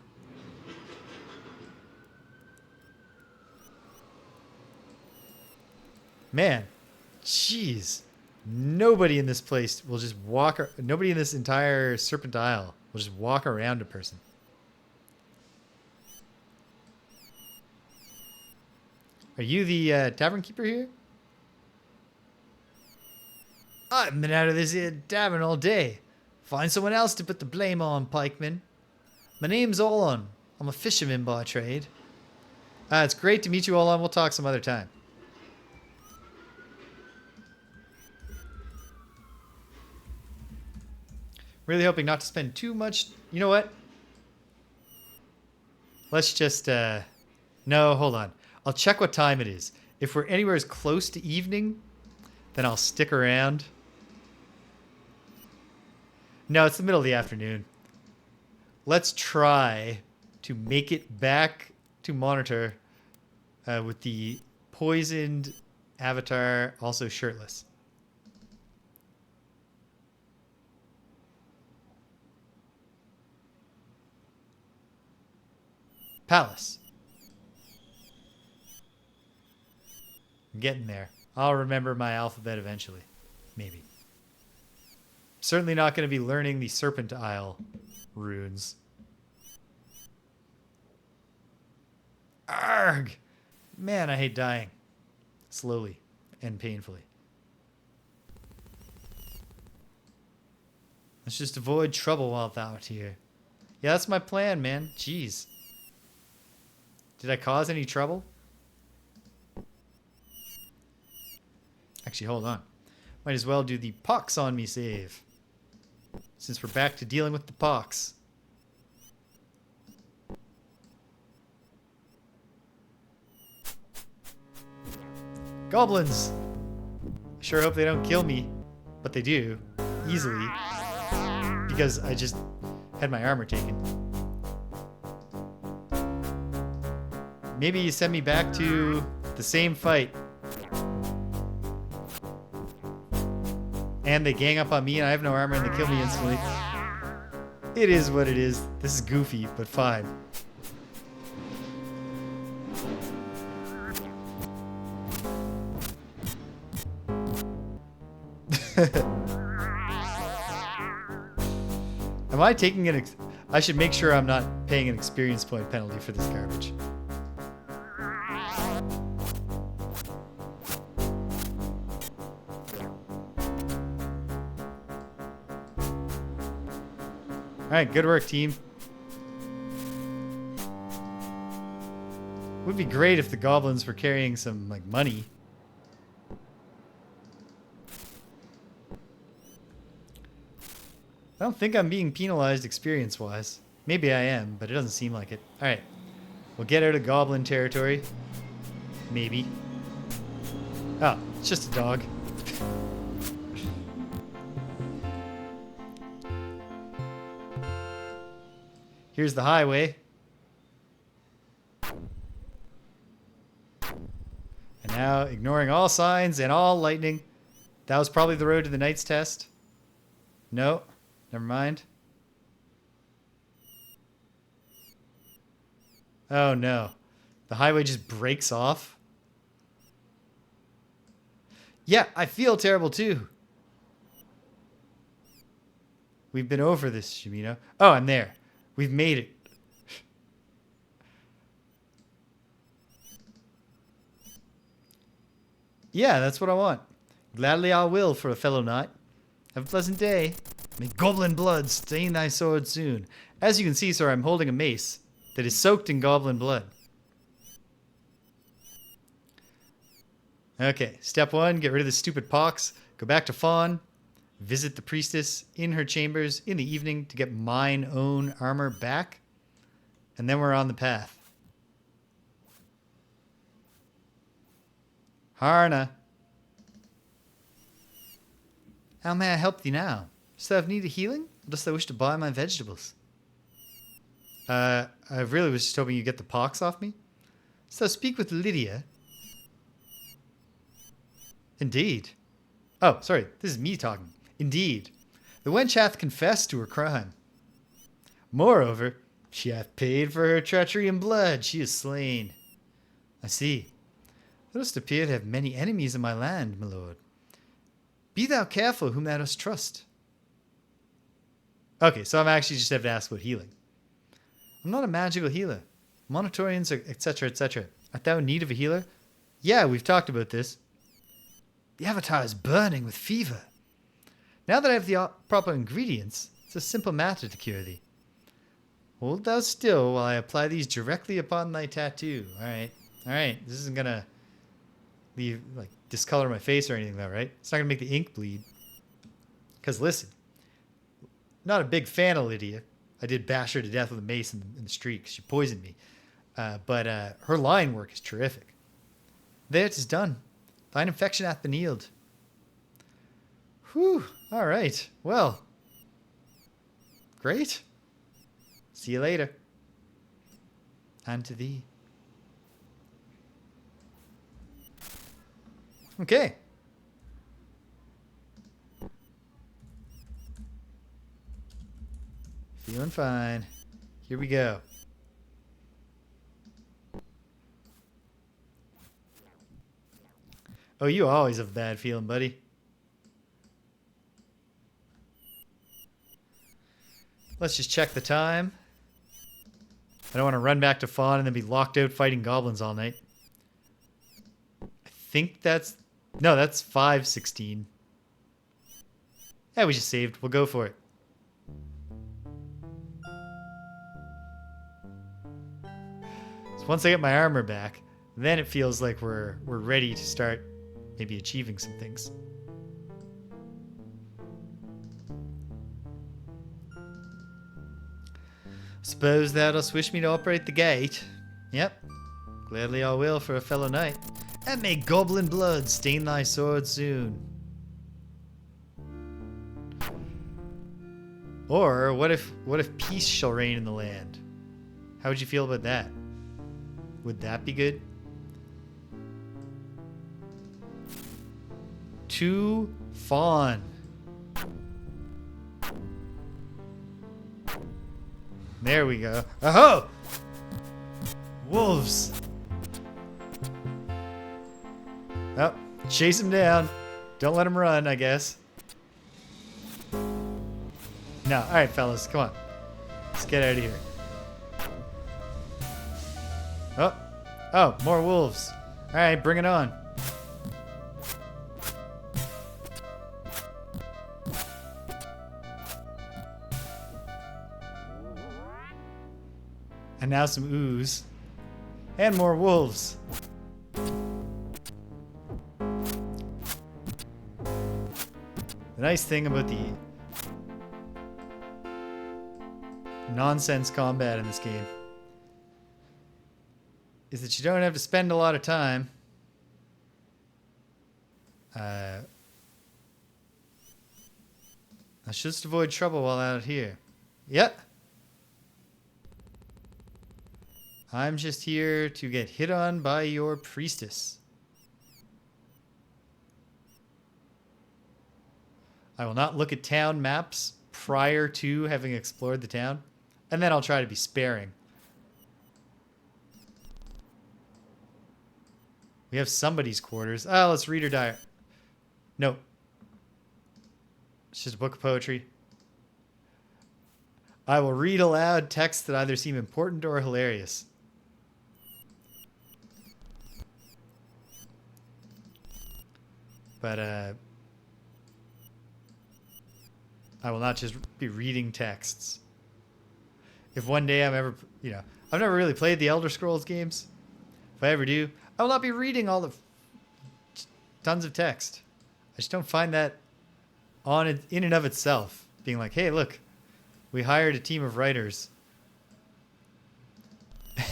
Man, jeez. Nobody in this place will just walk. Nobody in this entire Serpent Isle will just walk around a person. Are you the tavern keeper here? I've been out of this here tavern all day. Find someone else to put the blame on, pikeman. My name's Olon. I'm a fisherman by trade. It's great to meet you, Olon. We'll talk some other time. Really hoping not to spend too much. You know what? Let's just, no, hold on. I'll check what time it is. If we're anywhere as close to evening, then I'll stick around. No, it's the middle of the afternoon. Let's try to make it back to Monitor with the poisoned avatar also shirtless. Palace. I'm getting there. I'll remember my alphabet eventually. Maybe. Certainly not going to be learning the Serpent Isle runes. Arg! Man, I hate dying. Slowly and painfully. Let's just avoid trouble while thou art here. Yeah, that's my plan, man. Jeez. Did I cause any trouble? Actually, hold on. Might as well do the pox on me save. Since we're back to dealing with the pox. Goblins! I sure hope they don't kill me. But they do. Easily. Because I just had my armor taken. Maybe you send me back to the same fight. And they gang up on me and I have no armor and they kill me instantly. It is what it is. This is goofy, but fine. Am I taking an... I should make sure I'm not paying an experience point penalty for this garbage. Alright, good work, team. Would be great if the goblins were carrying some, like, money. I don't think I'm being penalized experience-wise. Maybe I am, but it doesn't seem like it. Alright. We'll get out of goblin territory. Maybe. Oh, it's just a dog. Here's the highway. And now, ignoring all signs and all lightning, that was probably the road to the Knight's Test. No, never mind. Oh no. The highway just breaks off. Yeah, I feel terrible too. We've been over this, Shimino. Oh, I'm there. We've made it. Yeah, that's what I want. Gladly I will for a fellow knight. Have a pleasant day. May goblin blood stain thy sword soon. As you can see, sir, I'm holding a mace that is soaked in goblin blood. Okay, step 1, get rid of the stupid pox. Go back to Fawn. Visit the priestess in her chambers in the evening to get mine own armor back. And then we're on the path. Harna. How may I help thee now? Dost thou need a healing? Or dost thou wish to buy my vegetables? I really was just hoping you'd get the pox off me. So speak with Lydia. Indeed. Oh, sorry, this is me talking. Indeed. The wench hath confessed to her crime. Moreover, she hath paid for her treachery in blood. She is slain. I see. Thou dost appear to have many enemies in my land, my lord. Be thou careful whom thou dost trust. Okay, so I'm actually just have to ask about healing. I'm not a magical healer. Monitorians, etc., etc. Art thou in need of a healer? Yeah, we've talked about this. The avatar is burning with fever. Now that I have the proper ingredients, it's a simple matter to cure thee. Hold thou still while I apply these directly upon thy tattoo. Alright. Alright. This isn't gonna leave, like, discolor my face or anything though, right? It's not gonna make the ink bleed. Because listen, not a big fan of Lydia. I did bash her to death with a mace in the street because she poisoned me. But her line work is terrific. There it is done. Thine infection hath been healed. Whew. All right. Well. Great. See you later. And to thee. Okay. Feeling fine. Here we go. Oh, you always have a bad feeling, buddy. Let's just check the time. I don't want to run back to Fawn and then be locked out fighting goblins all night. I think that's... No, that's 5:16. Yeah, we just saved. We'll go for it. So once I get my armor back, then it feels like we're ready to start maybe achieving some things. Suppose thou dost wish me to operate the gate. Yep. Gladly I will for a fellow knight. And may goblin blood stain thy sword soon. Or what if peace shall reign in the land? How would you feel about that? Would that be good? To Fawn. There we go. Oh! Wolves. Oh, chase him down. Don't let him run, I guess. No, alright, fellas, come on. Let's get out of here. Oh, more wolves. Alright, bring it on. And now some ooze. And more wolves. The nice thing about the nonsense combat in this game is that you don't have to spend a lot of time let's just avoid trouble while out here. Yep. I'm just here to get hit on by your priestess. I will not look at town maps prior to having explored the town. And then I'll try to be sparing. We have somebody's quarters. Oh, let's read her diary. Nope. It's just a book of poetry. I will read aloud texts that either seem important or hilarious. But I will not just be reading texts. If one day I'm ever, I've never really played the Elder Scrolls games. If I ever do, I will not be reading all the tons of text. I just don't find that in and of itself being like, hey, look, we hired a team of writers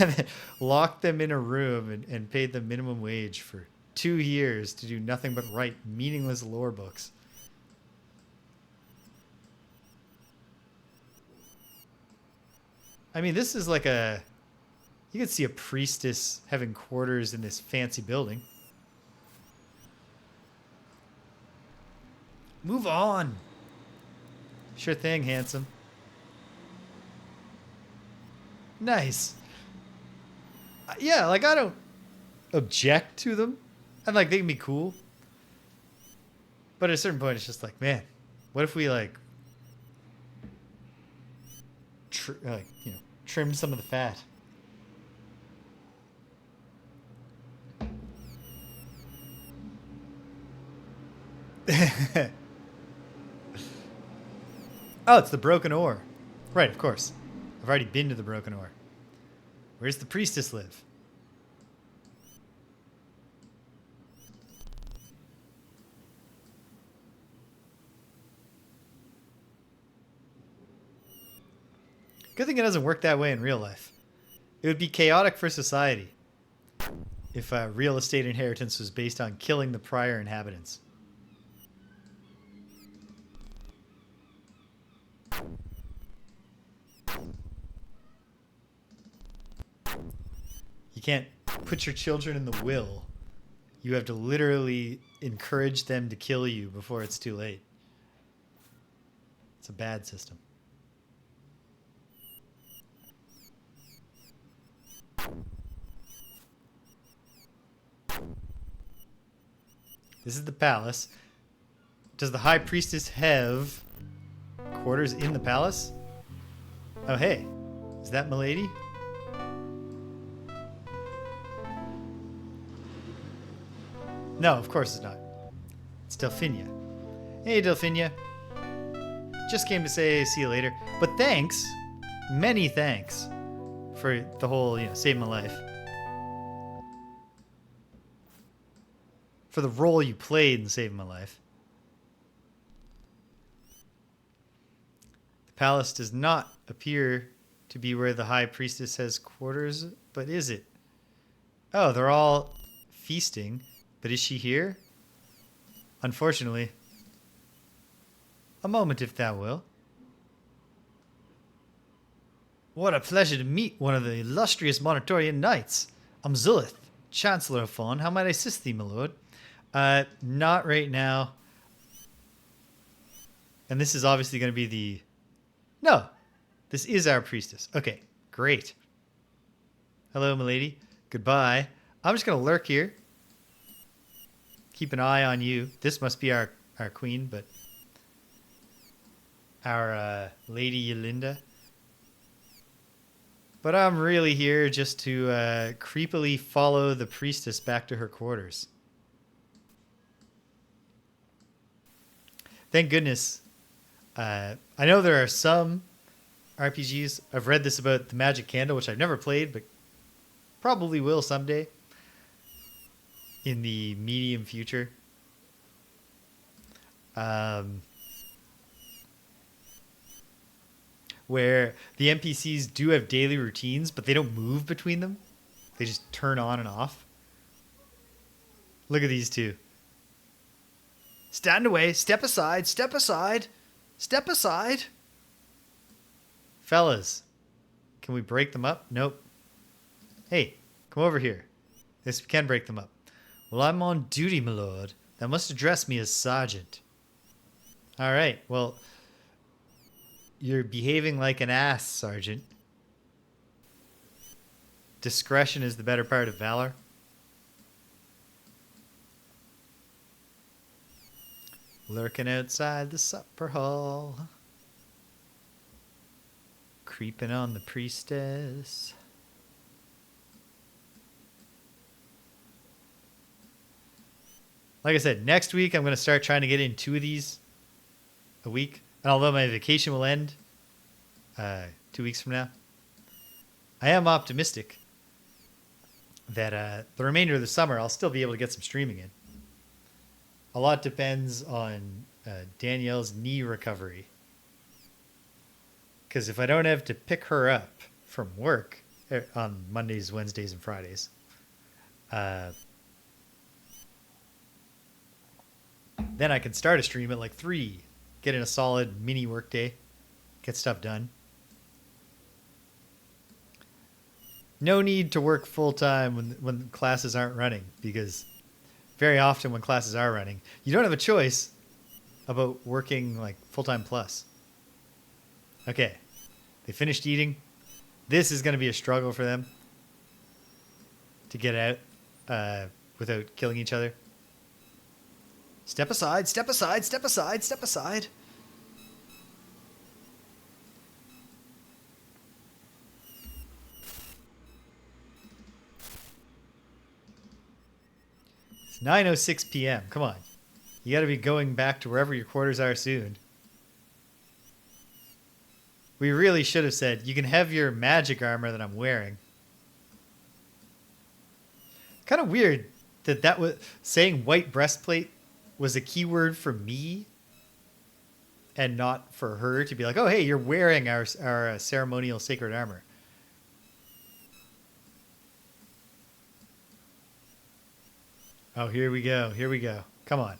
and then locked them in a room and paid them minimum wage for 2 years to do nothing but write meaningless lore books. I mean, this is like you could see a priestess having quarters in this fancy building. Move on. Sure thing, handsome. Nice. Yeah, like I don't object to them. And like they can be cool. But at a certain point it's just like, man, what if we trim some of the fat? Oh, it's the Broken Ore. Right, of course. I've already been to the Broken Ore. Where's the priestess live? Good thing it doesn't work that way in real life. It would be chaotic for society if real estate inheritance was based on killing the prior inhabitants. You can't put your children in the will. You have to literally encourage them to kill you before it's too late. It's a bad system. This is the palace. Does the high priestess have quarters in the palace? Oh, hey. Is that milady? No, of course it's not. It's Delphinia. Hey, Delphinia. Just came to say see you later. But thanks. Many thanks for the whole, save my life. For the role you played in saving my life. The palace does not appear to be where the high priestess has quarters, but is it? Oh, they're all feasting, but is she here? Unfortunately. A moment, if thou will. What a pleasure to meet one of the illustrious Monitorian knights. I'm Zulith, Chancellor of Fawn. How might I assist thee, my lord? Not right now. And this is obviously going to be the... No, this is our priestess. Okay, great. Hello, milady. Goodbye. I'm just going to lurk here. Keep an eye on you. This must be our queen, but... Our Lady Yolinda. But I'm really here just to creepily follow the priestess back to her quarters. Thank goodness. I know there are some RPGs. I've read this about the Magic Candle, which I've never played, but probably will someday in the medium future. Where the NPCs do have daily routines, but they don't move between them. They just turn on and off. Look at these two. Stand away, step aside, step aside, step aside. Fellas, can we break them up? Nope. Hey, come over here. Yes, we can break them up. Well, I'm on duty, my lord. Thou must address me as sergeant. All right. Well, you're behaving like an ass, Sergeant. Discretion is the better part of valor. Lurking outside the supper hall. Creeping on the priestess. Like I said, next week I'm going to start trying to get in 2 of these a week. And although my vacation will end 2 weeks from now, I am optimistic that the remainder of the summer I'll still be able to get some streaming in. A lot depends on Danielle's knee recovery. Because if I don't have to pick her up from work on Mondays, Wednesdays, and Fridays, then I can start a stream at like 3, get in a solid mini work day, get stuff done. No need to work full time when classes aren't running, because very often when classes are running, you don't have a choice about working like full-time plus. Okay, they finished eating. This is going to be a struggle for them to get out without killing each other. Step aside, step aside, step aside, step aside. It's 9:06 p.m. Come on. You got to be going back to wherever your quarters are soon. We really should have said, you can have your magic armor that I'm wearing. Kind of weird that was saying white breastplate was a keyword for me and not for her to be like, oh, hey, you're wearing our ceremonial sacred armor. Oh, here we go. Here we go. Come on.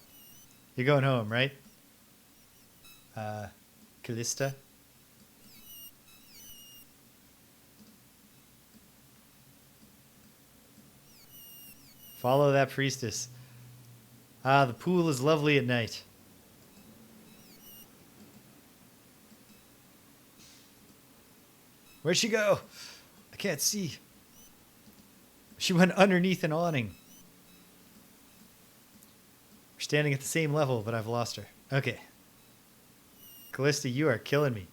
You're going home, right? Callista? Follow that priestess. Ah, the pool is lovely at night. Where'd she go? I can't see. She went underneath an awning. We're standing at the same level, but I've lost her. Okay. Callista, you are killing me.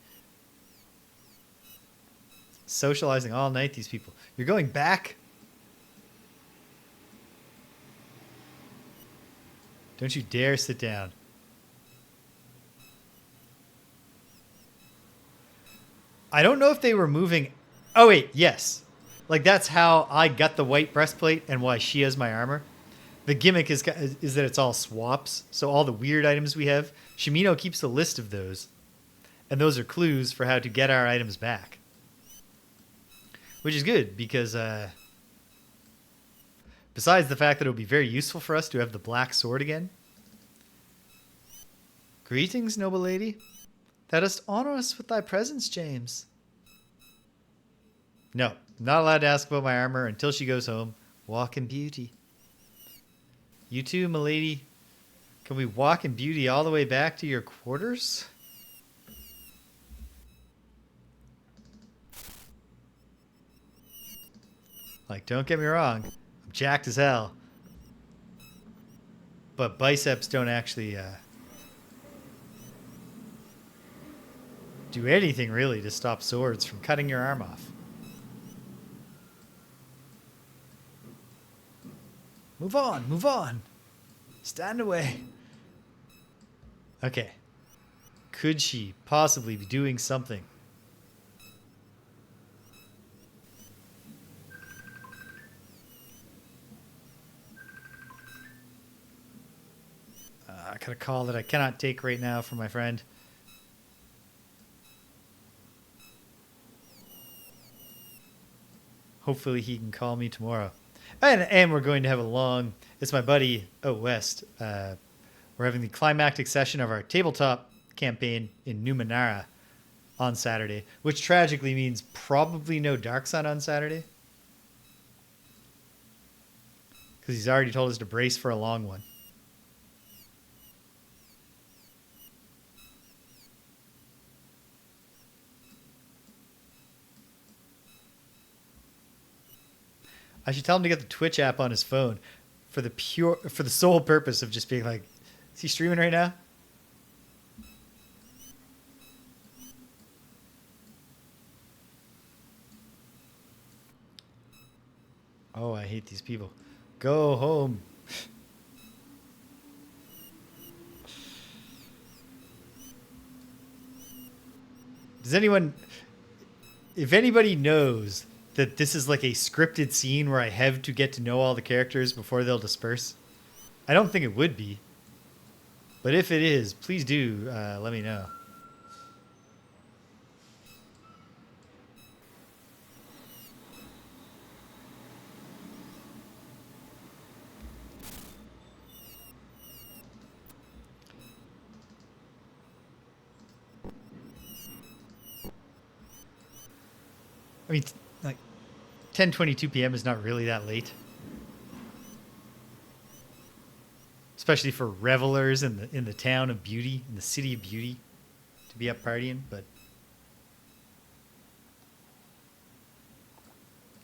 Socializing all night, these people. You're going back? Don't you dare sit down. I don't know if they were moving. Oh, wait, yes. Like, that's how I got the white breastplate and why she has my armor. The gimmick is that it's all swaps. So all the weird items we have, Shimino keeps a list of those. And those are clues for how to get our items back. Which is good, because besides the fact that it would be very useful for us to have the black sword again. Greetings, noble lady. Thou dost honor us with thy presence, James. No, not allowed to ask about my armor until she goes home. Walk in beauty. You too, milady. Can we walk in beauty all the way back to your quarters? Like, don't get me wrong. I'm jacked as hell. But biceps don't actually do anything really to stop swords from cutting your arm off. Move on, move on. Stand away. Okay. Could she possibly be doing something? I got a call that I cannot take right now from my friend. Hopefully he can call me tomorrow. And we're going to have a long... It's my buddy out west. We're having the climactic session of our tabletop campaign in Numenera on Saturday, which tragically means probably no Dark Sun on Saturday. because he's already told us to brace for a long one. I should tell him to get the Twitch app on his phone for the sole purpose of just being like, is he streaming right now? Oh, I hate these people. Go home. Does anyone, if anybody knows that this is like a scripted scene where I have to get to know all the characters before they'll disperse? I don't think it would be. But if it is, please do let me know. I mean, like, 10:22 p.m. is not really that late. Especially for revelers in the town of beauty, in the city of beauty, to be up partying. But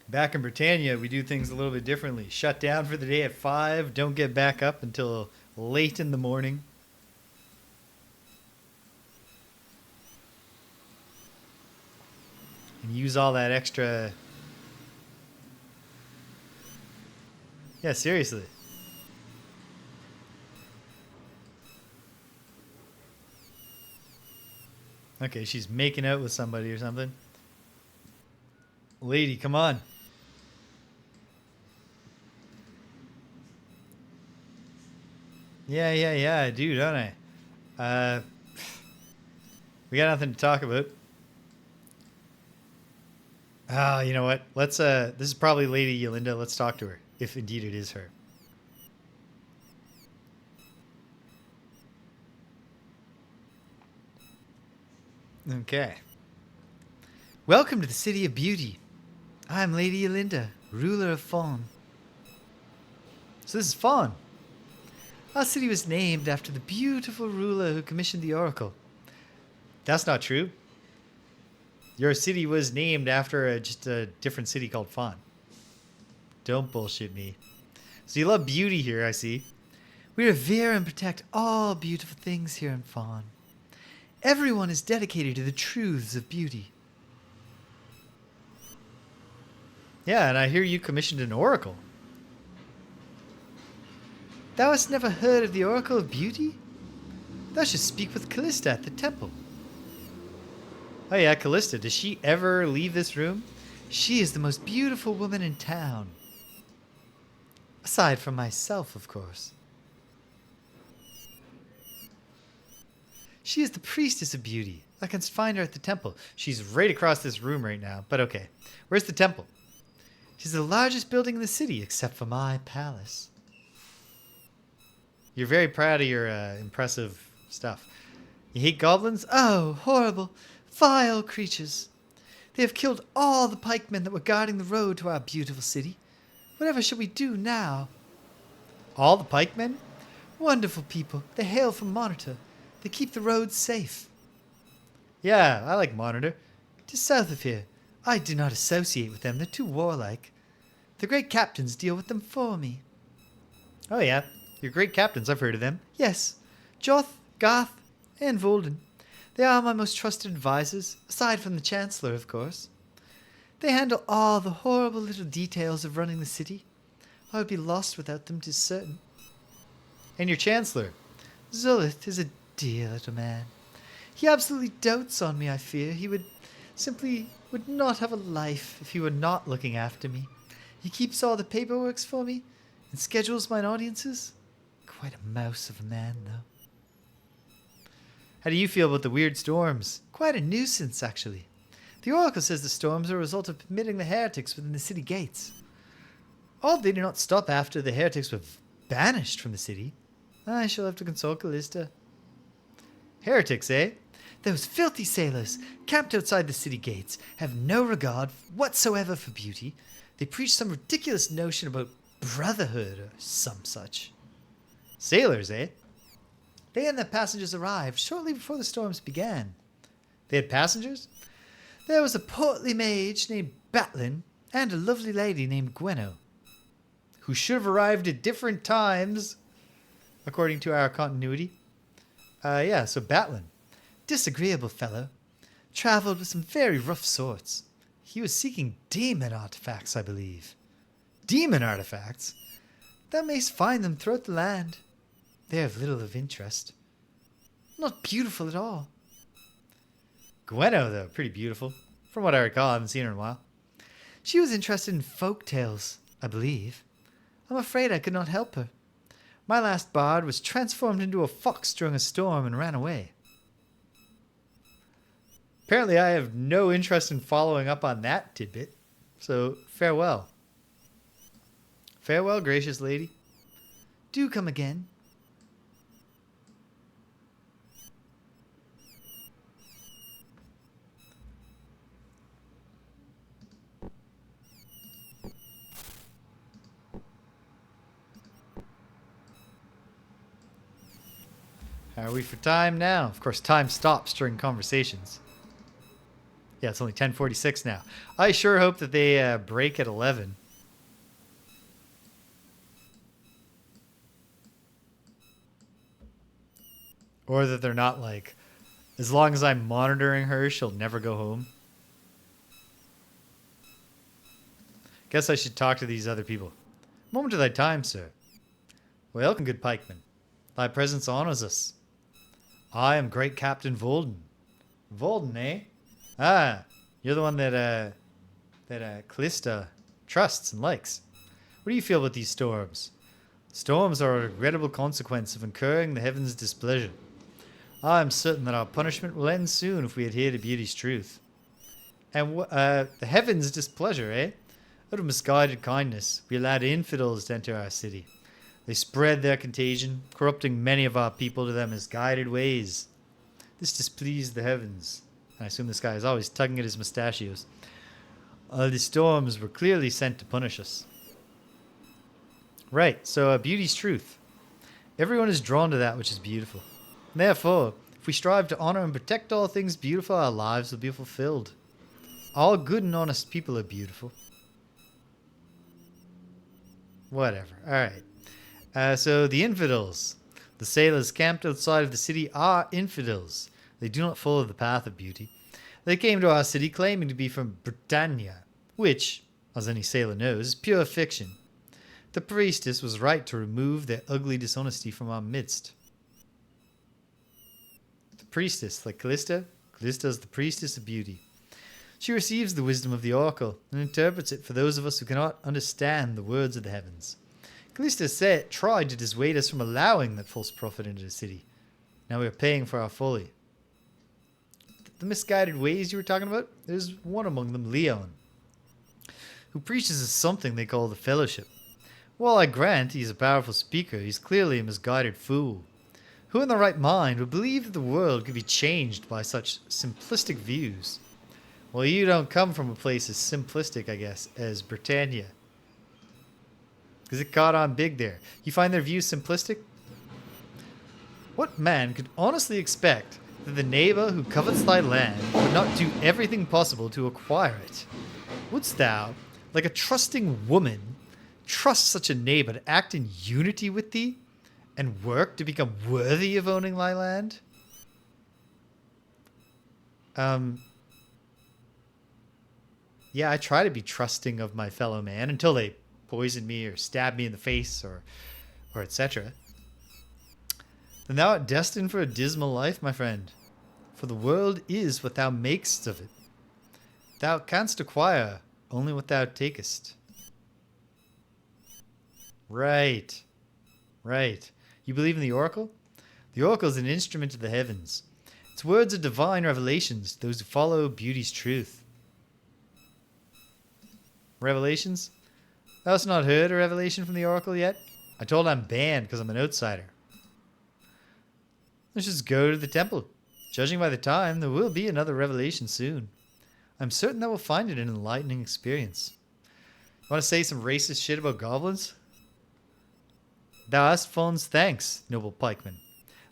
back in Britannia, we do things a little bit differently. Shut down for the day at 5. Don't get back up until late in the morning. And use all that extra... Yeah, seriously. Okay, she's making out with somebody or something. Lady, come on. Yeah, I do, don't I? We got nothing to talk about. Oh, you know what? Let's, this is probably Lady Yolanda. Let's talk to her, if indeed it is her. Okay. Welcome to the City of Beauty. I'm Lady Yolanda, ruler of Fawn. So this is Fawn. Our city was named after the beautiful ruler who commissioned the oracle. That's not true. Your city was named after just a different city called Fawn. Don't bullshit me. So you love beauty here, I see. We revere and protect all beautiful things here in Fawn. Everyone is dedicated to the truths of beauty. Yeah, and I hear you commissioned an oracle. Thou hast never heard of the Oracle of Beauty? Thou should speak with Callista at the temple. Oh yeah, Callista. Does she ever leave this room? She is the most beautiful woman in town. Aside from myself, of course. She is the priestess of beauty. I can find her at the temple. She's right across this room right now, but okay. Where's the temple? She's the largest building in the city, except for my palace. You're very proud of your impressive stuff. You hate goblins? Oh, horrible, vile creatures. They have killed all the pikemen that were guarding the road to our beautiful city. Whatever shall we do now? All the pikemen? Wonderful people. They hail from Monitor. They keep the roads safe. Yeah, I like Monitor. Just south of here. I do not associate with them. They're too warlike. The great captains deal with them for me. Oh yeah, your great captains. I've heard of them. Yes, Joth, Garth, and Volden. They are my most trusted advisors, aside from the Chancellor, of course. They handle all the horrible little details of running the city. I would be lost without them, 'tis certain. And your Chancellor? Zulith is a dear little man. He absolutely dotes on me, I fear. He would not have a life if he were not looking after me. He keeps all the paperwork for me and schedules my audiences. Quite a mouse of a man, though. How do you feel about the weird storms? Quite a nuisance, actually. The Oracle says the storms are a result of permitting the heretics within the city gates. Odd they do not stop after the heretics were banished from the city. I shall have to consult Callista. Heretics, eh? Those filthy sailors, camped outside the city gates, have no regard whatsoever for beauty. They preach some ridiculous notion about brotherhood or some such. Sailors, eh? They and their passengers arrived shortly before the storms began. They had passengers? There was a portly mage named Batlin and a lovely lady named Gwenno. Who should have arrived at different times, according to our continuity. So Batlin. Disagreeable fellow. Travelled with some very rough sorts. He was seeking demon artifacts, I believe. Demon artifacts? Thou mayst find them throughout the land. They are of little of interest. Not beautiful at all. Gwenno, though, pretty beautiful. From what I recall, I haven't seen her in a while. She was interested in folk tales, I believe. I'm afraid I could not help her. My last bard was transformed into a fox during a storm and ran away. Apparently, I have no interest in following up on that tidbit. So, farewell. Farewell, gracious lady. Do come again. How are we for time now? Of course, time stops during conversations. Yeah, it's only 10:46 now. I sure hope that they break at 11. Or that they're not like, as long as I'm monitoring her, she'll never go home. Guess I should talk to these other people. Moment of thy time, sir. Welcome, good pikeman. Thy presence honors us. I am great Captain Volden. Volden, eh? Ah, you're the one that Callista trusts and likes. What do you feel about these storms? Storms are a regrettable consequence of incurring the heavens' displeasure. I am certain that our punishment will end soon if we adhere to beauty's truth. And the heavens' displeasure, eh? Out of misguided kindness, we allowed infidels to enter our city. They spread their contagion, corrupting many of our people to their misguided ways. This displeased the heavens. I assume this guy is always tugging at his mustachios. The storms were clearly sent to punish us. Right, so beauty's truth. Everyone is drawn to that which is beautiful. And therefore, if we strive to honor and protect all things beautiful, our lives will be fulfilled. All good and honest people are beautiful. Whatever. Alright. So the infidels. The sailors camped outside of the city are infidels. They do not follow the path of beauty. They came to our city claiming to be from Britannia, which, as any sailor knows, is pure fiction. The priestess was right to remove their ugly dishonesty from our midst. The priestess, like Callista. Callista is the priestess of beauty. She receives the wisdom of the oracle and interprets it for those of us who cannot understand the words of the heavens. Callista tried to dissuade us from allowing that false prophet into the city. Now we are paying for our folly. The misguided ways you were talking about? There's one among them, Leon, who preaches us something they call the fellowship. While I grant he's a powerful speaker, he's clearly a misguided fool. Who in their right mind would believe that the world could be changed by such simplistic views? Well, you don't come from a place as simplistic, I guess, as Britannia. Because it caught on big there. You find their views simplistic? What man could honestly expect that the neighbor who covets thy land would not do everything possible to acquire it? Wouldst thou, like a trusting woman, trust such a neighbor to act in unity with thee and work to become worthy of owning thy land? Yeah, I try to be trusting of my fellow man until they poison me or stab me in the face or etc. Then thou art destined for a dismal life, my friend, for the world is what thou makest of it. Thou canst acquire only what thou takest. Right. You believe in the oracle? The oracle is an instrument of the heavens. Its words are divine revelations to those who follow beauty's truth. Revelations? Thou hast not heard a revelation from the oracle yet? I told I'm banned because I'm an outsider. Let's just go to the temple. Judging by the time, there will be another revelation soon. I'm certain that we'll find it an enlightening experience. Want to say some racist shit about goblins? Thou hast Fawn's thanks, noble pikeman.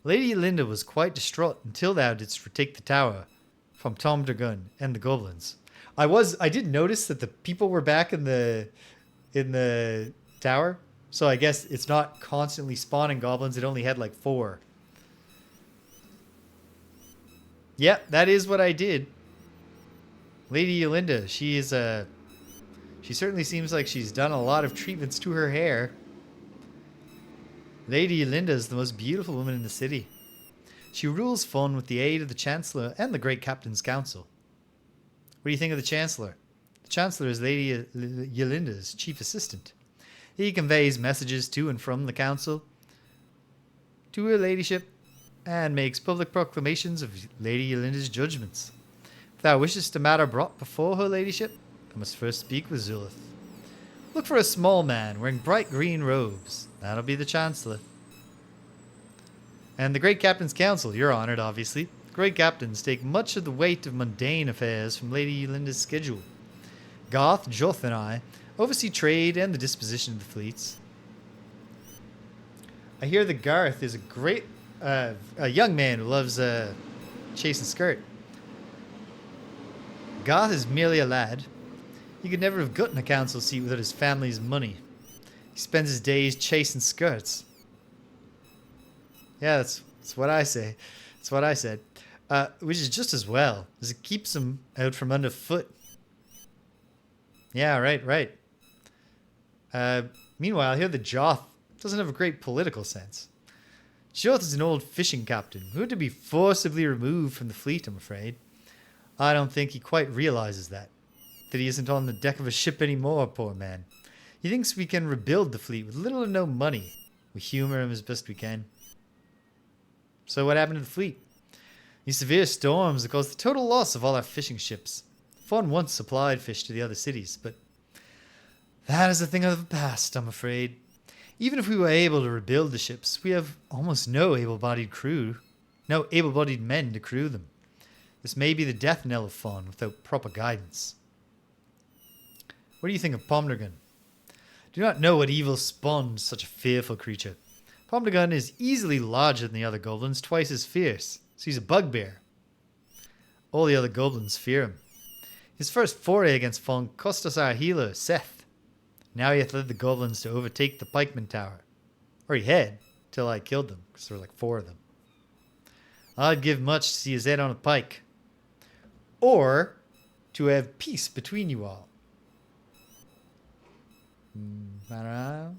Lady Linda was quite distraught until thou didst retake the tower from Tom Dragun and the goblins. I did notice that the people were back in the tower, so I guess it's not constantly spawning goblins. It only had like 4. Yep, that is what I did. Lady Yolanda, she certainly seems like she's done a lot of treatments to her hair. Lady Yolanda is the most beautiful woman in the city. She rules Fawn with the aid of the Chancellor and the Great Captain's Council. What do you think of the Chancellor? The Chancellor is Lady Yolanda's chief assistant. He conveys messages to and from the Council to her ladyship and makes public proclamations of Lady Yolanda's judgments. If thou wishest a matter brought before her ladyship, I must first speak with Zulith. Look for a small man wearing bright green robes. That'll be the Chancellor. And the Great Captain's Council, you're honored, obviously. Great Captains take much of the weight of mundane affairs from Lady Yolanda's schedule. Garth, Joth, and I oversee trade and the disposition of the fleets. I hear that Garth is a young man who loves chasing skirt. Garth is merely a lad. He could never have gotten a council seat without his family's money. He spends his days chasing skirts. Yeah, that's what I say. That's what I said. Which is just as well, as it keeps him out from underfoot. Yeah, right. Meanwhile, I hear the Joth doesn't have a great political sense. Joth is an old fishing captain who had to be forcibly removed from the fleet, I'm afraid. I don't think he quite realizes that he isn't on the deck of a ship anymore, poor man. He thinks we can rebuild the fleet with little or no money. We humor him as best we can. So what happened to the fleet? These severe storms that caused the total loss of all our fishing ships. Fawn once supplied fish to the other cities, but that is a thing of the past, I'm afraid. Even if we were able to rebuild the ships, we have almost no able-bodied men to crew them. This may be the death knell of Fawn without proper guidance. What do you think of Pomdragon? Do not know what evil spawned such a fearful creature. Pomdragon is easily larger than the other goblins, twice as fierce, so he's a bugbear. All the other goblins fear him. His first foray against Fawn cost us our healer, Seth. Now he hath led the goblins to overtake the pikeman tower. Or he had, till I killed them, because there were like 4 of them. I'd give much to see his head on a pike. Or to have peace between you all. I don't know.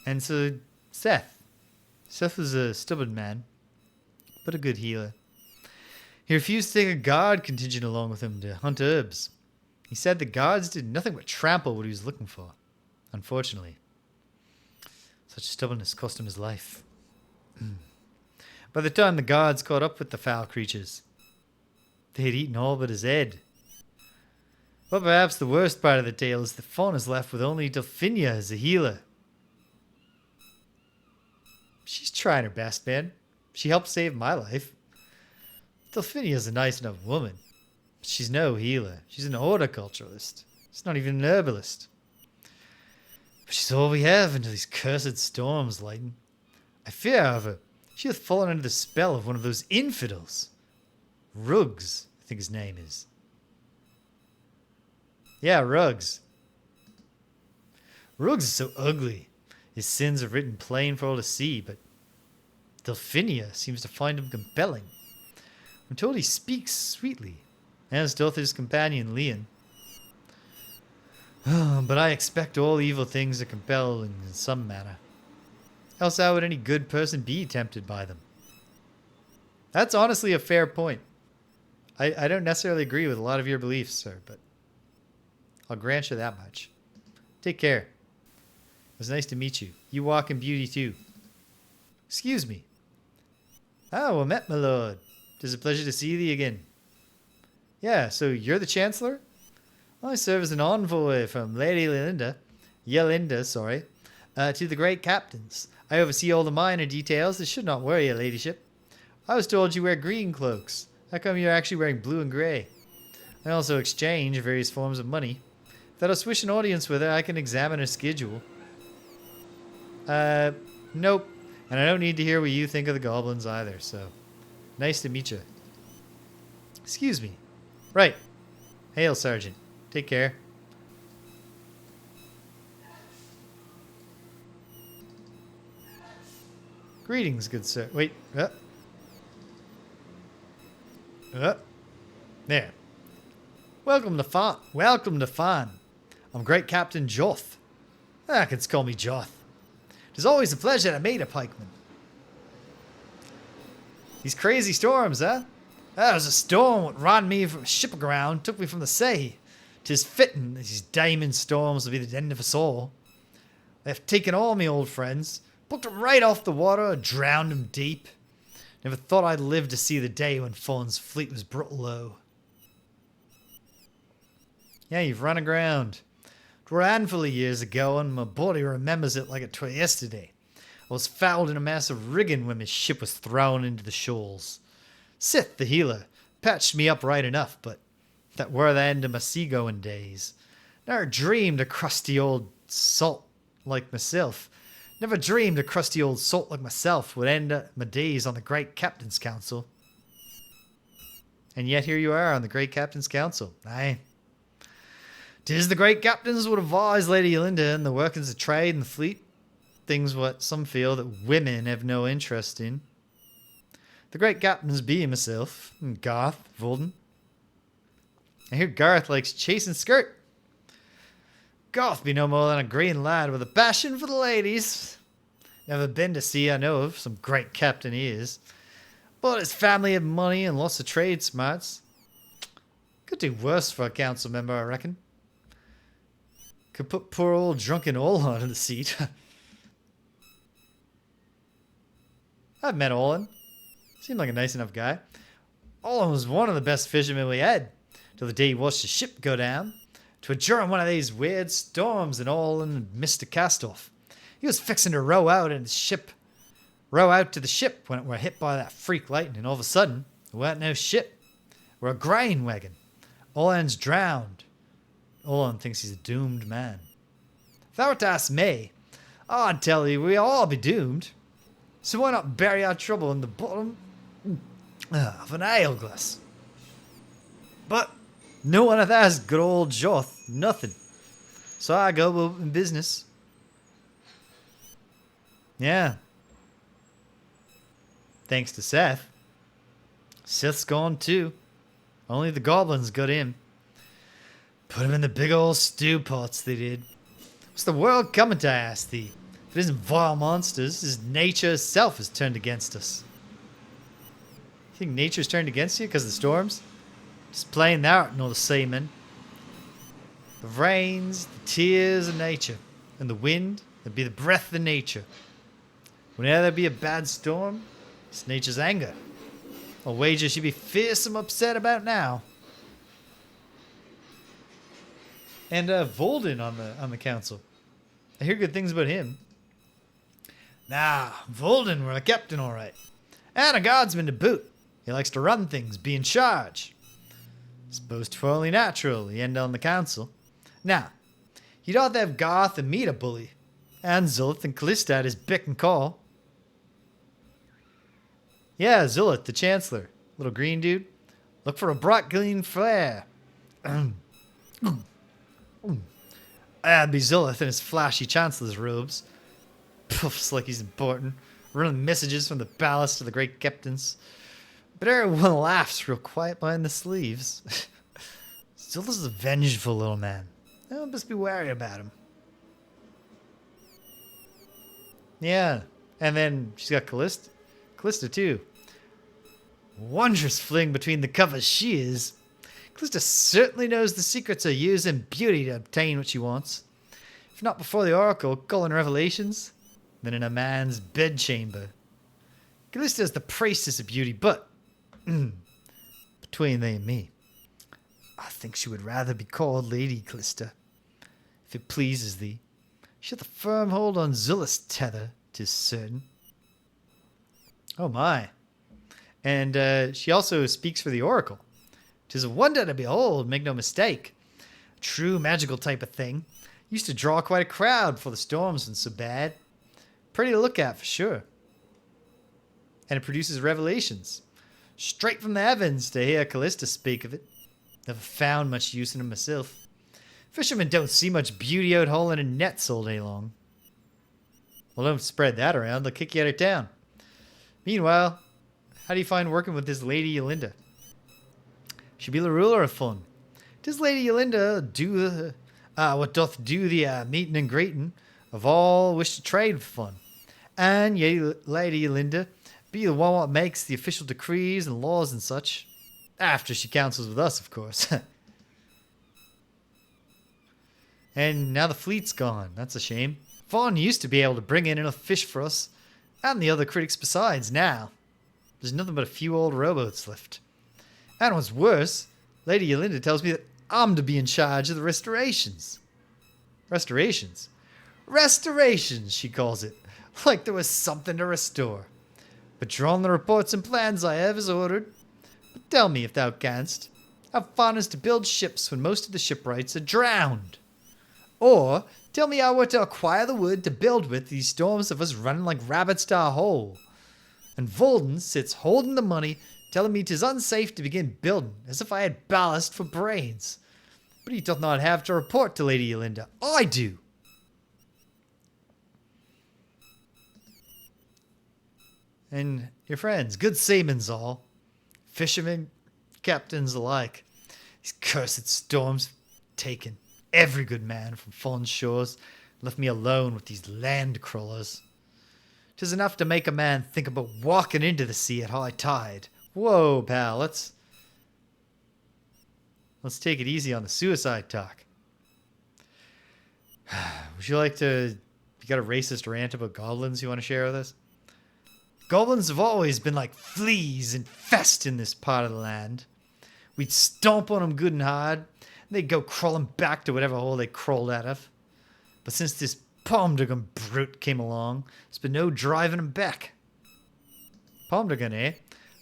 And so Seth was a stubborn man, but a good healer. He refused to take a guard contingent along with him to hunt herbs. He said the guards did nothing but trample what he was looking for. Unfortunately, such stubbornness cost him his life. By the time the guards caught up with the foul creatures, they had eaten all but his head. But perhaps the worst part of the tale is that Fawn is left with only Delphinia as a healer. She's trying her best, man. She helped save my life. Delphinia's a nice enough woman. But she's no healer. She's an horticulturalist. She's not even an herbalist. But she's all we have until these cursed storms lighten. I fear, however, she hath fallen under the spell of one of those infidels. Ruggs, I think his name is. Yeah, Ruggs. Ruggs is so ugly. His sins are written plain for all to see, but Delphinia seems to find him compelling. I'm told he speaks sweetly, as doth his companion Leon. But I expect all evil things are compelling in some manner. Else how would any good person be tempted by them? That's honestly a fair point. I don't necessarily agree with a lot of your beliefs, sir, but I'll grant you that much. Take care. It was nice to meet you. You walk in beauty too. Excuse me. Ah, well met, my lord. 'Tis a pleasure to see thee again. Yeah, so you're the Chancellor? I serve as an envoy from Lady Yelinda, to the Great Captains. I oversee all the minor details that should not worry your ladyship. I was told you wear green cloaks. How come you're actually wearing blue and grey? I also exchange various forms of money. If thou dost wish an audience with her, I can examine her schedule. Nope. And I don't need to hear what you think of the goblins either, so. Nice to meet you. Excuse me. Right. Hail, Sergeant. Take care. Greetings, good sir. Wait. There. Welcome to Fawn. Welcome to Fawn. I'm Great Captain Joth. Can call me Joth. It's always a pleasure to meet a pikeman. These crazy storms, huh? That was a storm what ran me from a ship aground, took me from the sea. 'Tis fitting that these diamond storms will be the end of us all. They've taken all me old friends, plucked them right off the water, drowned them deep. Never thought I'd live to see the day when Fawn's fleet was brought low. Yeah, you've run aground. 'Twere a handful of years ago, and my body remembers it like it were yesterday. I was fouled in a mass of rigging when my ship was thrown into the shoals. Sith, the healer, patched me up right enough, but that were the end of my seagoing days. Never dreamed a crusty old salt like myself. Never dreamed a crusty old salt like myself would end up my days on the Great Captain's Council. And yet here you are on the Great Captain's Council. Aye. 'Tis the Great Captains would advise Lady Linda in the workings of trade and the fleet. Things what some feel that women have no interest in. The Great Captains be myself, and Garth, Volden. I hear Garth likes chasing skirt. Garth be no more than a green lad with a passion for the ladies. Never been to sea I know of, some great captain he is. But his family had money and lots of trade smarts. Could do worse for a council member, I reckon. Could put poor old drunken Olin in the seat. I've met Olin. Seemed like a nice enough guy. Olin was one of the best fishermen we had, till the day he watched his ship go down. To during one of these weird storms and Olin missed a cast-off. He was fixing to row out to the ship when it were hit by that freak lightning, and all of a sudden, there weren't no ship. We're a grain wagon. Olin's drowned. Olin thinks he's a doomed man. If thou were to ask me, I'd tell you we'll all be doomed. So why not bury our trouble in the bottom of an ale glass? But no one hath asked good old Joth nothing. So I go about in business. Yeah. Thanks to Seth. Seth's gone too. Only the goblins got him. Put him in the big old stew pots, they did. What's the world coming to, I ask thee? If it isn't vile monsters, his nature itself has turned against us. You think nature's turned against you because of the storms? Just playing out and all the seamen. The rains, the tears of nature, and the wind, that'd be the breath of nature. Whenever there be a bad storm, it's nature's anger. I'll wager she'd be fearsome upset about now. And Volden on the council. I hear good things about him. Nah, Volden were a captain all right. And a guardsman to boot. He likes to run things, be in charge. Suppose 'twere only natural he end on the council. Now, he'd ought to have Garth and me to bully. And Zulith and Callista at his beck and call. Yeah, Zulith, the Chancellor. Little green dude. Look for a bright green flare. That'd be Zulith in his flashy Chancellor's robes. Puffs like he's important. Running messages from the palace to the great captains. But everyone laughs real quiet behind the sleeves. Zulith's a vengeful little man. Oh, best be wary about him. Yeah. And then she's got Callista. Callista too. Wondrous fling between the covers she is. Callista certainly knows the secrets of use and beauty to obtain what she wants. If not before the oracle, calling revelations, then in a man's bedchamber. Callista is the priestess of beauty, but between they and me, I think she would rather be called Lady Callista, if it pleases thee. She hath a firm hold on Zulith's tether, 'tis certain. Oh my. And she also speaks for the oracle. 'Tis a wonder to behold, make no mistake. A true magical type of thing. Used to draw quite a crowd before the storms went so bad. pretty to look at for sure. And it produces revelations. Straight from the heavens to hear Callista speak of it. Never found much use in it myself. Fishermen don't see much beauty out hauling in nets all day long. Well, don't spread that around. They'll kick you out of town. Meanwhile, how do you find working with this Lady Yolinda? She be the ruler of Fawn. Does Lady Yolinda do what doth do the meeting and greeting of all wish to trade with Fawn? And Lady Yolinda be the one what makes the official decrees and laws and such. After she counsels with us, of course. And now the fleet's gone. That's a shame. Fawn used to be able to bring in enough fish for us. And the other critics besides now. There's nothing but a few old rowboats left. And what's worse, Lady Yolinda tells me that I'm to be in charge of the restorations. Restorations? Restorations, she calls it. Like there was something to restore. But drawn the reports and plans I have as ordered. But tell me if thou canst, how fun is to build ships when most of the shipwrights are drowned? Or tell me how we're to acquire the wood to build with these storms of us running like rabbits to our hole. And Volden sits holding the money, telling me 'tis unsafe to begin building, as if I had ballast for brains. But he doth not have to report to Lady Yolinda. I do. And your friends, good seamen's all. Fishermen, captains alike. These cursed storms taken every good man from Fawn shores, left me alone with these land crawlers. 'Tis enough to make a man think about walking into the sea at high tide. Whoa, pal, let's take it easy on the suicide talk. Would you like to... You got a racist rant about goblins you want to share with us? Goblins have always been like fleas infest in this part of the land. We'd stomp on them good and hard, and they'd go crawling back to whatever hole they crawled out of. But since this Palmdragon brute came along, there's been no driving them back. Palmdragon, eh?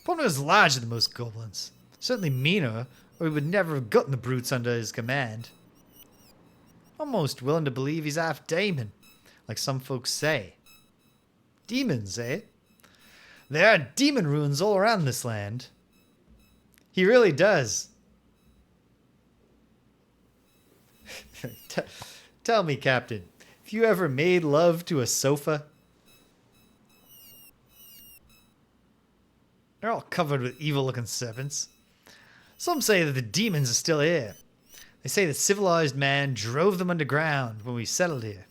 Palmdragon's larger than most goblins. Certainly meaner, or he would never have gotten the brutes under his command. Almost willing to believe he's half demon, like some folks say. Demons, eh? There are demon ruins all around this land. He really does. Tell me, Captain, have you ever made love to a sofa? They're all covered with evil-looking serpents. Some say that the demons are still here. They say that civilized man drove them underground when we settled here.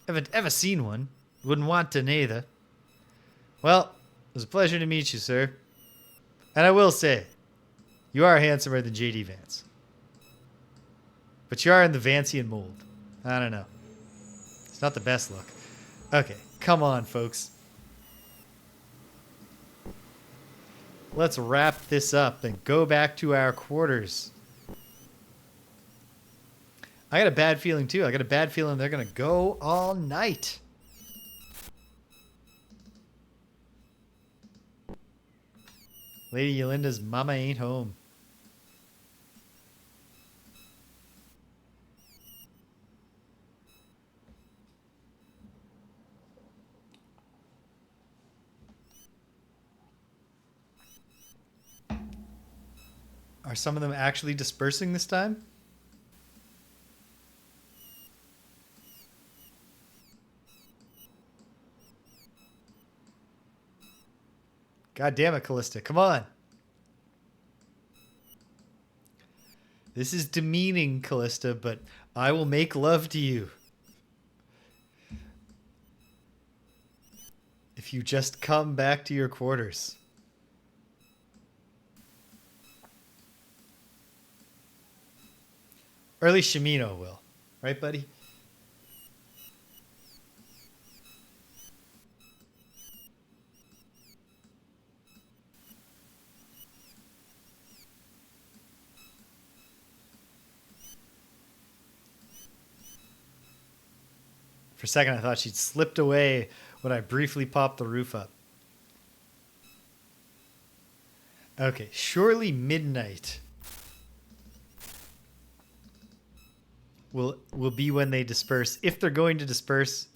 Haven't ever seen one. Wouldn't want to neither. Well, it was a pleasure to meet you, sir. And I will say, you are handsomer than J.D. Vance. But you are in the Vancian mold. I don't know. It's not the best look. Okay, come on, folks. Let's wrap this up and go back to our quarters. I got a bad feeling, too. I got a bad feeling they're going to go all night. Lady Yolinda's mama ain't home. Are some of them actually dispersing this time? God damn it, Callista. Come on. This is demeaning, Callista, but I will make love to you. If you just come back to your quarters. Or at least Shimino will. Right, buddy? For a second, I thought she'd slipped away when I briefly popped the roof up. Okay, surely midnight will be when they disperse. If they're going to disperse,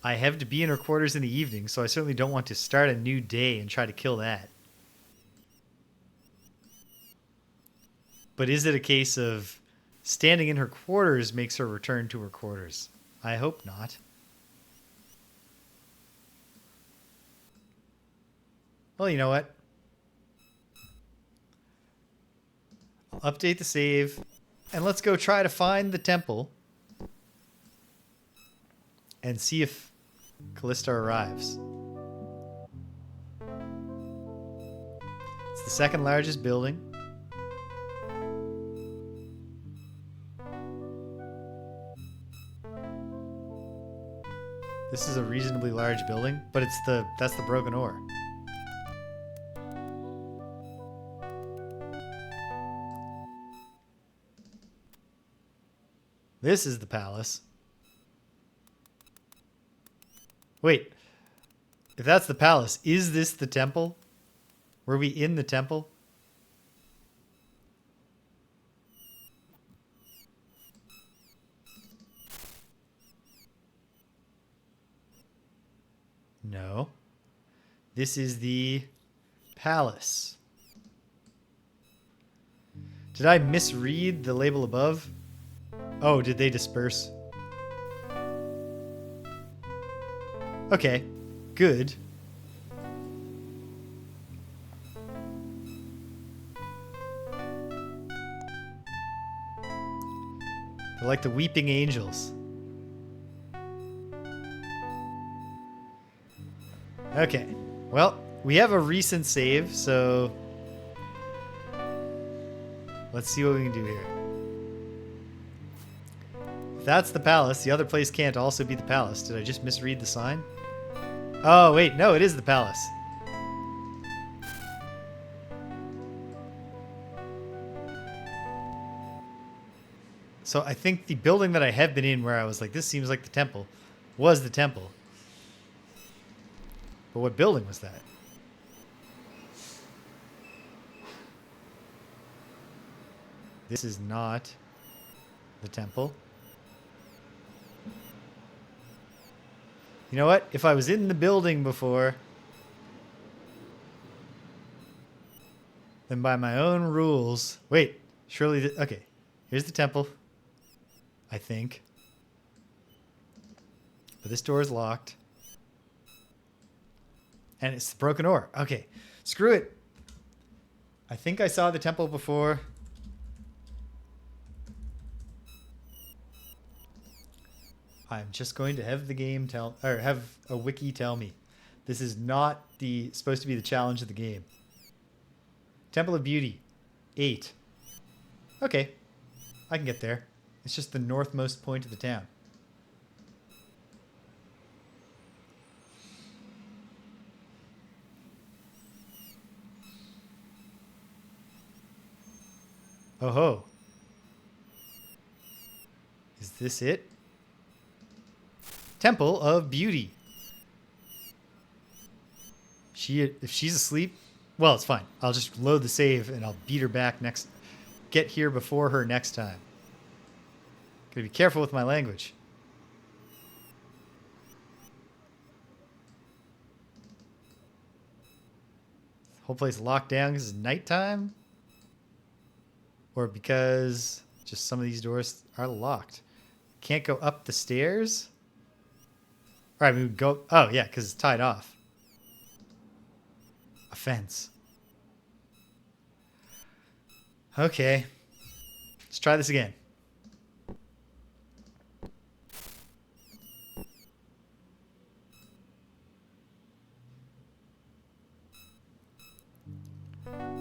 I have to be in her quarters in the evening, so I certainly don't want to start a new day and try to kill that. But is it a case of standing in her quarters makes her return to her quarters? I hope not. Well, you know what? I'll update the save, and let's go try to find the temple and see if Callista arrives. It's the second largest building. This is a reasonably large building, but that's the broken ore. This is the palace. Wait, if that's the palace, is this the temple? Were we in the temple? No. This is the palace. Did I misread the label above? Oh, did they disperse? Okay, good. They're like the weeping angels. Okay, well, we have a recent save, so let's see what we can do here. If that's the palace, the other place can't also be the palace. Did I just misread the sign? Oh, wait, no, it is the palace. So I think the building that I have been in where I was like, this seems like the temple, was the temple. But what building was that? This is not the temple. You know what? If I was in the building before, then by my own rules... Wait, surely... Okay, here's the temple, I think. But this door is locked. And it's the broken ore. Okay, screw it. I think I saw the temple before. I'm just going to have the game tell, or have a wiki tell me. This is not supposed to be the challenge of the game. Temple of Beauty, 8. Okay, I can get there. It's just the northmost point of the town. Oh ho. Is this it? Temple of Beauty. If she's asleep, well, it's fine. I'll just load the save and I'll beat her back get here before her next time. Gotta be careful with my language. The whole place locked down because it's nighttime? Or because just some of these doors are locked. Can't go up the stairs? All right, we would go... Oh, yeah, because it's tied off. A fence. Okay. Let's try this again.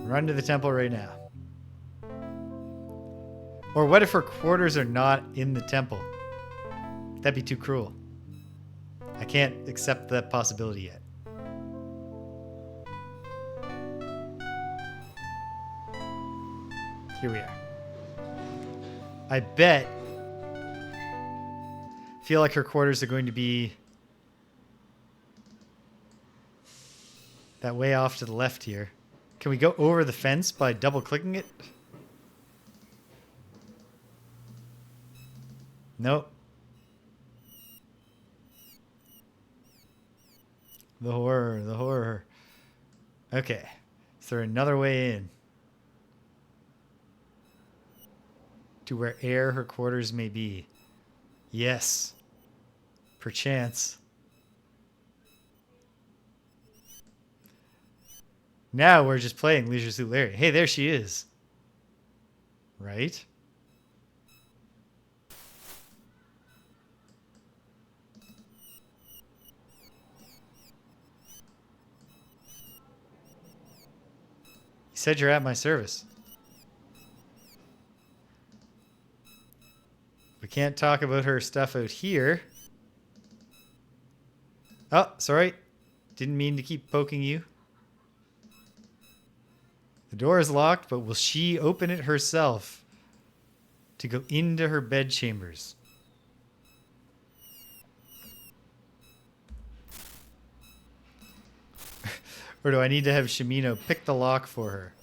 Run to the temple right now. Or what if her quarters are not in the temple? That'd be too cruel. I can't accept that possibility yet. Here we are. I feel like her quarters are going to be that way off to the left here. Can we go over the fence by double clicking it? Nope. The horror, the horror. Okay. Is there another way in? To where air her quarters may be. Yes. Perchance. Now we're just playing Leisure Suit Larry. Hey, there she is. Right? You said you're at my service. We can't talk about her stuff out here. Oh, sorry. Didn't mean to keep poking you. The door is locked, but will she open it herself to go into her bedchambers? Or do I need to have Shimino pick the lock for her?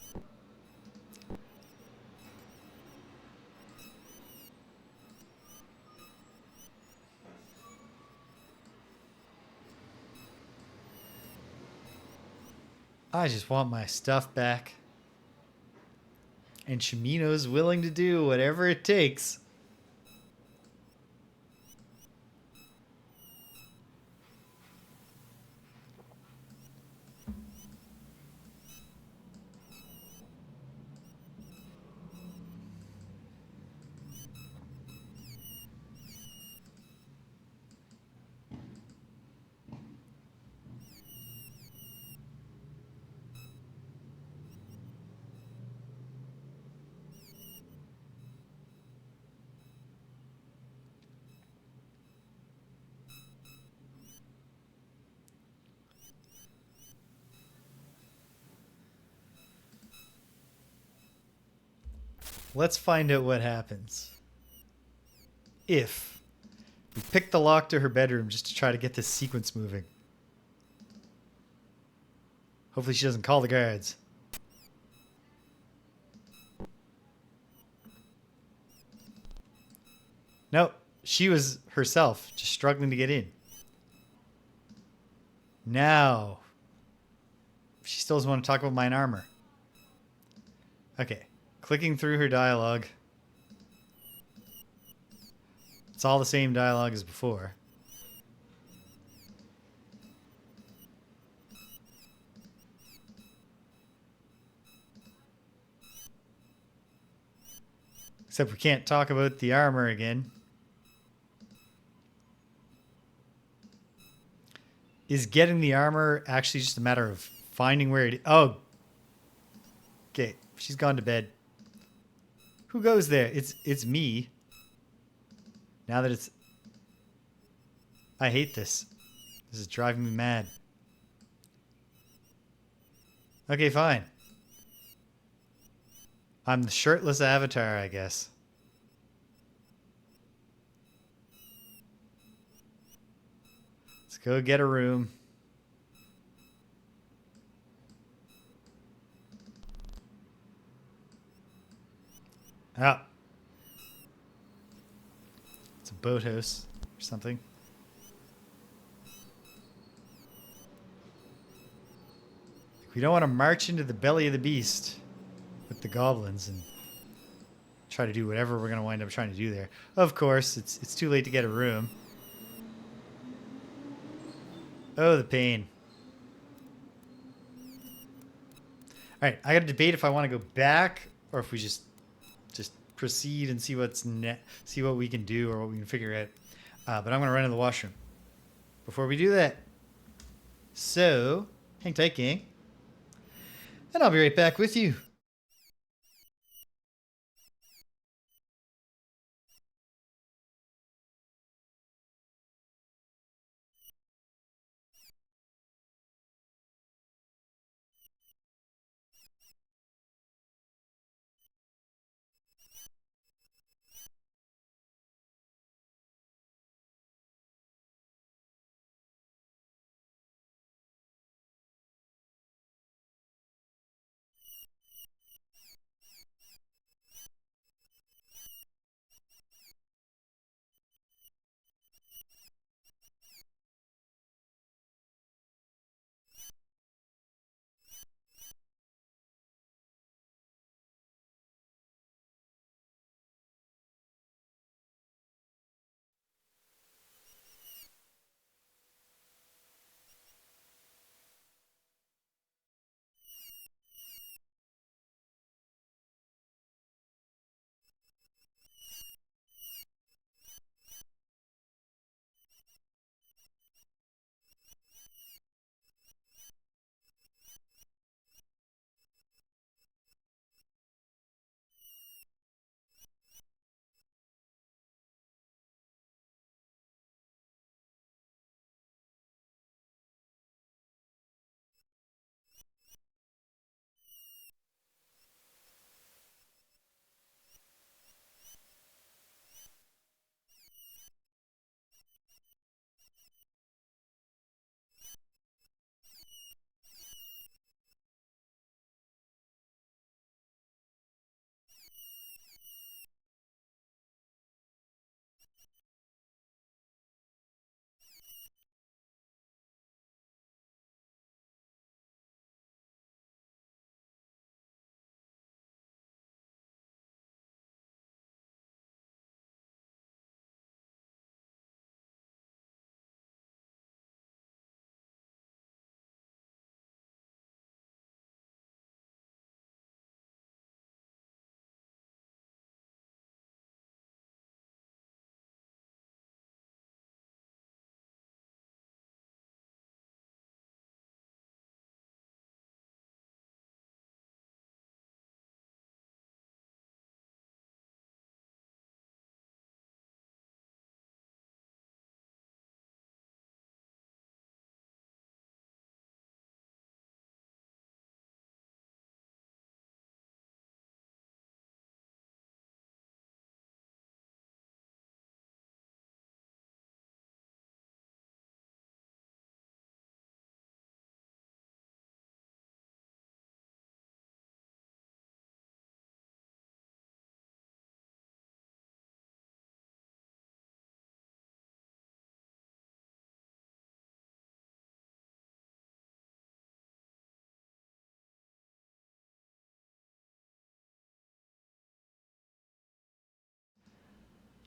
I just want my stuff back. And Shimino's willing to do whatever it takes. Let's find out what happens. If we pick the lock to her bedroom just to try to get this sequence moving. Hopefully she doesn't call the guards. No, she was herself just struggling to get in. Now, she still doesn't want to talk about mine armor. Okay, clicking through her dialogue. It's all the same dialogue as before. Except we can't talk about the armor again. Is getting the armor actually just a matter of finding where it is? Oh. Okay, she's gone to bed. Who goes there? It's me. Now that it's... I hate this. This is driving me mad. Okay, fine. I'm the shirtless avatar, I guess. Let's go get a room. Ah. It's a boathouse or something. We don't want to march into the belly of the beast with the goblins and try to do whatever we're going to wind up trying to do there. Of course, it's too late to get a room. Oh, the pain. All right, I got to debate if I want to go back or if we just proceed and see see what we can do or what we can figure out. But I'm going to run to the washroom before we do that. So, hang tight, gang. And I'll be right back with you.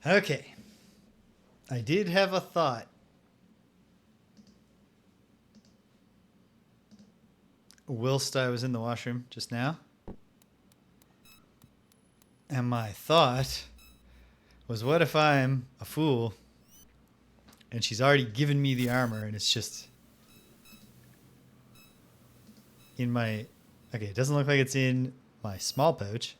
Okay. I did have a thought. Whilst I was in the washroom just now. And my thought was, what if I'm a fool and she's already given me the armor and it's just in my... Okay, it doesn't look like it's in my small pouch.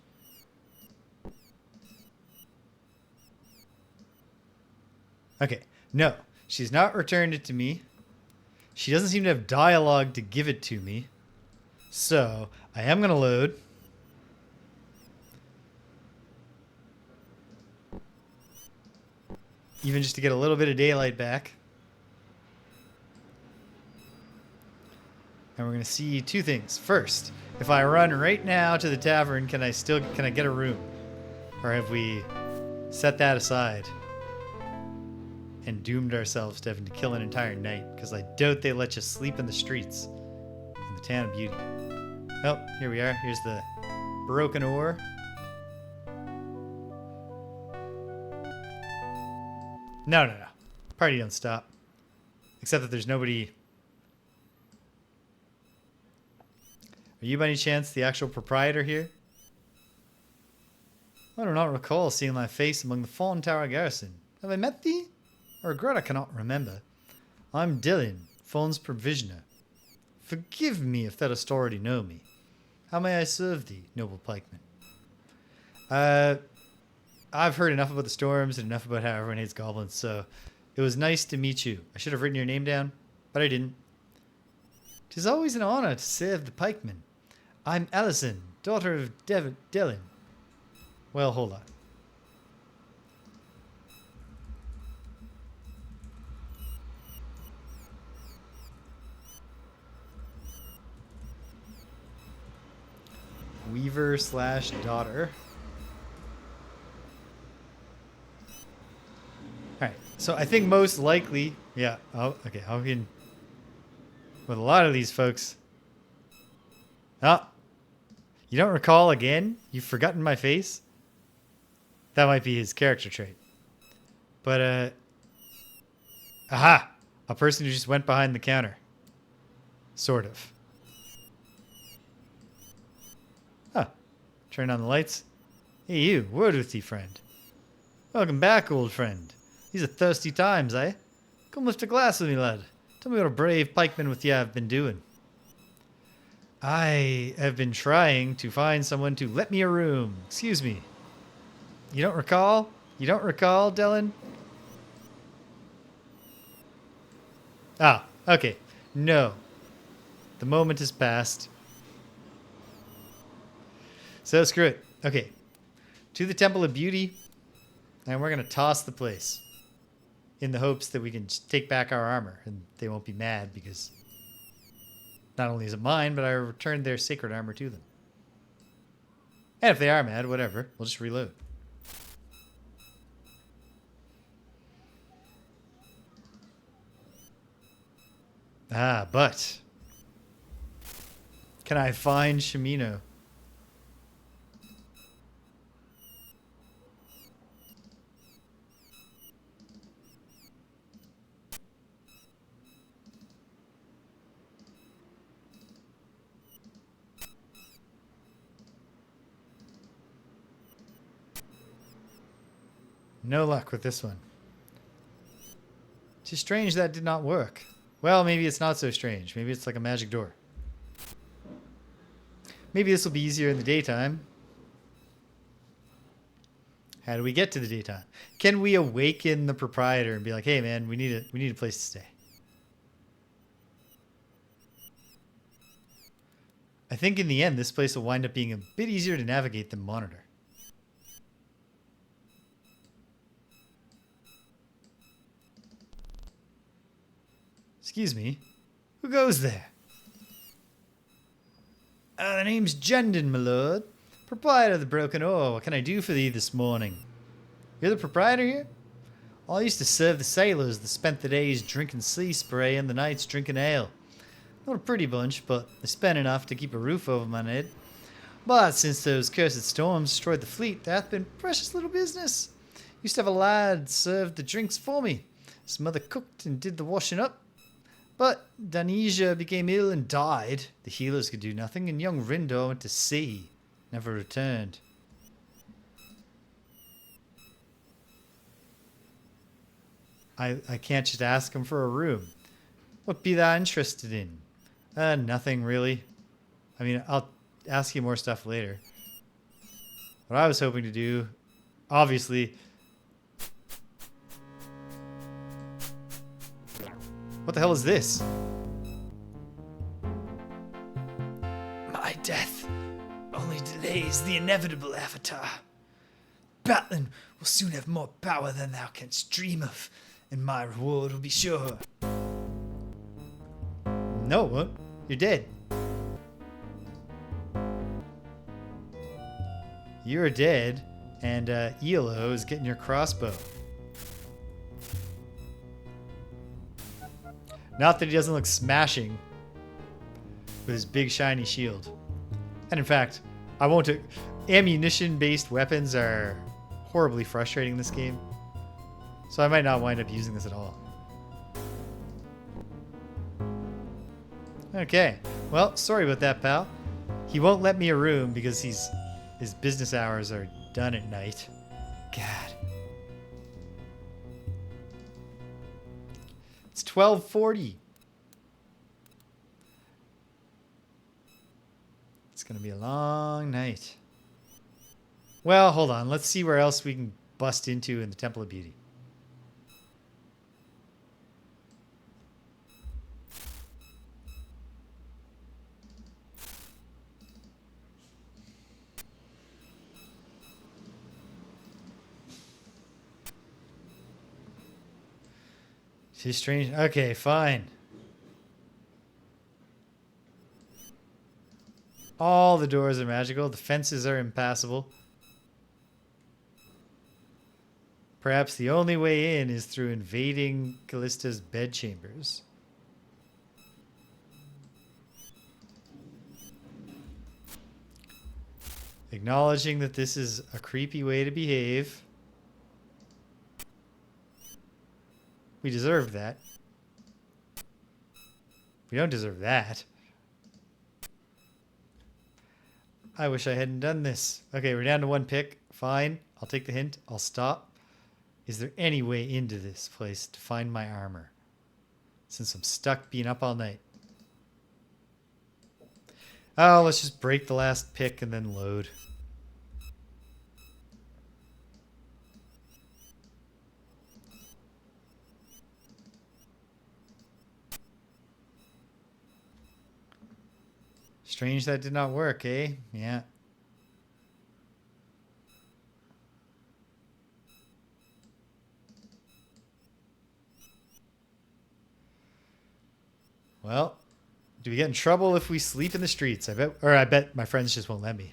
Okay, no. She's not returned it to me. She doesn't seem to have dialogue to give it to me. So, I am going to load. Even just to get a little bit of daylight back. And we're going to see two things. First, if I run right now to the tavern, can I get a room? Or have we set that aside and doomed ourselves to having to kill an entire night? Because I doubt they let you sleep in the streets in the Town of Beauty. Oh, here we are. Here's the broken ore. No. Party don't stop. Except that there's nobody... Are you by any chance the actual proprietor here? I do not recall seeing thy face among the Fawn Tower garrison. Have I met thee? I regret I cannot remember. I'm Dylan, Fawn's provisioner. Forgive me if thou dost already know me. How may I serve thee, noble pikeman? I've heard enough about the storms and enough about how everyone hates goblins, so it was nice to meet you. I should have written your name down, but I didn't. 'Tis always an honor to serve the pikeman. I'm Allison, daughter of Dylan. Well, hold on. Weaver / daughter. Alright, so I think most likely, yeah, oh, okay, how can, with a lot of these folks, you don't recall again? You've forgotten my face? That might be his character trait. But, aha! A person who just went behind the counter. Sort of. Huh. Turn on the lights. Hey you, word with thee, friend. Welcome back, old friend. These are thirsty times, eh? Come lift a glass with me, lad. Tell me what a brave pikeman with you have been doing. I have been trying to find someone to let me a room. Excuse me. You don't recall? You don't recall, Dylan? Ah, okay. No. The moment has passed. So screw it. Okay. To the Temple of Beauty. And we're going to toss the place. In the hopes that we can just take back our armor. And they won't be mad because not only is it mine, but I returned their sacred armor to them. And if they are mad, whatever. We'll just reload. Ah, but can I find Shimino? No luck with this one. It's strange that did not work. Well, maybe it's not so strange. Maybe it's like a magic door. Maybe this will be easier in the daytime. How do we get to the daytime? Can we awaken the proprietor and be like, hey man, we need a place to stay? I think in the end, this place will wind up being a bit easier to navigate than Monitor. Excuse me. Who goes there? The name's Jendon, my lord. Proprietor of the Broken Oar. What can I do for thee this morning? You're the proprietor here? I used to serve the sailors that spent the days drinking sea spray and the nights drinking ale. Not a pretty bunch, but they spent enough to keep a roof over my head. But since those cursed storms destroyed the fleet, there hath been precious little business. Used to have a lad serve the drinks for me. His mother cooked and did the washing up. But Danesia became ill and died. The healers could do nothing, and young Rindor went to sea. Never returned. I can't just ask him for a room. What be thou interested in? Nothing really. I mean, I'll ask you more stuff later. What I was hoping to do, obviously... What the hell is this? My death only delays the inevitable, Avatar. Battling will soon have more power than thou canst dream of, and my reward will be sure. No, it won't. You're dead. You're dead, and Elo is getting your crossbow. Not that he doesn't look smashing with his big shiny shield. And in fact, I won't... Ammunition-based weapons are horribly frustrating in this game. So I might not wind up using this at all. Okay. Well, sorry about that, pal. He won't let me a room because his business hours are done at night. God. It's 12:40. It's going to be a long night. Well, hold on. Let's see where else we can bust into in the Temple of Beauty. Too strange. Okay, fine. All the doors are magical. The fences are impassable. Perhaps the only way in is through invading Callista's bedchambers. Acknowledging that this is a creepy way to behave. We deserve that. We don't deserve that. I wish I hadn't done this. Okay, we're down to one pick. Fine. I'll take the hint. I'll stop. Is there any way into this place to find my armor? Since I'm stuck being up all night. Oh, let's just break the last pick and then load. Strange that did not work, eh? Yeah. Well, do we get in trouble if we sleep in the streets? I bet my friends just won't let me.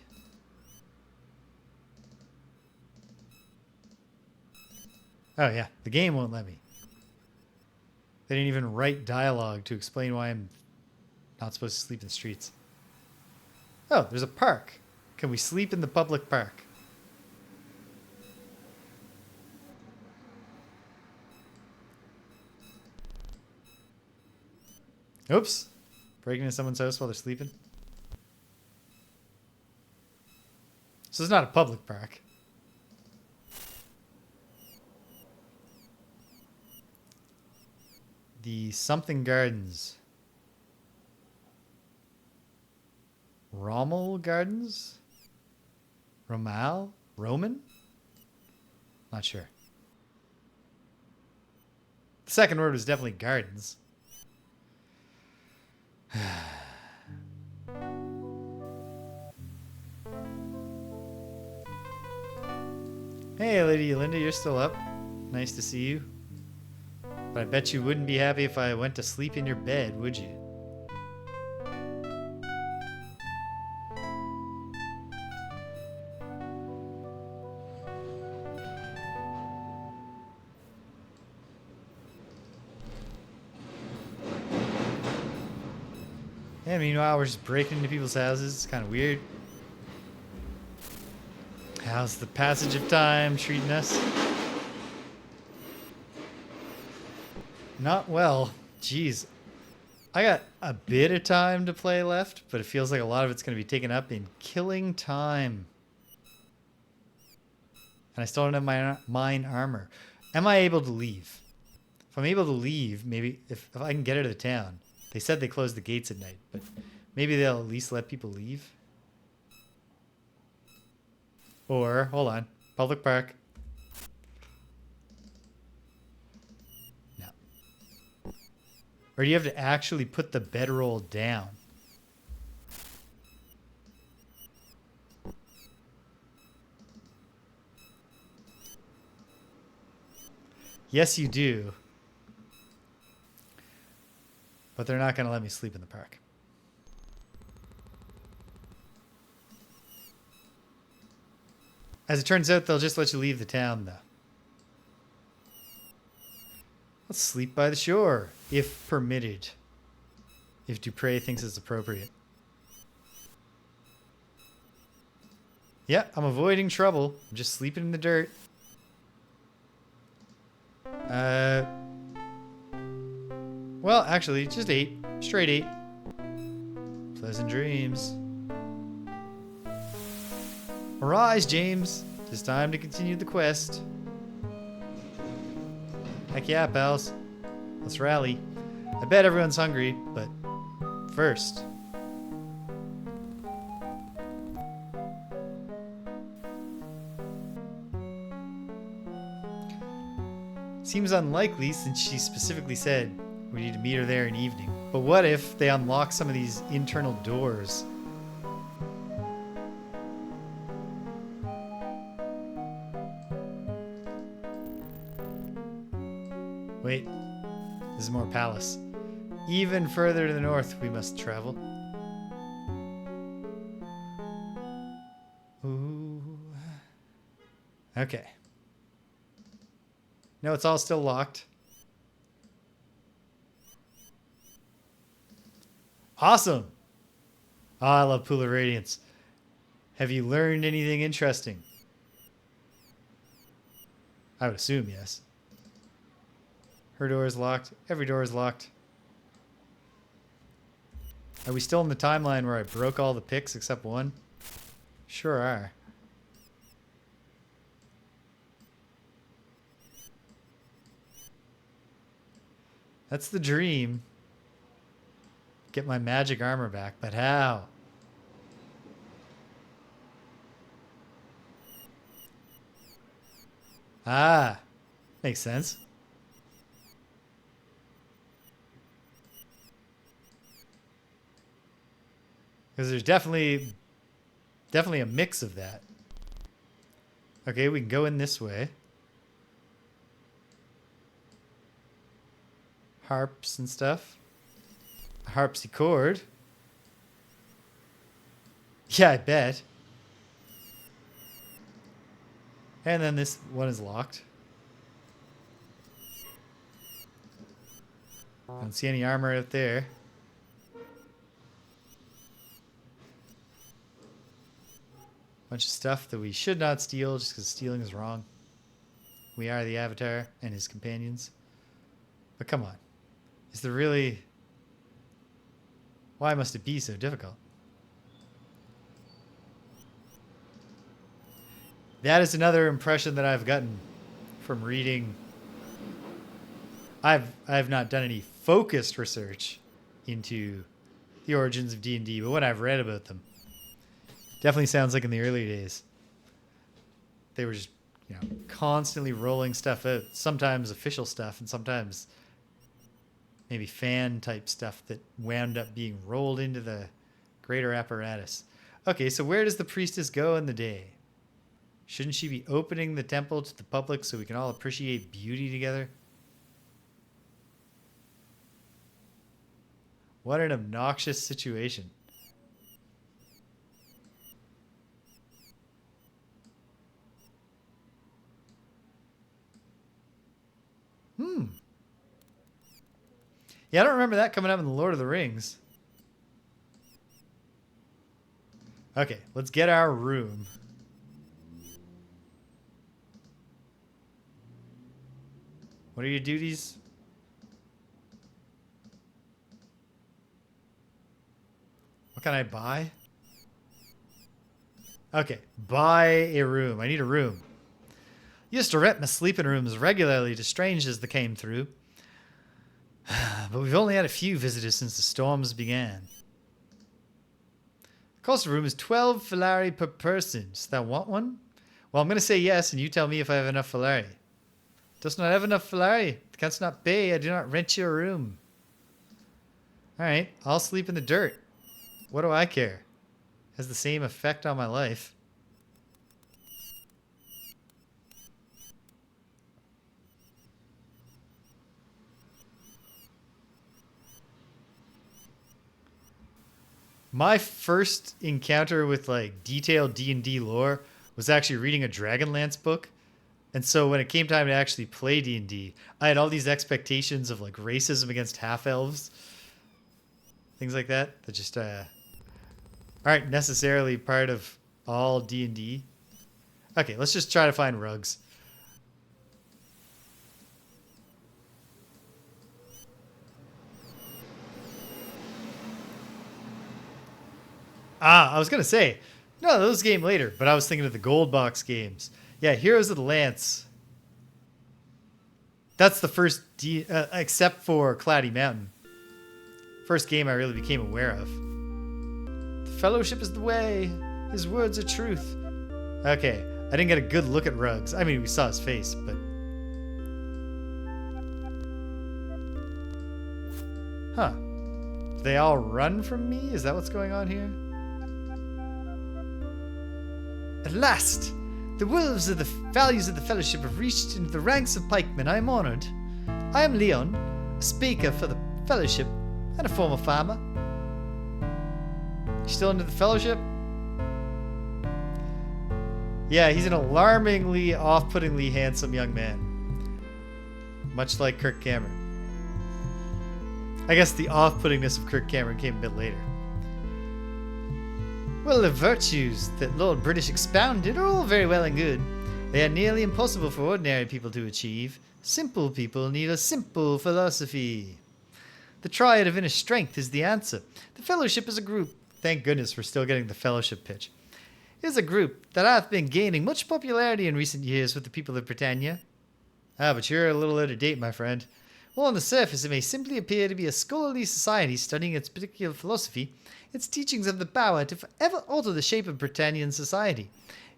Oh yeah, the game won't let me. They didn't even write dialogue to explain why I'm not supposed to sleep in the streets. Oh, there's a park. Can we sleep in the public park? Oops. Breaking into someone's house while they're sleeping. So it's not a public park. The something gardens. Rommel Gardens? Romal? Roman? Not sure. The second word was definitely gardens. Hey, Lydia, Linda, you're still up. Nice to see you. But I bet you wouldn't be happy if I went to sleep in your bed, would you? Yeah, meanwhile, we're just breaking into people's houses. It's kind of weird. How's the passage of time treating us? Not well. Jeez. I got a bit of time to play left, but it feels like a lot of it's going to be taken up in killing time. And I still don't have my mine armor. Am I able to leave? If I'm able to leave, maybe if I can get out of the town. They said they closed the gates at night, but maybe they'll at least let people leave. Or, hold on, public park. No. Or do you have to actually put the bedroll down? Yes, you do. But they're not going to let me sleep in the park. As it turns out, they'll just let you leave the town, though. Let's sleep by the shore, if permitted. If Dupre thinks it's appropriate. Yeah, I'm avoiding trouble. I'm just sleeping in the dirt. Well, actually, just 8. Straight 8. Pleasant dreams. Arise, James. It's time to continue the quest. Heck yeah, pals. Let's rally. I bet everyone's hungry, but first. Seems unlikely since she specifically said we need to meet her there in evening. But what if they unlock some of these internal doors? Wait, this is more palace. Even further to the north we must travel. Ooh. Okay. No, it's all still locked. Awesome. Oh, I love Pool of Radiance. Have you learned anything interesting? I would assume yes. Her door is locked. Every door is locked. Are we still in the timeline where I broke all the picks except one? Sure are. That's the dream. Get my magic armor back, but how? Ah, makes sense. Because there's definitely a mix of that. Okay, we can go in this way. Harps and stuff. A harpsichord. Yeah, I bet. And then this one is locked. I don't see any armor out there. Bunch of stuff that we should not steal just because stealing is wrong. We are the Avatar and his companions. But come on. Is there really... Why must it be so difficult? That is another impression that I've gotten from reading. I've not done any focused research into the origins of D&D, but what I've read about them definitely sounds like in the early days they were just, constantly rolling stuff out. Sometimes official stuff and sometimes maybe fan type stuff that wound up being rolled into the greater apparatus. Okay, so where does the priestess go in the day? Shouldn't she be opening the temple to the public so we can all appreciate beauty together? What an obnoxious situation. Yeah, I don't remember that coming up in The Lord of the Rings. Okay, let's get our room. What are your duties? What can I buy? Okay, buy a room. I need a room. Used to rent my sleeping rooms regularly to strangers that came through. But we've only had a few visitors since the storms began. The cost of a room is 12 Valari per person. Does that want one? Well, I'm going to say yes, and you tell me if I have enough Valari. Does not have enough Valari. Canst not pay. I do not rent you a room. Alright, I'll sleep in the dirt. What do I care? Has the same effect on my life. My first encounter with like detailed D&D lore was actually reading a Dragonlance book. And so when it came time to actually play D&D, I had all these expectations of like racism against half-elves. Things like that just aren't necessarily part of all D&D. Okay, let's just try to find rugs. I was going to say, no, those game later, but I was thinking of the gold box games. Yeah, Heroes of the Lance. That's the first, except for Cloudy Mountain. First game I really became aware of. The fellowship is the way. His words are truth. Okay, I didn't get a good look at Rugs. I mean, we saw his face, but... Huh. Do they all run from me? Is that what's going on here? At last! The wolves of the values of the fellowship have reached into the ranks of pikemen. I am honored. I am Leon, a speaker for the fellowship and a former farmer. You still into the fellowship? Yeah, he's an alarmingly, off-puttingly handsome young man. Much like Kirk Cameron. I guess the off-puttingness of Kirk Cameron came a bit later. Well, the virtues that Lord British expounded are all very well and good. They are nearly impossible for ordinary people to achieve. Simple people need a simple philosophy. The triad of inner strength is the answer. The fellowship is a group. Thank goodness we're still getting the fellowship pitch. Is a group that hath been gaining much popularity in recent years with the people of Britannia. Ah, but you're a little out of date, my friend. Well, on the surface, it may simply appear to be a scholarly society studying its particular philosophy. Its teachings have the power to forever alter the shape of Britannian society.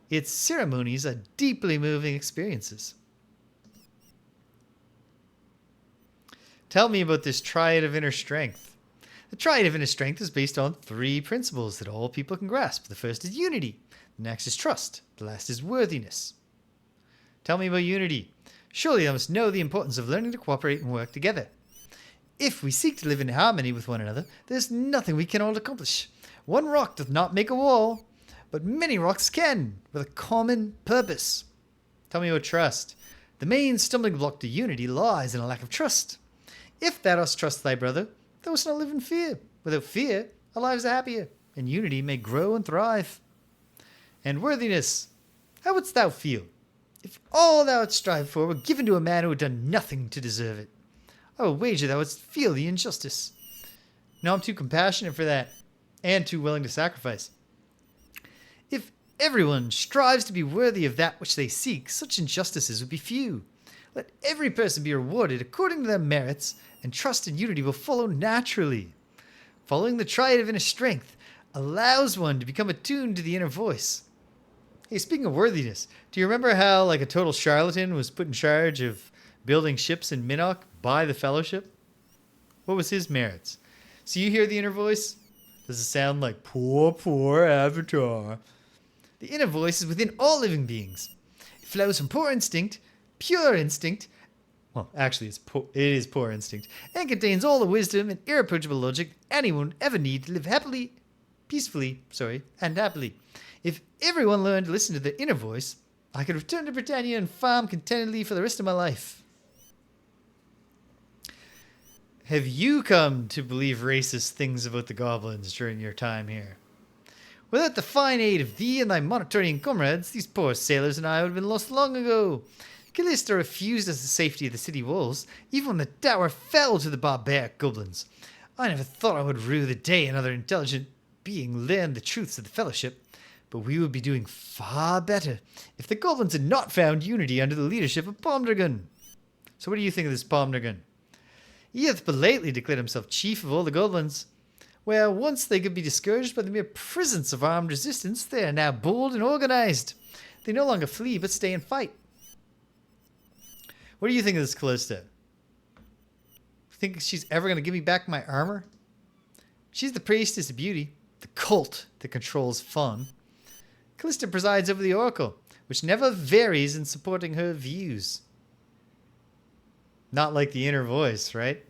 Its ceremonies are deeply moving experiences. Tell me about this triad of inner strength. The triad of inner strength is based on 3 principles that all people can grasp. The first is unity. The next is trust. The last is worthiness. Tell me about unity. Surely I must know the importance of learning to cooperate and work together. If we seek to live in harmony with one another, there's nothing we cannot accomplish. One rock doth not make a wall, but many rocks can, with a common purpose. Tell me about trust. The main stumbling block to unity lies in a lack of trust. If thou dost trust thy brother, thou must not live in fear. Without fear, our lives are happier, and unity may grow and thrive. And worthiness. How wouldst thou feel if all thou hadst strived for were given to a man who had done nothing to deserve it? I will wager thou wouldst feel the injustice. No, I'm too compassionate for that, and too willing to sacrifice. If everyone strives to be worthy of that which they seek, such injustices would be few. Let every person be rewarded according to their merits, and trust and unity will follow naturally. Following the triad of inner strength allows one to become attuned to the inner voice. Hey, speaking of worthiness, do you remember how like a total charlatan was put in charge of building ships in Minnoch by the Fellowship? What was his merits? So you hear the inner voice? Does it sound like poor, poor Avatar? The inner voice is within all living beings. It flows from pure instinct, well, actually it is poor instinct, and contains all the wisdom and irreproachable logic anyone ever need to live peacefully, and happily. If everyone learned to listen to their inner voice, I could return to Britannia and farm contentedly for the rest of my life. Have you come to believe racist things about the goblins during your time here? Without the fine aid of thee and thy Monitorian comrades, these poor sailors and I would have been lost long ago. Callista refused us the safety of the city walls, even when the tower fell to the barbaric goblins. I never thought I would rue the day another intelligent being learn the truths of the Fellowship, but we would be doing far better if the goblins had not found unity under the leadership of Pomdragon. So what do you think of this Pomdragon? He hath but lately declared himself chief of all the goblins, where once they could be discouraged by the mere presence of armed resistance, they are now bold and organized. They no longer flee, but stay and fight. What do you think of this Callista? Think she's ever going to give me back my armor? She's the priestess of beauty, the cult that controls Fawn. Callista presides over the oracle, which never varies in supporting her views. Not like the inner voice, right?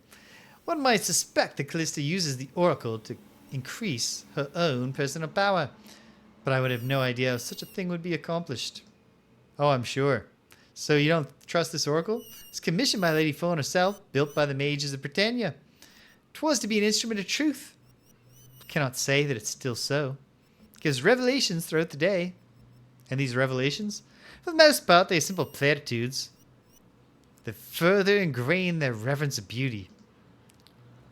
One might suspect that Callista uses the oracle to increase her own personal power, but I would have no idea how such a thing would be accomplished. Oh, I'm sure. So you don't trust this oracle? It's commissioned by Lady Fawn herself, built by the mages of Britannia. 'Twas to be an instrument of truth. Cannot say that it's still so. It gives revelations throughout the day. And these revelations, for the most part, they are simple platitudes that further ingrain their reverence of beauty.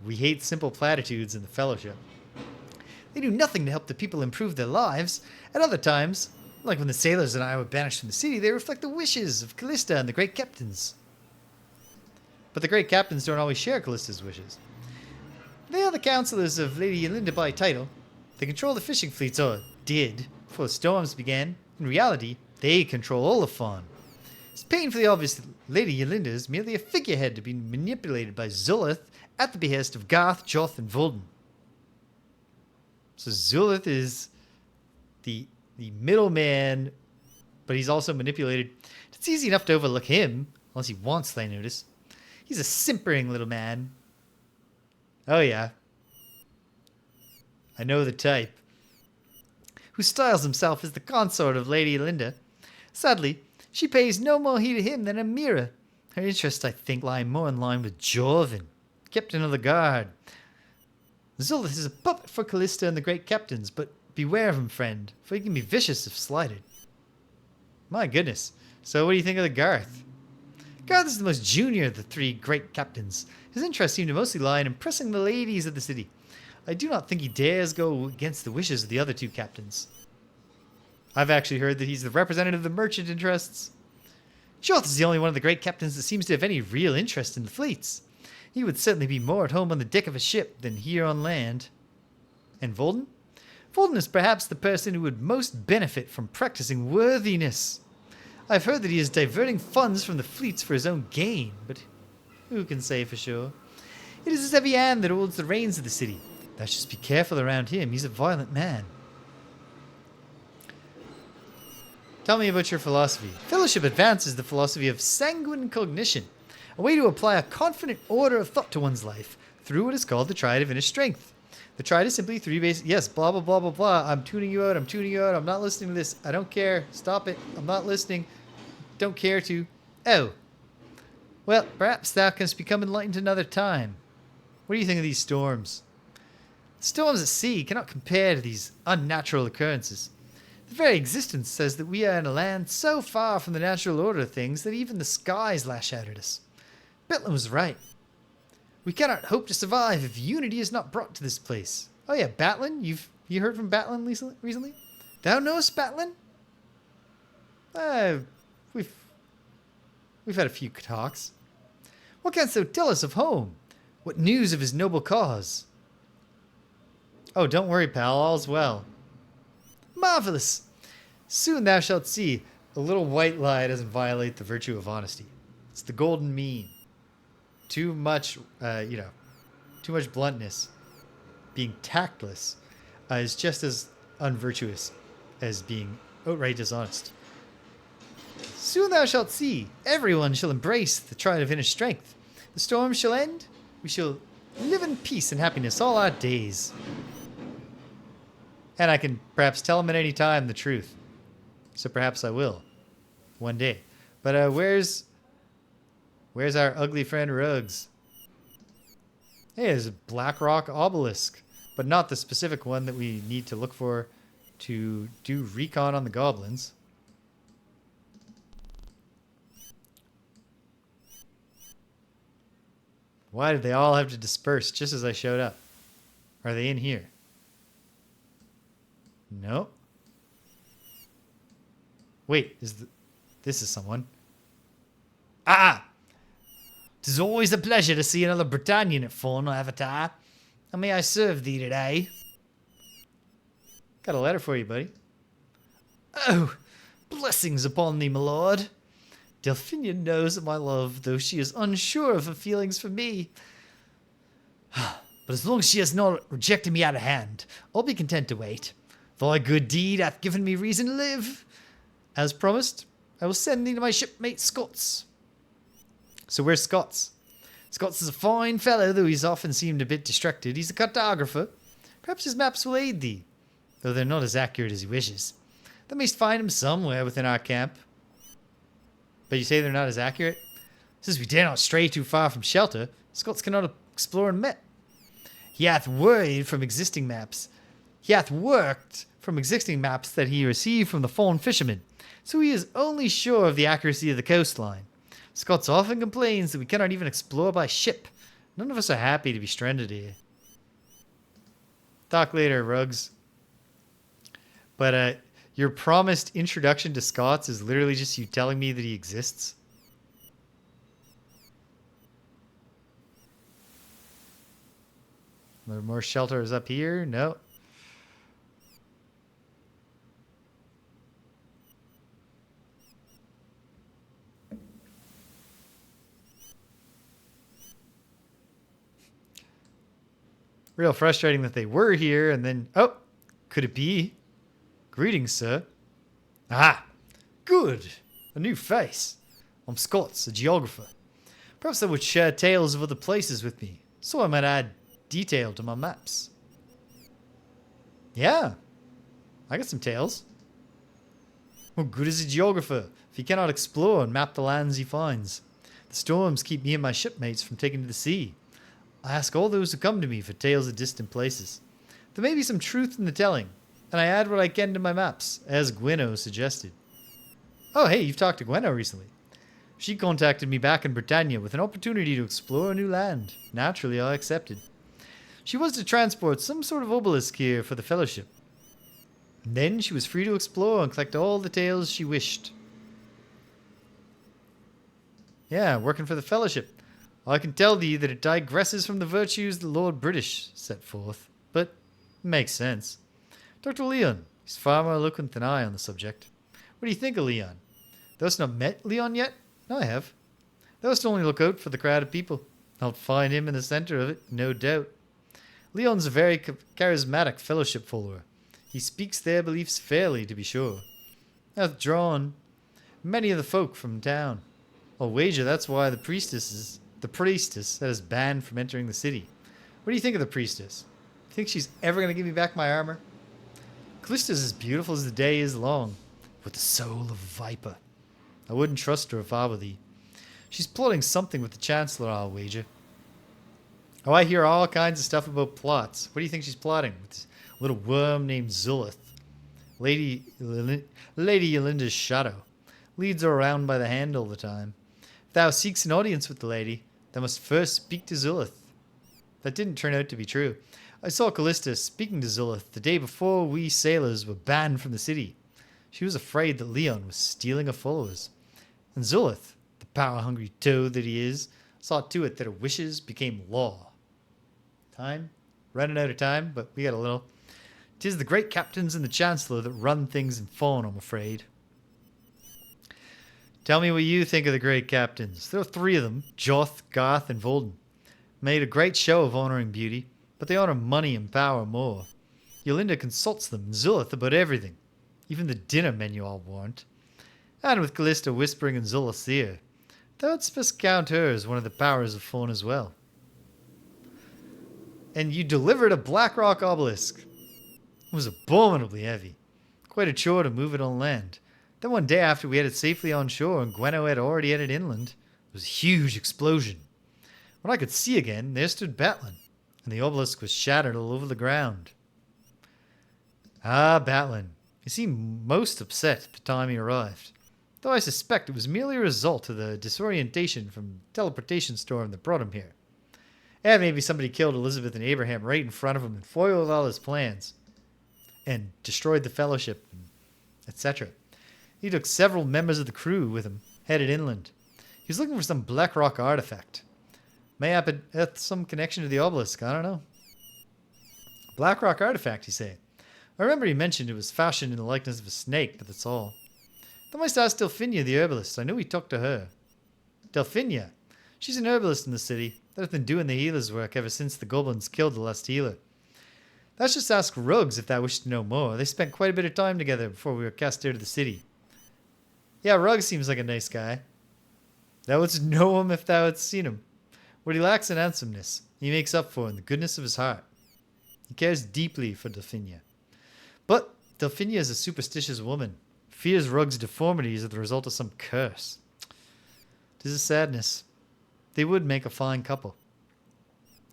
We hate simple platitudes in the Fellowship. They do nothing to help the people improve their lives. At other times, like when the sailors and I were banished from the city, they reflect the wishes of Callista and the great captains. But the great captains don't always share Callista's wishes. They are the counselors of Lady Linda by title. They control the fishing fleets, or did, before the storms began. In reality, they control all of Fawn. It's painfully obvious that Lady Yolinda is merely a figurehead to be manipulated by Zulith at the behest of Garth, Joth, and Volden. So Zulith is the middleman, but he's also manipulated. It's easy enough to overlook him, unless he wants they notice. He's a simpering little man. Oh yeah. I know the type. Who styles himself as the consort of Lady Linda. Sadly, she pays no more heed to him than Amira. Her interests, I think, lie more in line with Jorvin, captain of the guard. Zulith is a puppet for Callista and the great captains, but beware of him, friend, for he can be vicious if slighted. My goodness. So what do you think of the Garth? Garth is the most junior of the three great captains. His interests seem to mostly lie in impressing the ladies of the city. I do not think he dares go against the wishes of the other two captains. I've actually heard that he's the representative of the merchant interests. Joth is the only one of the great captains that seems to have any real interest in the fleets. He would certainly be more at home on the deck of a ship than here on land. And Volden? Volden is perhaps the person who would most benefit from practicing worthiness. I've heard that he is diverting funds from the fleets for his own gain, but who can say for sure? It is his heavy hand that holds the reins of the city. Thou shouldst be careful around him. He's a violent man. Tell me about your philosophy. Fellowship advances the philosophy of sanguine cognition, a way to apply a confident order of thought to one's life through what is called the triad of inner strength. The triad is simply three basic... Yes, blah, blah, blah, blah, blah. I'm tuning you out. I'm tuning you out. I'm not listening to this. I don't care. Stop it. I'm not listening. Don't care to. Oh. Well, perhaps thou canst become enlightened another time. What do you think of these storms? Storms at sea cannot compare to these unnatural occurrences. The very existence says that we are in a land so far from the natural order of things that even the skies lash out at us. Bethlin was right. We cannot hope to survive if unity is not brought to this place. Oh yeah, Batlin? You heard from Batlin recently? Thou knowest Batlin? We've had a few talks. What canst thou tell us of home? What news of his noble cause? Oh, don't worry, pal. All's well. Marvelous! Soon thou shalt see a little white lie doesn't violate the virtue of honesty. It's the golden mean. Too much, too much bluntness, being tactless, is just as unvirtuous as being outright dishonest. Soon thou shalt see. Everyone shall embrace the triad of inner strength. The storm shall end. We shall live in peace and happiness all our days. And I can perhaps tell him at any time the truth. So perhaps I will. One day. But where's our ugly friend Ruggs? Hey, there's a Black Rock obelisk. But not the specific one that we need to look for to do recon on the goblins. Why did they all have to disperse just as I showed up? Are they in here? No. Wait, this is someone. Ah! 'Tis always a pleasure to see another Britannian at Fawn, Avatar. How may I serve thee today? Got a letter for you, buddy. Oh, blessings upon thee, my lord. Delphinia knows of my love, though she is unsure of her feelings for me. But as long as she has not rejected me out of hand, I'll be content to wait. Thy good deed hath given me reason to live. As promised, I will send thee to my shipmate Scots. So where's Scots? Scots is a fine fellow, though he's often seemed a bit distracted. He's a cartographer. Perhaps his maps will aid thee, though they're not as accurate as he wishes. Thou mayst find him somewhere within our camp. But you say they're not as accurate? Since we dare not stray too far from shelter, Scots cannot explore and met. He hath worked from existing maps that he received from the Fawn fishermen, so he is only sure of the accuracy of the coastline. Scots often complains that we cannot even explore by ship. None of us are happy to be stranded here. Talk later, Rugs. But your promised introduction to Scots is literally just you telling me that he exists? Are there more shelters up here? No. Real frustrating that they were here and then... Oh! Could it be? Greetings, sir. Ah! Good! A new face. I'm Scots, a geographer. Perhaps they would share tales of other places with me, so I might add detail to my maps. Yeah, I got some tales. What good is a geographer if he cannot explore and map the lands he finds? The storms keep me and my shipmates from taking to the sea. I ask all those who come to me for tales of distant places. There may be some truth in the telling, and I add what I can to my maps, as Gwenno suggested. Oh, hey, you've talked to Gwenno recently. She contacted me back in Britannia with an opportunity to explore a new land. Naturally, I accepted. She was to transport some sort of obelisk here for the Fellowship. And then she was free to explore and collect all the tales she wished. Yeah, working for the Fellowship. I can tell thee that it digresses from the virtues the Lord British set forth, but it makes sense. Dr. Leon, he's far more eloquent than I on the subject. What do you think of Leon? Thou hast not met Leon yet? No, I have. Thou hast only look out for the crowd of people. I'll find him in the centre of it, no doubt. Leon's a very charismatic Fellowship follower. He speaks their beliefs fairly, to be sure. Hath drawn many of the folk from town. I'll wager that's why the priestess that is banned from entering the city. What do you think of the priestess? You think she's ever going to give me back my armor? Callista's as beautiful as the day is long, with the soul of a viper. I wouldn't trust her if I were thee. She's plotting something with the Chancellor, I'll wager. Oh, I hear all kinds of stuff about plots. What do you think she's plotting with this little worm named Zulith? Lady Yolinda's shadow. Leads her around by the hand all the time. If thou seeks an audience with the lady, thou must first speak to Zulith. That didn't turn out to be true. I saw Callista speaking to Zulith the day before we sailors were banned from the city. She was afraid that Leon was stealing her followers. And Zulith, the power-hungry toad that he is, saw to it that her wishes became law. Time? Running out of time, but we got a little. 'Tis the great captains and the Chancellor that run things in Fawn, I'm afraid. Tell me what you think of the great captains. There are 3 of them, Joth, Garth, and Volden. Made a great show of honouring beauty, but they honour money and power more. Yolinda consults them and Zulith about everything, even the dinner menu, I'll warrant. And with Callista whispering in Zulith's ear, thou'dst best count her as one of the powers of Fawn as well. And you delivered a Blackrock obelisk. It was abominably heavy. Quite a chore to move it on land. Then one day after we had it safely on shore and Gwenno had already headed inland, there was a huge explosion. When I could see again, there stood Batlin, and the obelisk was shattered all over the ground. Ah, Batlin. He seemed most upset at the time he arrived, though I suspect it was merely a result of the disorientation from the teleportation storm that brought him here. And maybe somebody killed Elizabeth and Abraham right in front of him and foiled all his plans. and destroyed the Fellowship, etc. He took several members of the crew with him, headed inland. He was looking for some black rock artifact. May have some connection to the obelisk, I don't know. Black rock artifact, he say. I remember he mentioned it was fashioned in the likeness of a snake, but that's all. I must ask Delphinia the herbalist. I knew he talked to her. Delphinia? She's an herbalist in the city that has been doing the healer's work ever since the goblins killed the last healer. Let's just ask Ruggs if thou wish to know more. They spent quite a bit of time together before we were cast out of the city. Yeah, Ruggs seems like a nice guy. Thou wouldst know him if thou hadst seen him. What he lacks in handsomeness, he makes up for in the goodness of his heart. He cares deeply for Delphinia. But Delphinia is a superstitious woman. Fears Ruggs' deformities are the result of some curse. 'Tis a sadness. They would make a fine couple.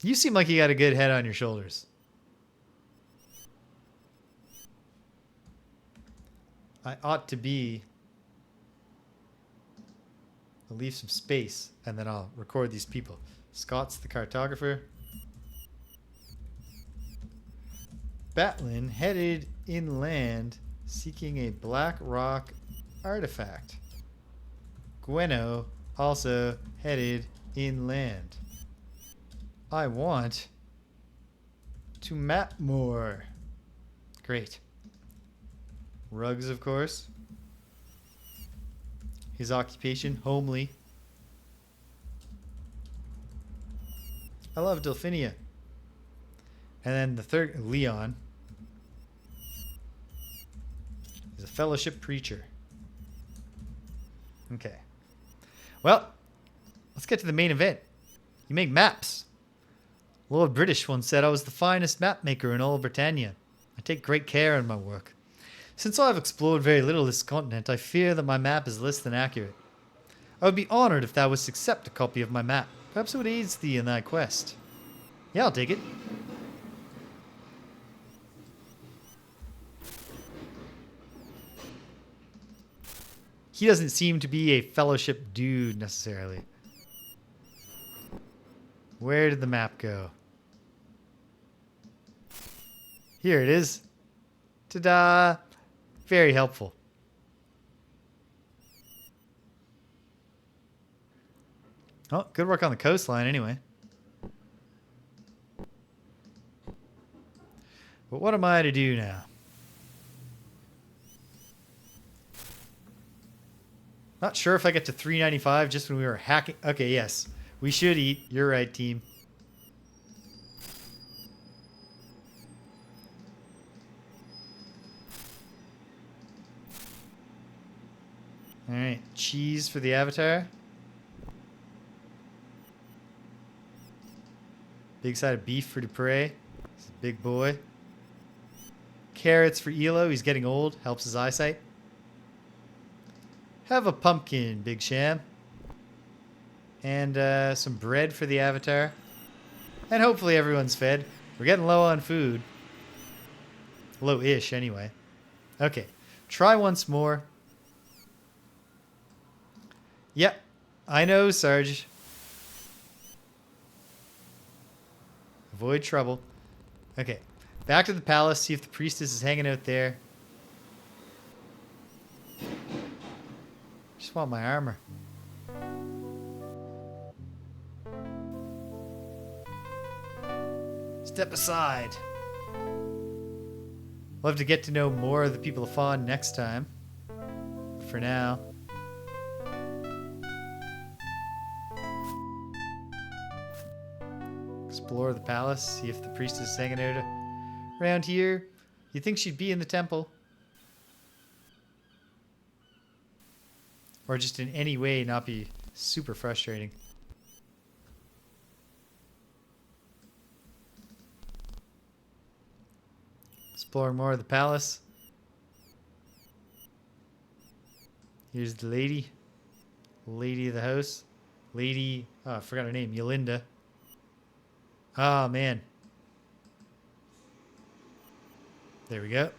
You seem like you got a good head on your shoulders. I ought to be... I'll leave some space, and then I'll record these people. Scott's the cartographer. Batlin headed inland, seeking a black rock artifact. Gweno also headed inland. I want to map more. Great. Ruggs, of course. His occupation, homely. I love Delphinia. And then the third, Leon, is a fellowship preacher. Okay. Well, let's get to the main event. You make maps. Lord British once said I was the finest map maker in all Britannia. I take great care in my work. Since I have explored very little of this continent, I fear that my map is less than accurate. I would be honored if thou wouldst accept a copy of my map. Perhaps it would aid thee in thy quest. Yeah, I'll take it. He doesn't seem to be a fellowship dude necessarily. Where did the map go? Here it is. Ta-da! Very helpful. Oh, good work on the coastline anyway. But what am I to do now? Not sure if I get to 395 just when we were hacking. Okay, yes. We should eat. You're right, team. Alright, cheese for the avatar. Big side of beef for Dupre. He's a big boy. Carrots for Elo. He's getting old. Helps his eyesight. Have a pumpkin, Big Sham. And some bread for the avatar. And hopefully everyone's fed. We're getting low on food. Low-ish, anyway. Okay. Try once more. Yep. I know, Sarge. Avoid trouble. Okay. Back to the palace. See if the priestess is hanging out there. Just want my armor. Step aside. Love to get to know more of the people of Fawn next time. For now. Explore the palace. See if the priestess is hanging out around here. You think she'd be in the temple? Or just in any way not be super frustrating. Exploring more of the palace. Here's the lady. Lady of the house. Lady... Oh, I forgot her name. Yolinda. Oh, man. There we go.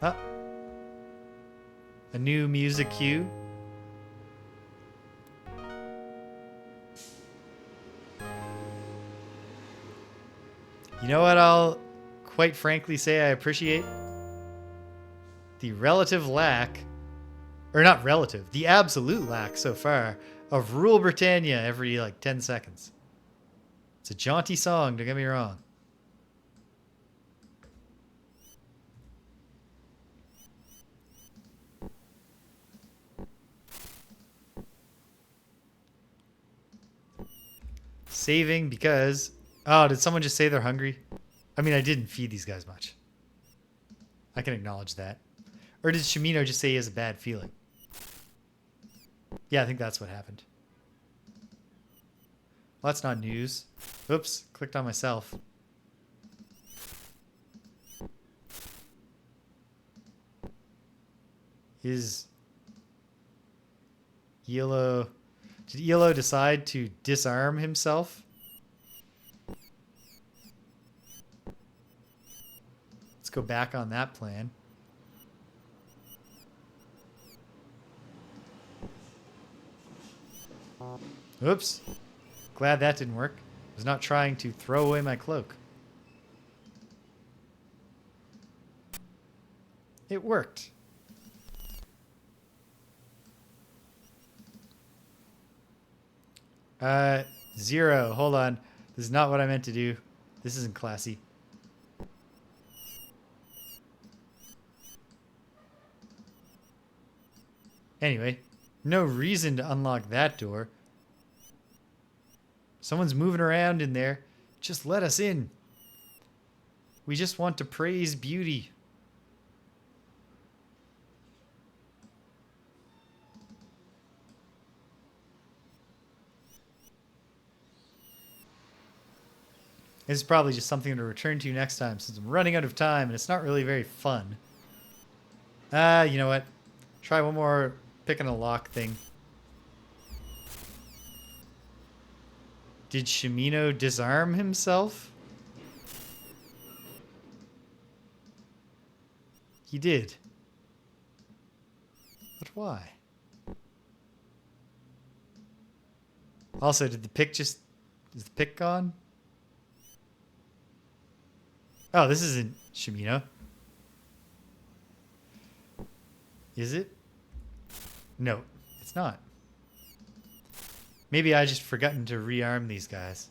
Ah. A new music cue. know what I'll quite frankly say I appreciate? The relative lack, or not relative, the absolute lack so far of Rule Britannia every like 10 seconds. It's a jaunty song, don't get me wrong. Saving because... Oh, did someone just say they're hungry? I mean, I didn't feed these guys much. I can acknowledge that. Or did Shimino just say he has a bad feeling? Yeah, I think that's what happened. Well, that's not news. Oops, clicked on myself. Is Elo... Did Elo decide to disarm himself? Let's go back on that plan. Oops. Glad that didn't work. I was not trying to throw away my cloak. It worked. Zero. Hold on. This is not what I meant to do. This isn't classy. Anyway, no reason to unlock that door. Someone's moving around in there. Just let us in. We just want to praise beauty. This is probably just something to return to next time since I'm running out of time and it's not really very fun. You know what? Try one more picking a lock thing. Did Shimino disarm himself? He did. But why? Also, is the pick gone? Oh, this isn't Shimino. Is it? No, it's not. Maybe I just forgotten to rearm these guys.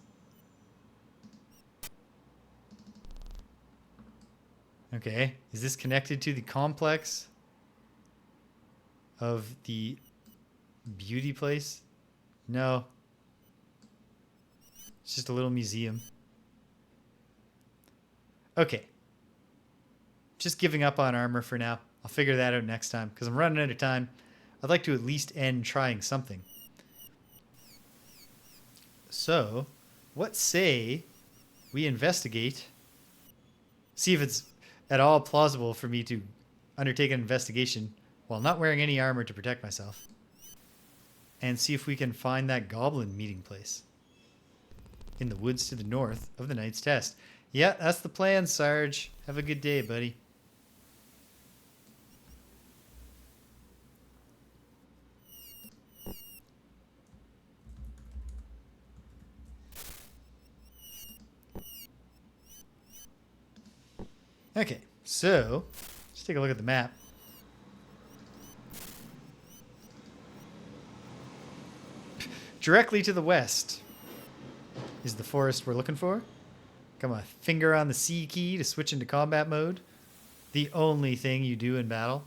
Okay, is this connected to the complex of the beauty place? No. It's just a little museum. Okay. Just giving up on armor for now. I'll figure that out next time because I'm running out of time. I'd like to at least end trying something. So, what say we investigate, see if it's at all plausible for me to undertake an investigation while not wearing any armor to protect myself, and see if we can find that goblin meeting place in the woods to the north of the Knight's Test. Yeah, that's the plan, Sarge. Have a good day, buddy. Okay, so let's take a look at the map. Directly to the west is the forest we're looking for. Got my finger on the C key to switch into combat mode. The only thing you do in battle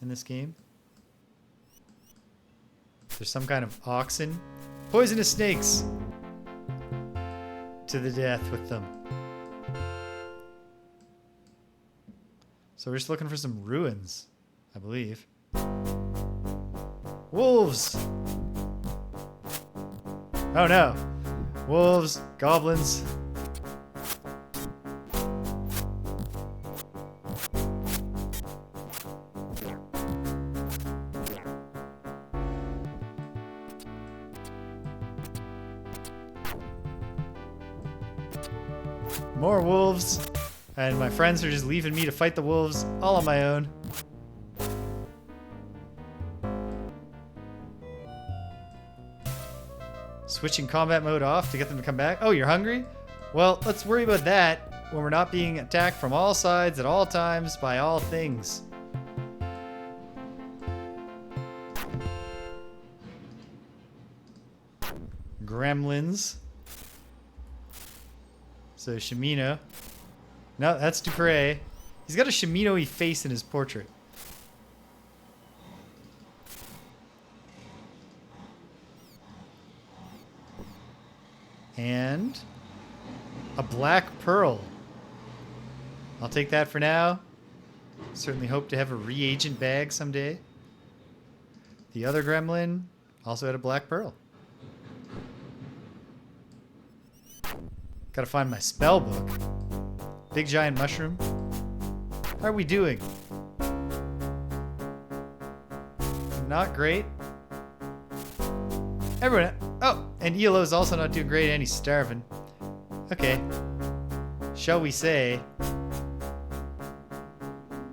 in this game. There's some kind of oxen. Poisonous snakes. To the death with them. So we're just looking for some ruins, I believe. Wolves! Oh no. Wolves, goblins. More wolves. And my friends are just leaving me to fight the wolves all on my own. Switching combat mode off to get them to come back. Oh, you're hungry? Well, let's worry about that when we're not being attacked from all sides at all times by all things. Gremlins. So Shimino. No, that's Dupre. He's got a Shimino-y face in his portrait. And a black pearl. I'll take that for now. Certainly hope to have a reagent bag someday. The other gremlin also had a black pearl. Gotta find my spell book. Big giant mushroom. How are we doing? Not great. Everyone. Oh, and Elo's also not doing great and he's starving. Okay. Shall we say?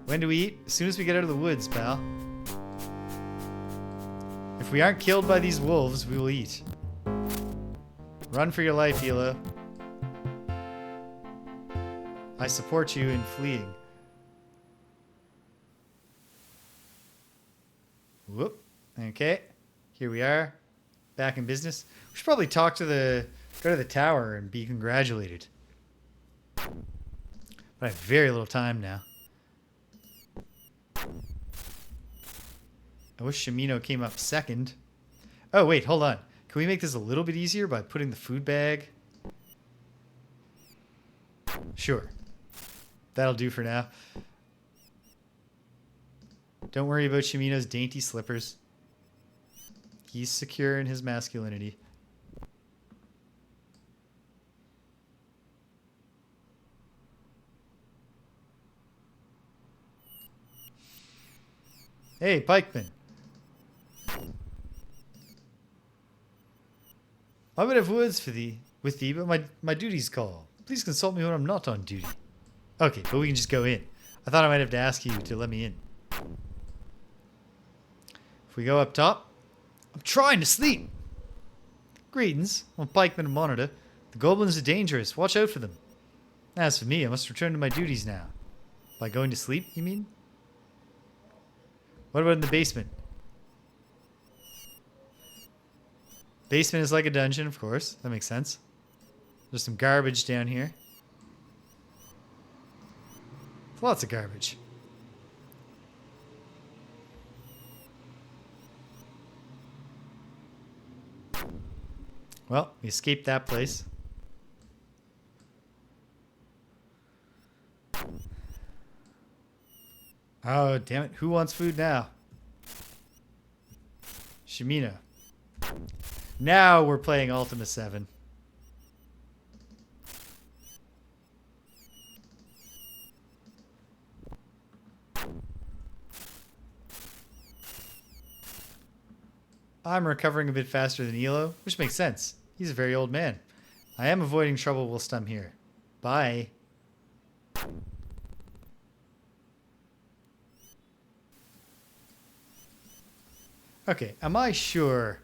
When do we eat? As soon as we get out of the woods, pal. If we aren't killed by these wolves, we will eat. Run for your life, Elo. I support you in fleeing. Whoop. Okay. Here we are. Back in business. We should probably go to the tower and be congratulated. But I have very little time now. I wish Shimino came up second. Oh, wait, hold on. Can we make this a little bit easier by putting the food bag? Sure. That'll do for now. Don't worry about Shimino's dainty slippers. He's secure in his masculinity. Hey, pikeman. I would have words with thee, but my duties call. Please consult me when I'm not on duty. Okay, but we can just go in. I thought I might have to ask you to let me in. If we go up top. I'm trying to sleep. Greetings. I'm Pikeman and Monitor. The goblins are dangerous. Watch out for them. As for me, I must return to my duties now. By going to sleep, you mean? What about in the basement? Basement is like a dungeon, of course. That makes sense. There's some garbage down here. Lots of garbage. Well, we escaped that place. Oh, damn it. Who wants food now? Shimino. Now we're playing Ultima 7. I'm recovering a bit faster than Elo, which makes sense. He's a very old man. I am avoiding trouble whilst I'm here. Bye. Okay, am I sure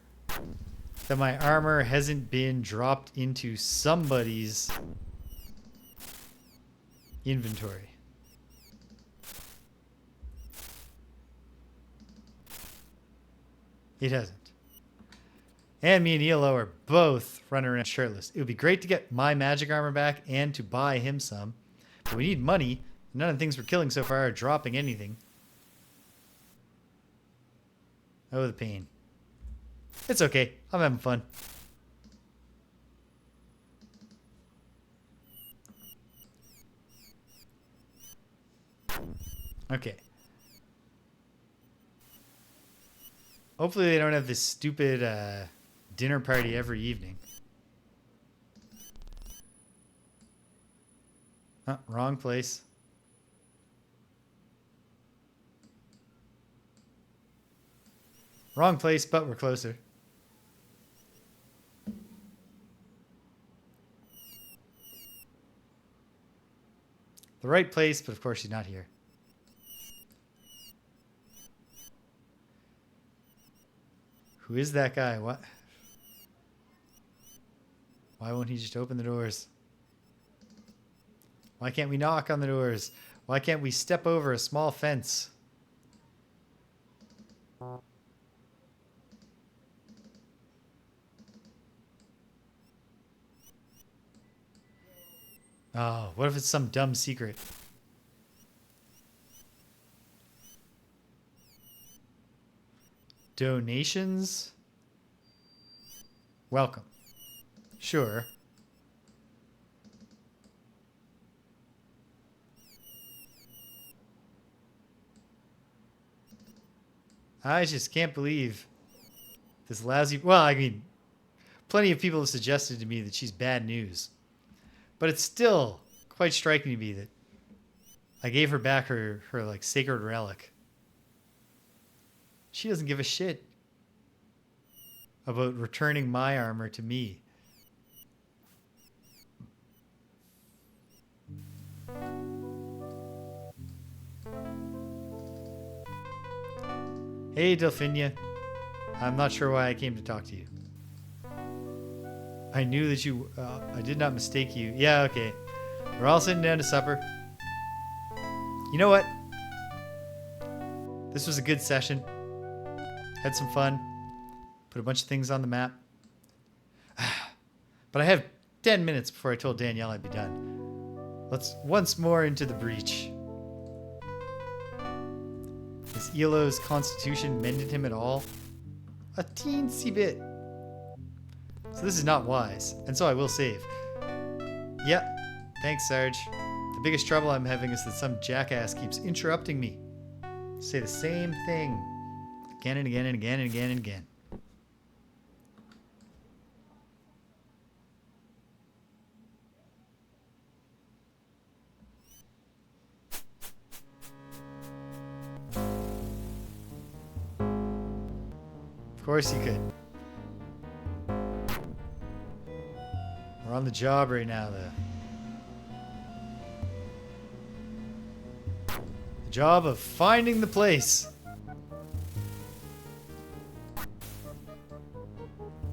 that my armor hasn't been dropped into somebody's inventory? It hasn't. And me and Elo are both running around shirtless. It would be great to get my magic armor back and to buy him some. But we need money. None of the things we're killing so far are dropping anything. Oh, the pain. It's okay. I'm having fun. Okay. Hopefully they don't have this stupid dinner party every evening. Oh, wrong place. Wrong place, but we're closer. The right place, but of course she's not here. Who is that guy? What? Why won't he just open the doors? Why can't we knock on the doors? Why can't we step over a small fence? Oh, what if it's some dumb secret? Donations? Welcome. Sure. I just can't believe this lousy... Well, I mean, plenty of people have suggested to me that she's bad news. But it's still quite striking to me that I gave her back her like sacred relic. She doesn't give a shit about returning my armor to me. Hey, Delphinia. I'm not sure why I came to talk to you. I knew that you... I did not mistake you. Yeah, okay. We're all sitting down to supper. You know what? This was a good session. Had some fun. Put a bunch of things on the map. But I have 10 minutes before I told Danielle I'd be done. Let's once more into the breach. Has Elo's constitution mended him at all? A teensy bit. So this is not wise, and so I will save. Yep, thanks, Sarge. The biggest trouble I'm having is that some jackass keeps interrupting me. Say the same thing again and again and again and again and again. Of course you could. We're on the job right now, though. The job of finding the place.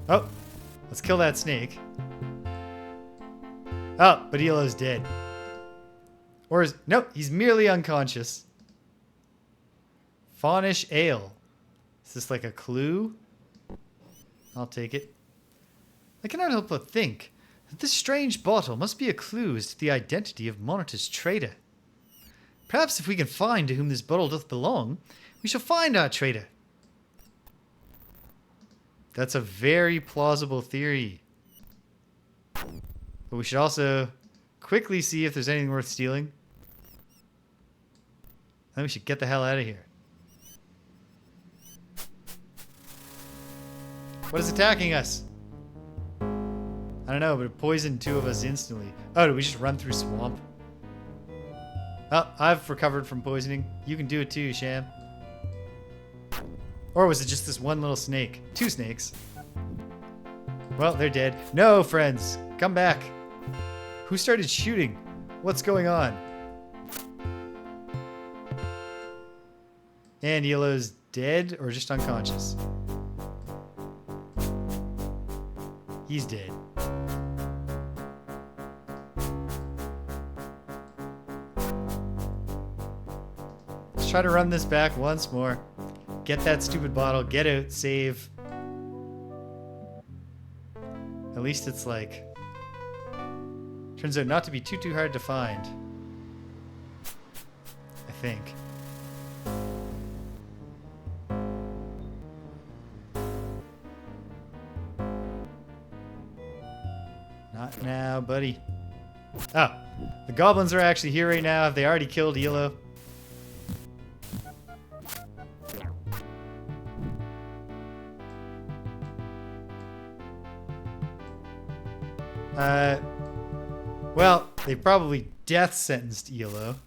Oh, let's kill that snake. Oh, but Elo's dead. Or is... Nope, he's merely unconscious. Fawnish ale. Is this like a clue? I'll take it. I cannot help but think that this strange bottle must be a clue as to the identity of Monitor's traitor. Perhaps if we can find to whom this bottle doth belong, we shall find our traitor. That's a very plausible theory. But we should also quickly see if there's anything worth stealing. Then we should get the hell out of here. What is attacking us? I don't know, but it poisoned two of us instantly. Oh, did we just run through swamp? Oh, I've recovered from poisoning. You can do it too, Sham. Or was it just this one little snake? Two snakes. Well, they're dead. No, friends. Come back. Who started shooting? What's going on? And Yellow's dead or just unconscious? He's dead. Let's try to run this back once more. Get that stupid bottle. Get out. Save. At least it's like... Turns out not to be too hard to find. I think. Not now, buddy. Oh, the goblins are actually here right now. Have they already killed Elo? Well, they probably death sentenced Elo.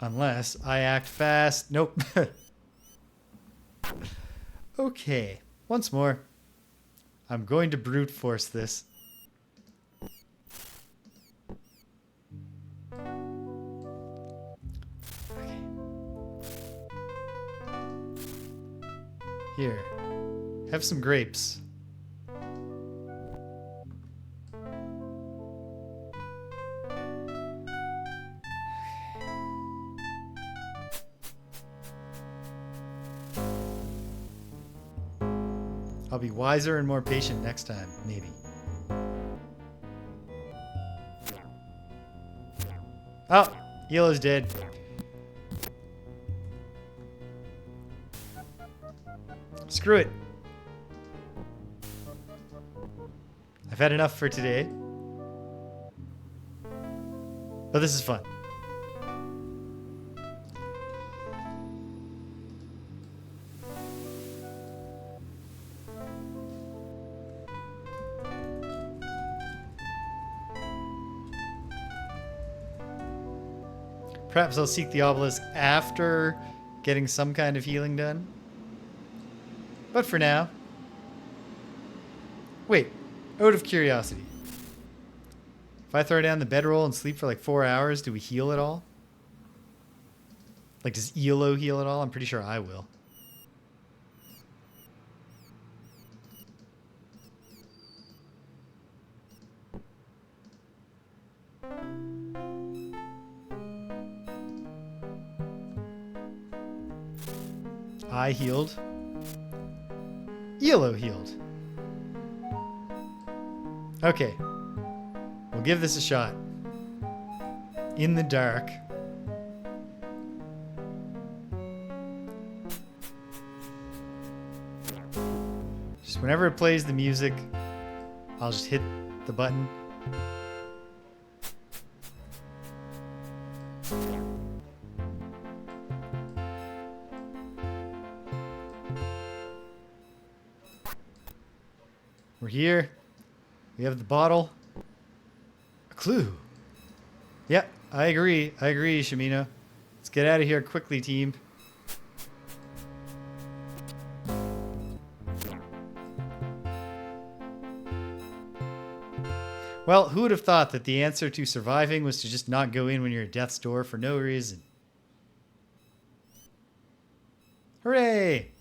Unless I act fast. Nope. Okay, once more. I'm going to brute force this. Okay. Here. Have some grapes. I'll be wiser and more patient next time, maybe. Oh, Yellow's dead. Screw it. I've had enough for today. But this is fun. Perhaps I'll seek the obelisk after getting some kind of healing done. But for now... Wait, out of curiosity. If I throw down the bedroll and sleep for like 4 hours, do we heal at all? Like, does ELO heal at all? I'm pretty sure I will. I healed. ELO healed. Okay. We'll give this a shot. In the dark. Just whenever it plays the music, I'll just hit the button. We're here. We have the bottle. A clue. Yep, I agree. I agree, Shimino. Let's get out of here quickly, team. Well, who would have thought that the answer to surviving was to just not go in when you're at death's door for no reason? Hooray!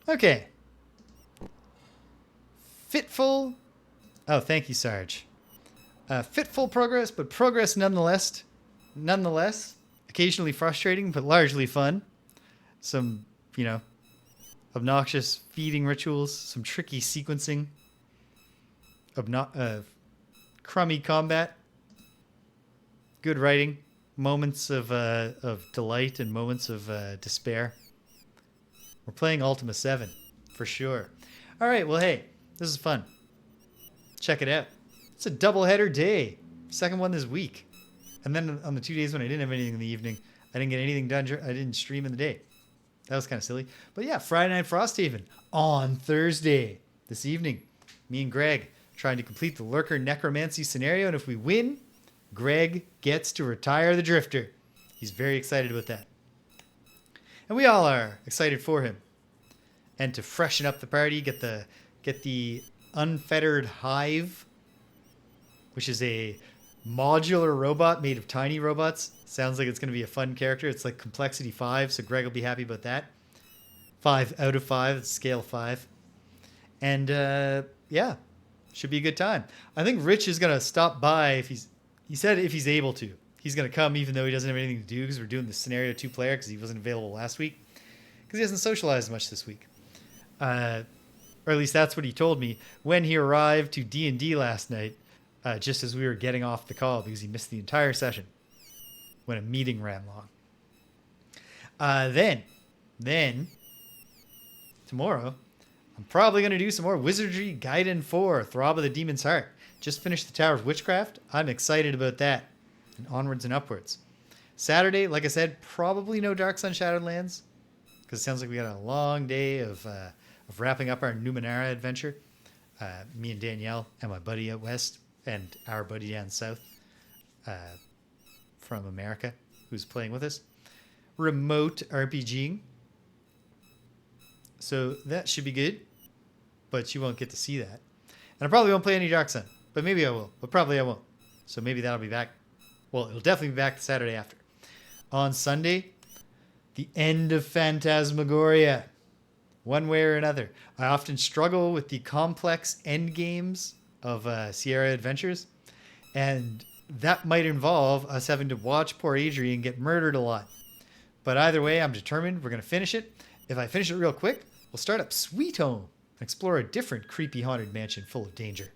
Okay. Fitful. Oh, thank you, Sarge. Fitful progress, but progress nonetheless. Nonetheless, occasionally frustrating, but largely fun. Some, obnoxious feeding rituals, some tricky sequencing, crummy combat, good writing, moments of delight and moments of despair. We're playing Ultima 7, for sure. All right, well, hey, this is fun. Check it out. It's a doubleheader day. Second one this week. And then on the 2 days when I didn't have anything in the evening, I didn't get anything done. I didn't stream in the day. That was kind of silly. But yeah, Friday Night Frosthaven on Thursday this evening. Me and Greg trying to complete the Lurker Necromancy scenario. And if we win, Greg gets to retire the Drifter. He's very excited about that. And we all are excited for him. And to freshen up the party, get the Unfettered Hive, which is a modular robot made of tiny robots. Sounds like it's going to be a fun character. It's like complexity 5, so Greg will be happy about that. 5 out of 5, it's scale 5. And yeah, should be a good time. I think Rich is going to stop by he said if he's able to. He's going to come even though he doesn't have anything to do because we're doing the scenario 2-player because he wasn't available last week. Because he hasn't socialized much this week. Or at least that's what he told me when he arrived to D&D last night, just as we were getting off the call because he missed the entire session when a meeting ran long. Then, tomorrow, I'm probably going to do some more Wizardry Gaiden 4, Throb of the Demon's Heart. Just finished the Tower of Witchcraft. I'm excited about that. And onwards and upwards. Saturday, like I said, probably no Dark Sun Shadowlands because it sounds like we got a long day of wrapping up our Numenera adventure. Me and Danielle and my buddy out west and our buddy down south from America who's playing with us. Remote RPGing. So that should be good, but you won't get to see that. And I probably won't play any Dark Sun, but maybe I will, but probably I won't. So maybe that'll be back. Well, it'll definitely be back the Saturday after. On Sunday, the end of Phantasmagoria. One way or another. I often struggle with the complex end games of Sierra Adventures. And that might involve us having to watch poor Adrian get murdered a lot. But either way, I'm determined we're going to finish it. If I finish it real quick, we'll start up Sweet Home and explore a different creepy haunted mansion full of danger.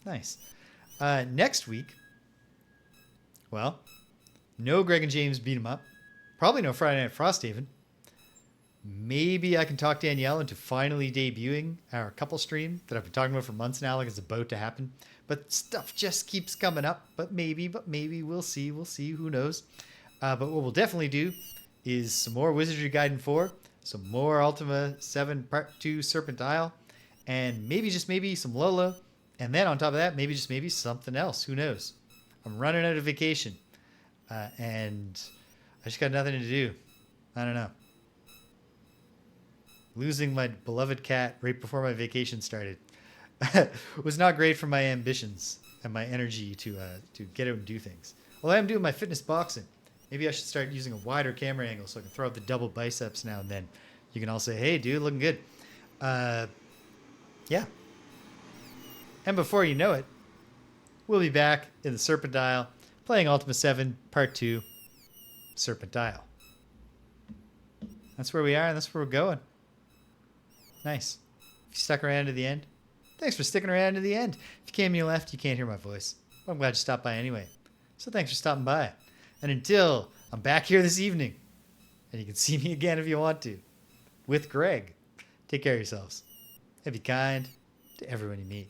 Nice. Next week, well, no Greg and James beat 'em up. Probably no Friday Night Frosthaven. Maybe I can talk Danielle into finally debuting our couple stream that I've been talking about for months now, like it's about to happen. But stuff just keeps coming up. But maybe, we'll see. Who knows? But what we'll definitely do is some more Wizardry Guide 4, some more Ultima 7 Part 2 Serpent Isle, and maybe, just maybe, some Lola. And then on top of that, maybe, just maybe, something else. Who knows? I'm running out of vacation. And I just got nothing to do. I don't know. Losing my beloved cat right before my vacation started was not great for my ambitions and my energy to get out and do things. Although I'm doing my fitness boxing. Maybe I should start using a wider camera angle so I can throw out the double biceps now and then. You can all say, hey, dude, looking good. Yeah. And before you know it, we'll be back in the Serpent Isle playing Ultima 7 Part 2 Serpent Isle. That's where we are and that's where we're going. Nice. If you stuck around to the end, thanks for sticking around to the end. If you came and you left, you can't hear my voice. But I'm glad you stopped by anyway. So thanks for stopping by. And until I'm back here this evening, and you can see me again if you want to, with Greg, take care of yourselves. And be kind to everyone you meet.